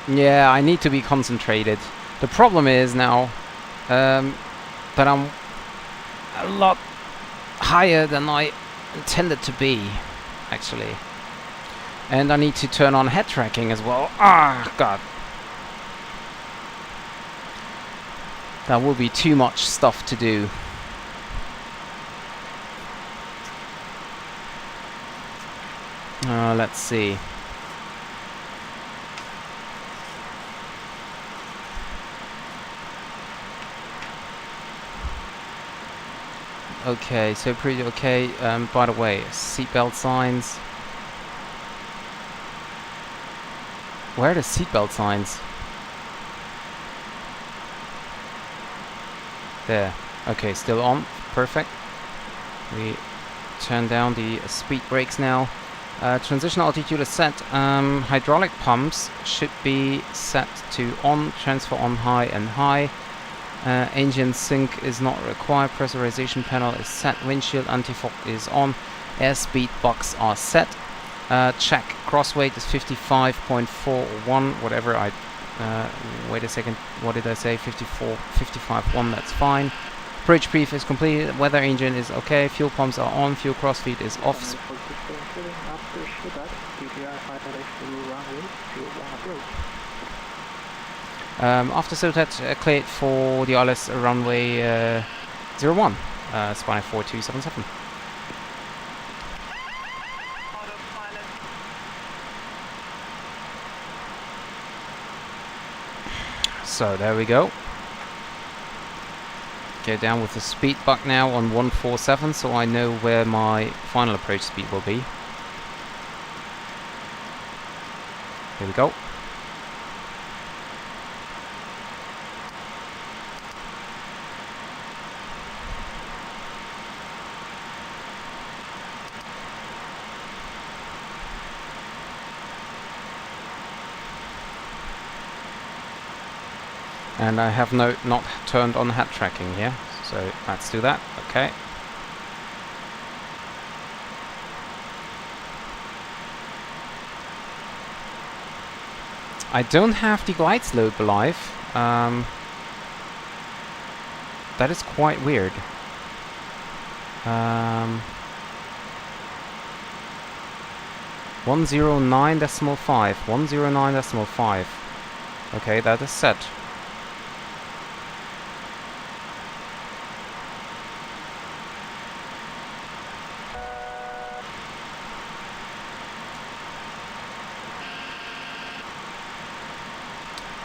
Yeah, I need to be concentrated. The problem is now that I'm a lot higher than I intended to be, actually. And I need to turn on head tracking as well. Ah, God. That will be too much stuff to do. Let's see. Okay, so pretty okay. By the way, seatbelt signs. Where are the seatbelt signs? There. Okay, still on. Perfect. We turn down the speed brakes now. Transition altitude is set. Hydraulic pumps should be set to on. Transfer on high and high. Engine sync is not required. Pressurization panel is set. Windshield anti-fog is on. Airspeed box are set. Check. Cross weight is 55.41. Whatever I... wait a second. What did I say? 55.1. That's fine. Bridge brief is completed. Weather engine is okay. Fuel pumps are on. Fuel cross feed is off. After Pushback, DTR finalized to runway 01 approach. After SOTAT cleared for the ILS runway 01, Spanair 4277. Autopilot. So there we go. Go down with the speed buck now on 147, so I know where my final approach speed will be. Here we go. And I have not turned on head tracking here, so let's do that. Okay. I don't have the glide slope alive. That is quite weird. 109.5. 109.5. Okay, that is set.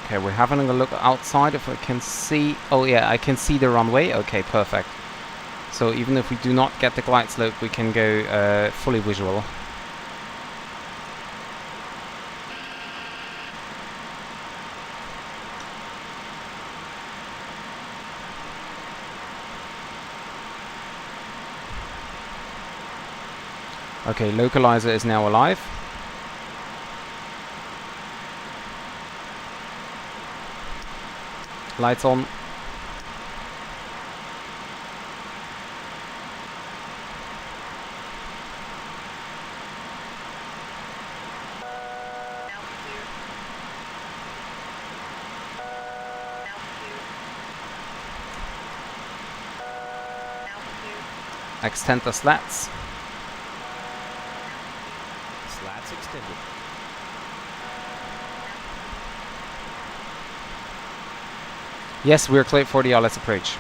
Okay, we're having a look outside if I can see... Oh yeah, I can see the runway. Okay, perfect. So even if we do not get the glide slope, we can go fully visual. Okay, localizer is now alive. Lights on. Extend the slats. Slats extended. Yes, we're clear for the ILS approach.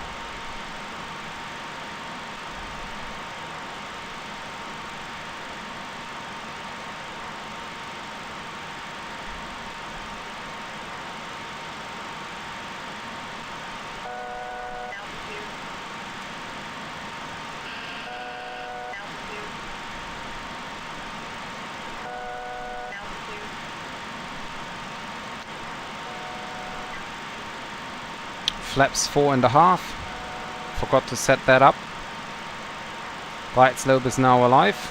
Flaps 4.5. Forgot to set that up. Glide slope is now alive.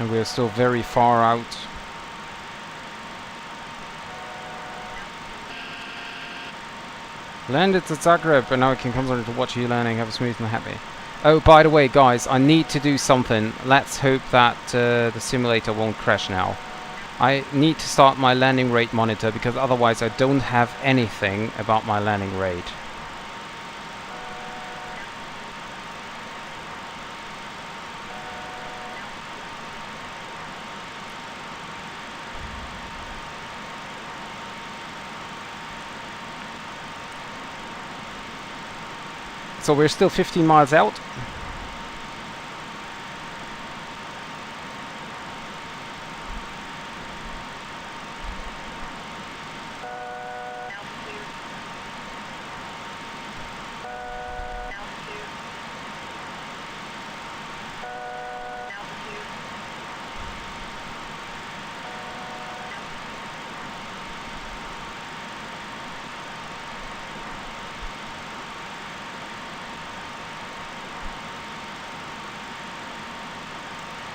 And we're still very far out. Landed to Zagreb, and now I can concentrate to watch you landing. Have a smooth and happy. Oh, by the way, guys, I need to do something. Let's hope that the simulator won't crash now. I need to start my landing rate monitor, because otherwise I don't have anything about my landing rate. So we're still 15 miles out.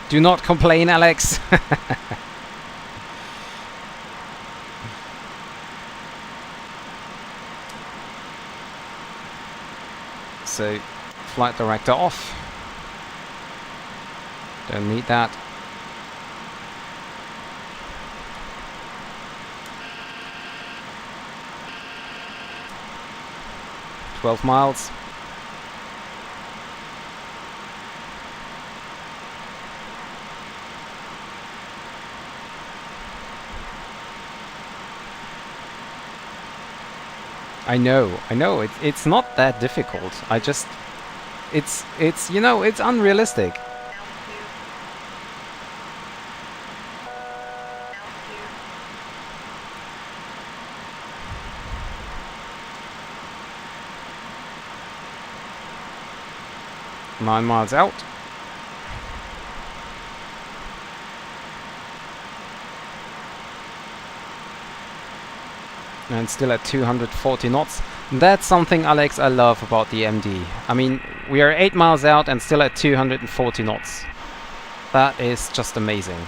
Do not complain, Alex. So, flight director off. Don't need that. "12 miles. I know, it's not that difficult. I just, it's, you know, it's unrealistic. Altitude. 9 miles out. And still at 240 knots. That's something, Alex, I love about the MD. I mean, we are 8 miles out and still at 240 knots. That is just amazing.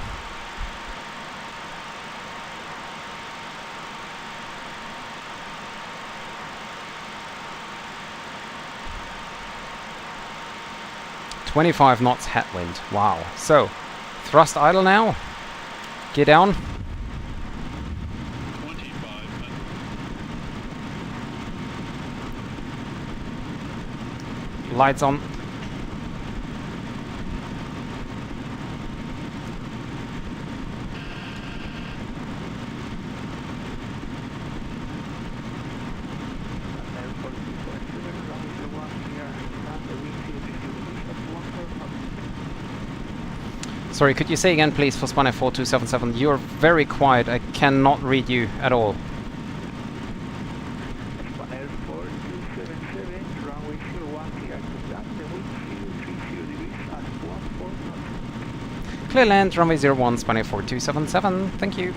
"25 knots headwind. Wow. So, thrust idle now. Gear down. Lights on. Sorry, could you say again, please, for Spanair 4277? You're very quiet. I cannot read you at all. Spanair 4277, runway 01, clear to land, the wind 030 degrees at 14 knots. Clear land, runway 01, Spanair 4277. Thank you.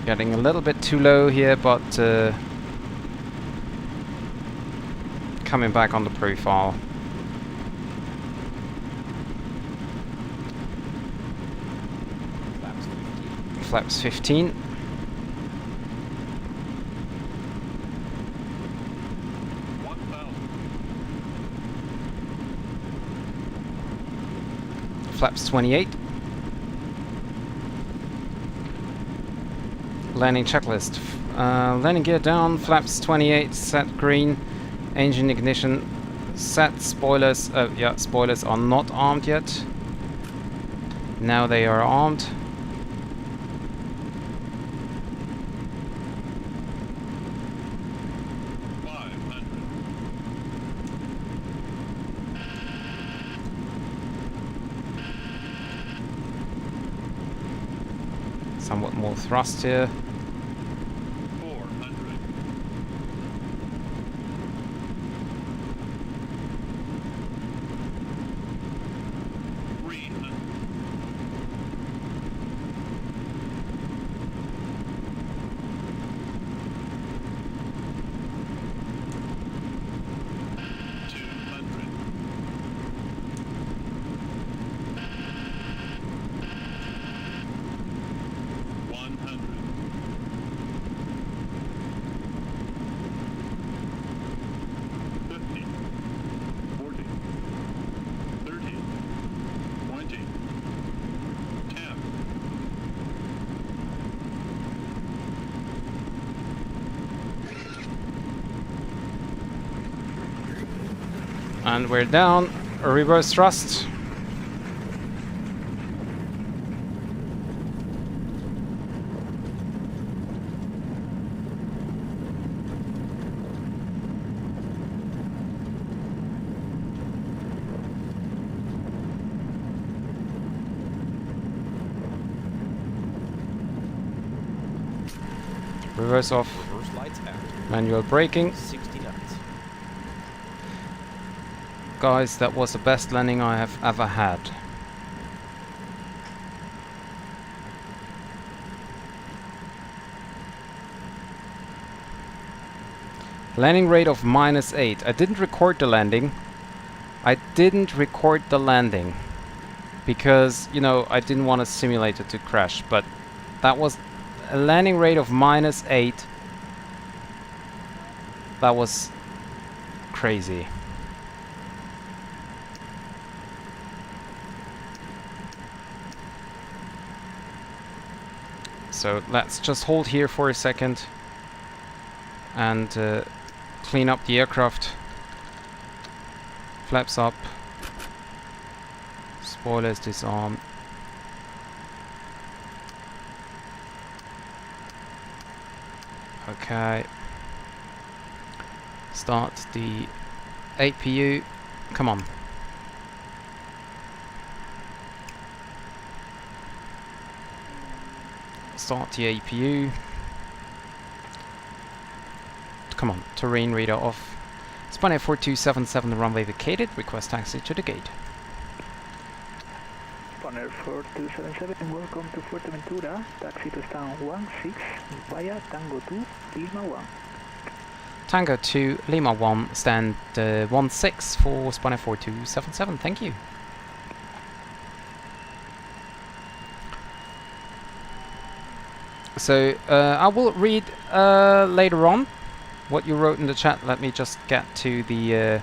Getting a little bit too low here, but coming back on the profile. Flaps 15. Flaps 28. Landing checklist. Landing gear down, flaps 28, set green. Engine ignition set. Spoilers, yeah, spoilers are not armed yet. Now they are armed. Somewhat more thrust here. 100. And we're down. Reverse thrust. Reverse off. Reverse lights out. Manual braking. 60 knots. Guys, that was the best landing I have ever had. Landing rate of -8. I didn't record the landing. Because, you know, I didn't want a simulator to crash, but that was a landing rate of -8. That was crazy. So let's just hold here for a second and clean up the aircraft. Flaps up. Spoilers disarmed. Okay. Start the APU. Come on. Start the APU. Come on. Terrain radar off. Spanair 4277, runway vacated. Request taxi to the gate. Spanair 4277, welcome to Fuerteventura. Taxi to stand 16 via Tango 2, Lima 1. Tango 2, Lima 1, stand 16 for Spanair 4277, thank you. So, I will read later on what you wrote in the chat. Let me just get to the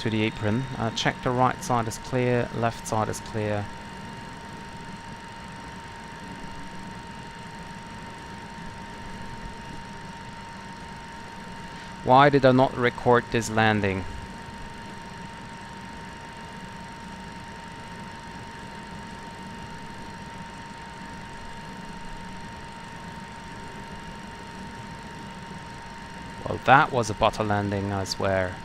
apron. Check the right side is clear, left side is clear. Why did I not record this landing? Well, that was a butter landing, I swear.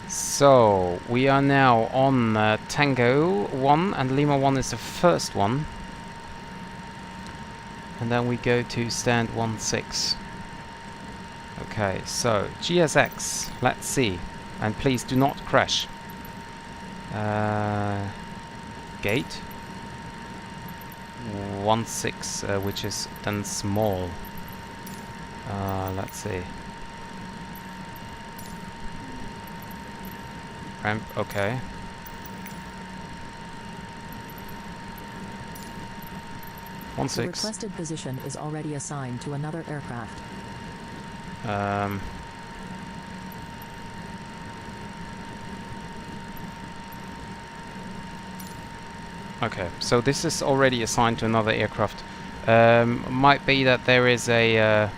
So, we are now on Tango 1, and Lima 1 is the first one. And then we go to stand 16. Okay, so GSX, let's see. And please do not crash. Gate 16, which is then small. Let's see. Ramp, okay. The requested position is already assigned to another aircraft. Okay, so this is already assigned to another aircraft. Might be that there is a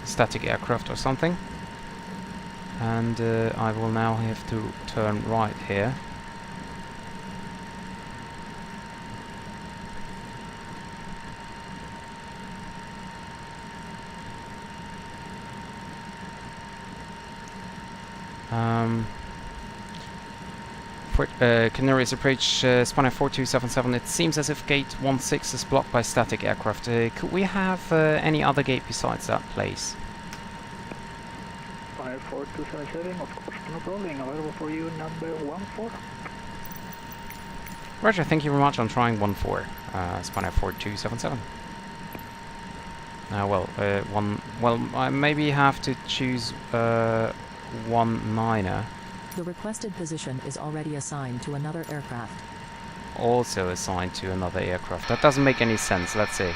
static aircraft or something, and I will now have to turn right here. Canaries approach Spanair 4277. It seems as if gate 16 is blocked by static aircraft. Could we have any other gate besides that, please? Spanair 4277, of course, no problem. Available for you, number 14. Roger, thank you very much. I'm trying 14. Spanair 4277. I maybe have to choose 19er. The requested position is already assigned to another aircraft. Also assigned to another aircraft. That doesn't make any sense. Let's see.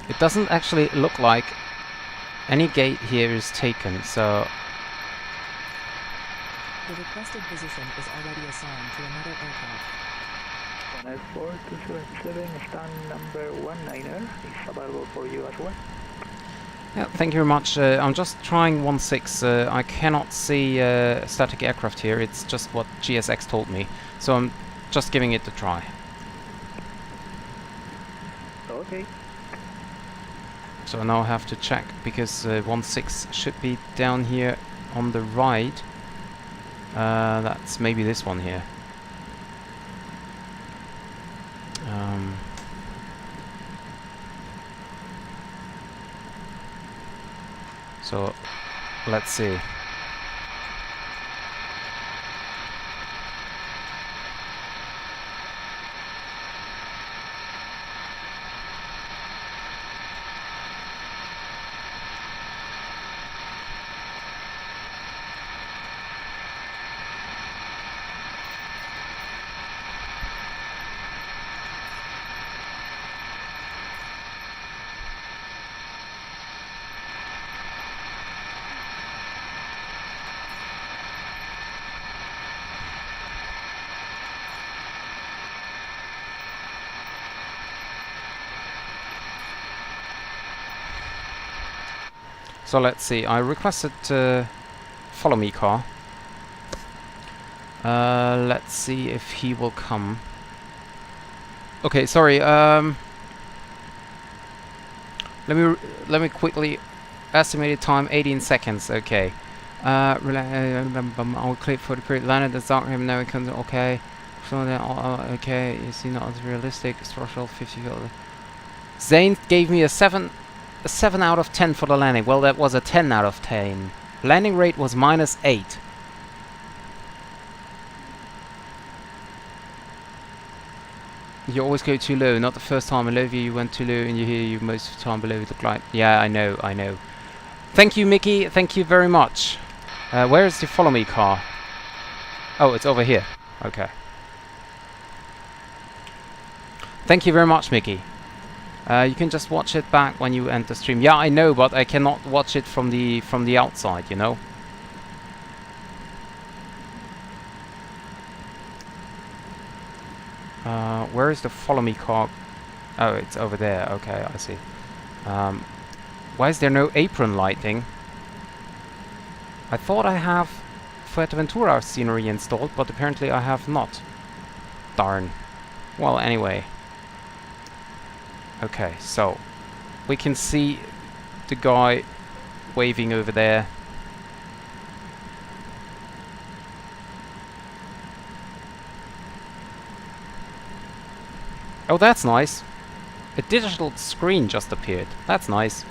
It doesn't actually look like any gate here is taken, so... The requested position is already assigned to another aircraft. Spanair 4277, stand number 19er is available for you as well. Yeah, thank you very much. I'm just trying 16. I cannot see static aircraft here. It's just what GSX told me. So I'm just giving it a try. Okay. So now I have to check, because 16 should be down here on the right. That's maybe this one here. So, let's see. So let's see, I requested follow me car. Let's see if he will come. Okay, sorry, let me quickly estimated time 18 seconds, okay. I'll click for the period landed the dark now it comes okay. So then okay, you see not as realistic, structural 50 Zane gave me a 7 out of 10 for the landing. Well, that was a 10 out of 10. Landing rate was -8. You always go too low. Not the first time I love you, you went too low, and you hear you most of the time below the glide. Yeah, I know, I know. Thank you, Mickey. Thank you very much. Where is the follow me car? Oh, it's over here. Okay. Thank you very much, Mickey. You can just watch it back when you end the stream. Yeah, I know, but I cannot watch it from the outside, you know. Where is the follow me car? Oh, it's over there. Okay, I see. Why is there no apron lighting? I thought I have Fuerteventura scenery installed, but apparently I have not. Darn. Well, anyway. Okay, so we can see the guy waving over there. Oh, that's nice. A digital screen just appeared. That's nice.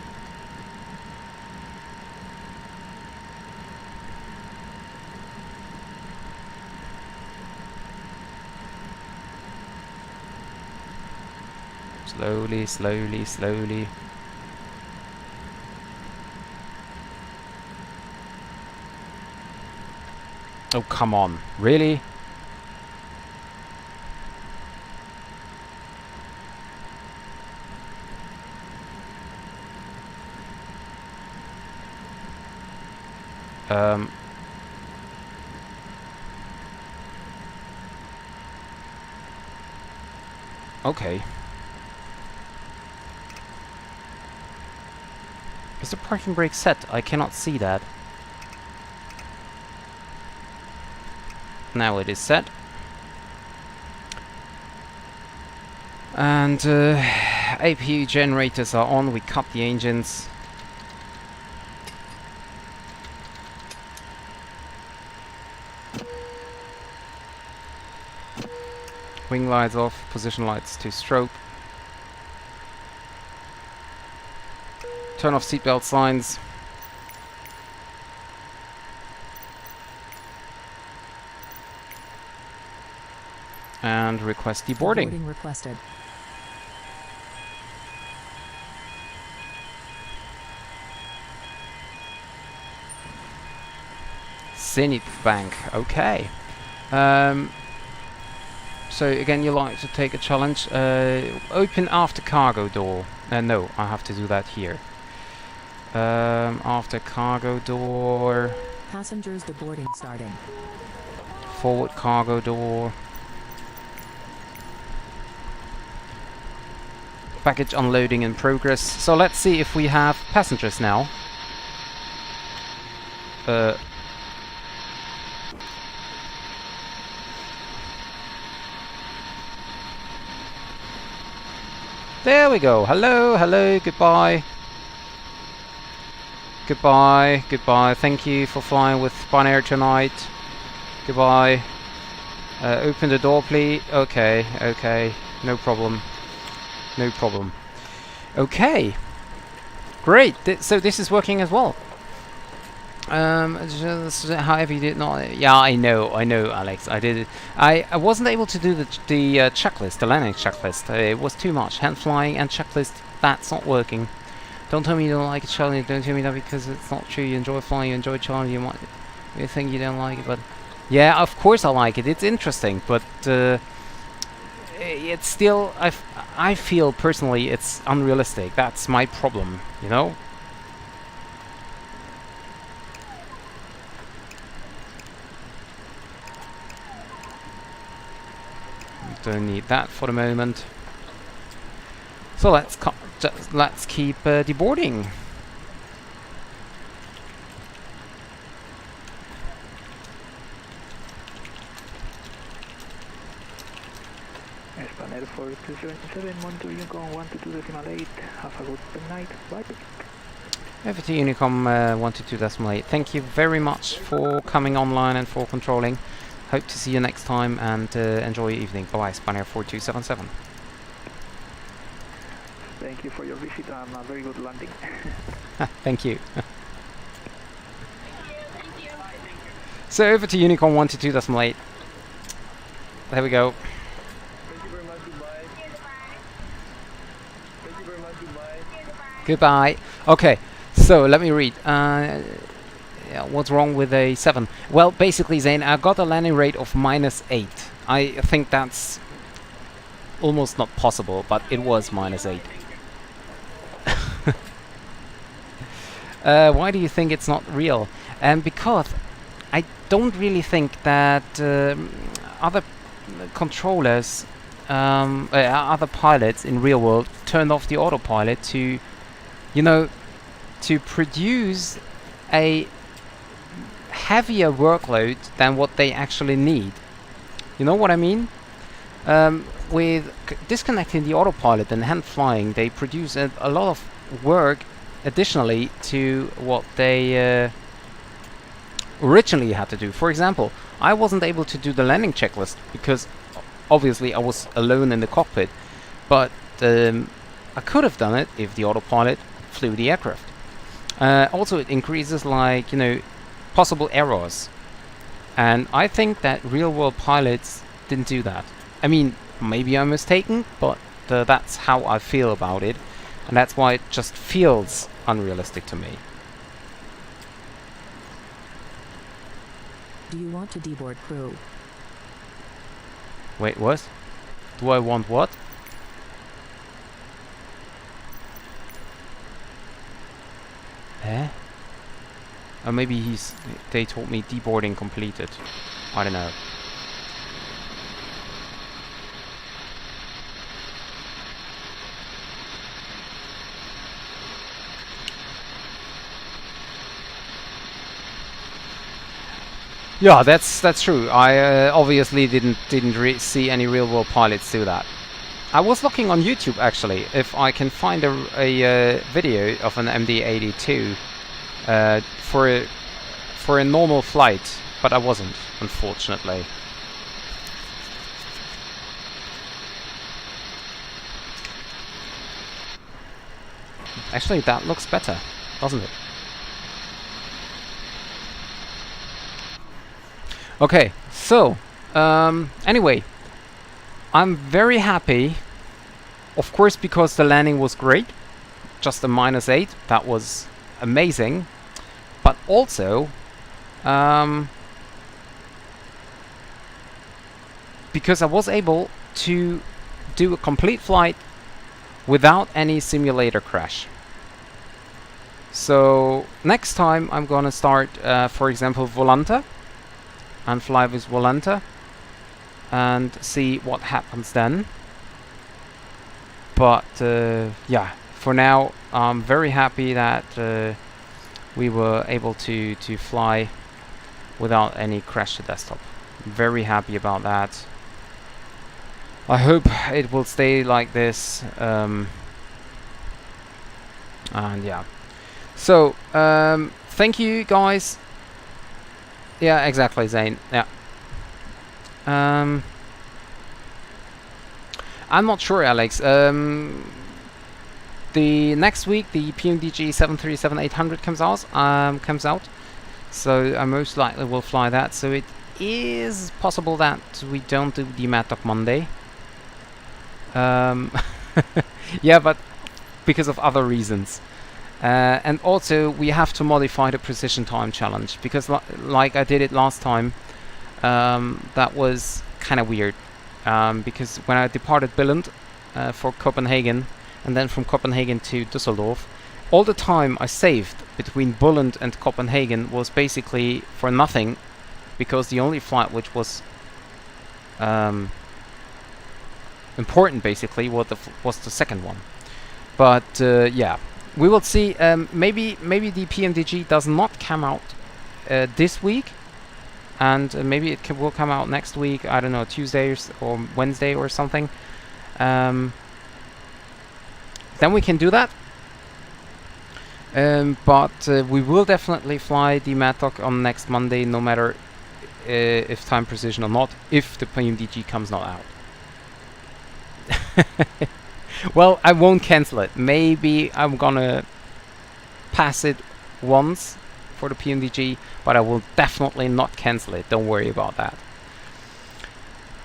Slowly, slowly, slowly. Oh, come on. Really? Okay. Is the parking brake set? I cannot see that. Now it is set. And APU generators are on. We cut the engines. Wing lights off, position lights to strobe. Turn off seatbelt signs. And request deboarding. Deboarding requested. Zenith Bank, okay. So again, you like to take a challenge. Open after cargo door. No, I have to do that here. After cargo door. Passengers deboarding starting. Forward cargo door. Baggage unloading in progress. So let's see if we have passengers now. There we go. Hello, hello, goodbye. Goodbye, goodbye. Thank you for flying with Spanair tonight. Goodbye. Open the door, please. Okay, okay. No problem. No problem. Okay. Great. So this is working as well. However, you did not. Yeah, I know, Alex. I did it. I wasn't able to do the checklist, the landing checklist. It was too much. Hand flying and checklist. That's not working. Don't tell me you don't like it, Charlie. Don't tell me that because it's not true. You enjoy flying. You enjoy Charlie. You think you don't like it, but yeah, of course I like it. It's interesting, but it's still. I feel personally it's unrealistic. That's my problem. You know. Don't need that for the moment. So let's keep deboarding. Spanair 4277, Monday Unicorn 122.8. Have a good night. Bye. Over to Unicom 122.8. Thank you very much for coming online and for controlling. Hope to see you next time and enjoy your evening. Bye-bye, Spanair 4277. Thank you for your visit and a very good landing. Thank you. So over to Unicorn 122.8. There we go. Thank you very much. Goodbye. Thank you very much. Goodbye. Goodbye. Okay, so let me read. Yeah, what's wrong with a 7? Well, basically, Zane, I got a landing rate of -8. I think that's almost not possible, but it was -8. Why do you think it's not real? Because I don't really think that other controllers, other pilots in real world turned off the autopilot to, you know, to produce a heavier workload than what they actually need. You know what I mean? With disconnecting the autopilot and hand flying, they produce a lot of work additionally to what they originally had to do. For example, I wasn't able to do the landing checklist because obviously I was alone in the cockpit, but I could have done it if the autopilot flew the aircraft. Also, it increases, like, you know, possible errors, and I think that real-world pilots didn't do that. I mean, maybe I'm mistaken, but that's how I feel about it, and that's why it just feels unrealistic to me. Do you want to deboard crew? Wait, what? Do I want what? Eh? Or maybe they told me deboarding completed. I don't know. Yeah, that's true. I obviously didn't see any real world pilots do that. I was looking on YouTube actually if I can find a video of an MD-82 for a normal flight, but I wasn't, unfortunately. Actually, that looks better, doesn't it? Okay, so anyway, I'm very happy, of course, because the landing was great. Just a -8, that was amazing. But also because I was able to do a complete flight without any simulator crash. So next time I'm gonna start, for example, Volanta, and fly with Volanta and see what happens then. But yeah, for now I'm very happy that we were able to fly without any crash to desktop. Very happy about that. I hope it will stay like this. And yeah, so thank you guys. Yeah, exactly, Zane. Yeah, I'm not sure, Alex. The next week, the PMDG 737-800 comes out. So I most likely will fly that. So it is possible that we don't do the Maddog Monday. Yeah, but because of other reasons. And also we have to modify the precision time challenge, because like I did it last time, that was kind of weird. Because when I departed Billund for Copenhagen, and then from Copenhagen to Düsseldorf, all the time I saved between Billund and Copenhagen was basically for nothing, because the only flight which was important basically was the second one. But yeah, we will see. Maybe the PMDG does not come out this week, and maybe it will come out next week. I don't know, Tuesday or Wednesday or something. Then we can do that. But we will definitely fly the Maddog on next Monday, no matter if time precision or not, if the PMDG comes not out. Well, I won't cancel it. Maybe I'm gonna pass it once for the PMDG, but I will definitely not cancel it. Don't worry about that.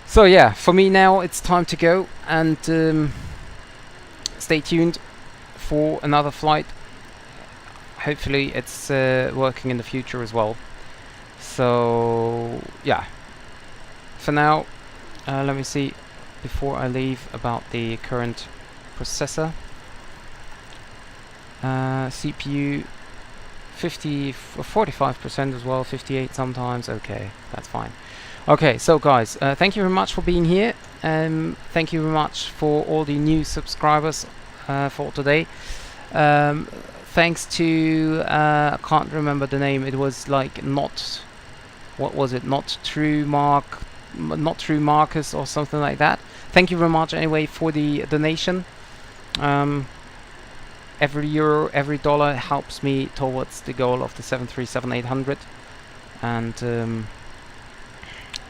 So yeah, for me now it's time to go, and stay tuned for another flight. Hopefully it's working in the future as well. So yeah, for now, let me see before I leave about the current processor. CPU 45% as well, 58 sometimes. Okay, that's fine. Okay, so guys, thank you very much for being here. Thank you very much for all the new subscribers for today. Thanks to I can't remember the name. It was like not, what was it? Not True Marcus or something like that. Thank you very much anyway for the donation. Every euro, every dollar helps me towards the goal of the 737-800. And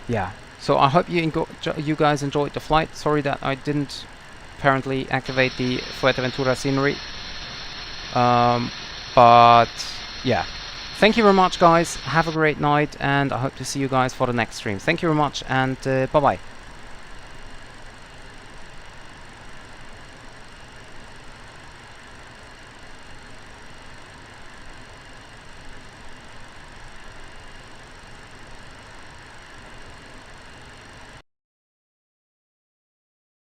yeah, so I hope you guys enjoyed the flight. Sorry that I didn't apparently activate the Fuerteventura scenery. But yeah, thank you very much guys, have a great night, and I hope to see you guys for the next stream. Thank you very much, and bye bye.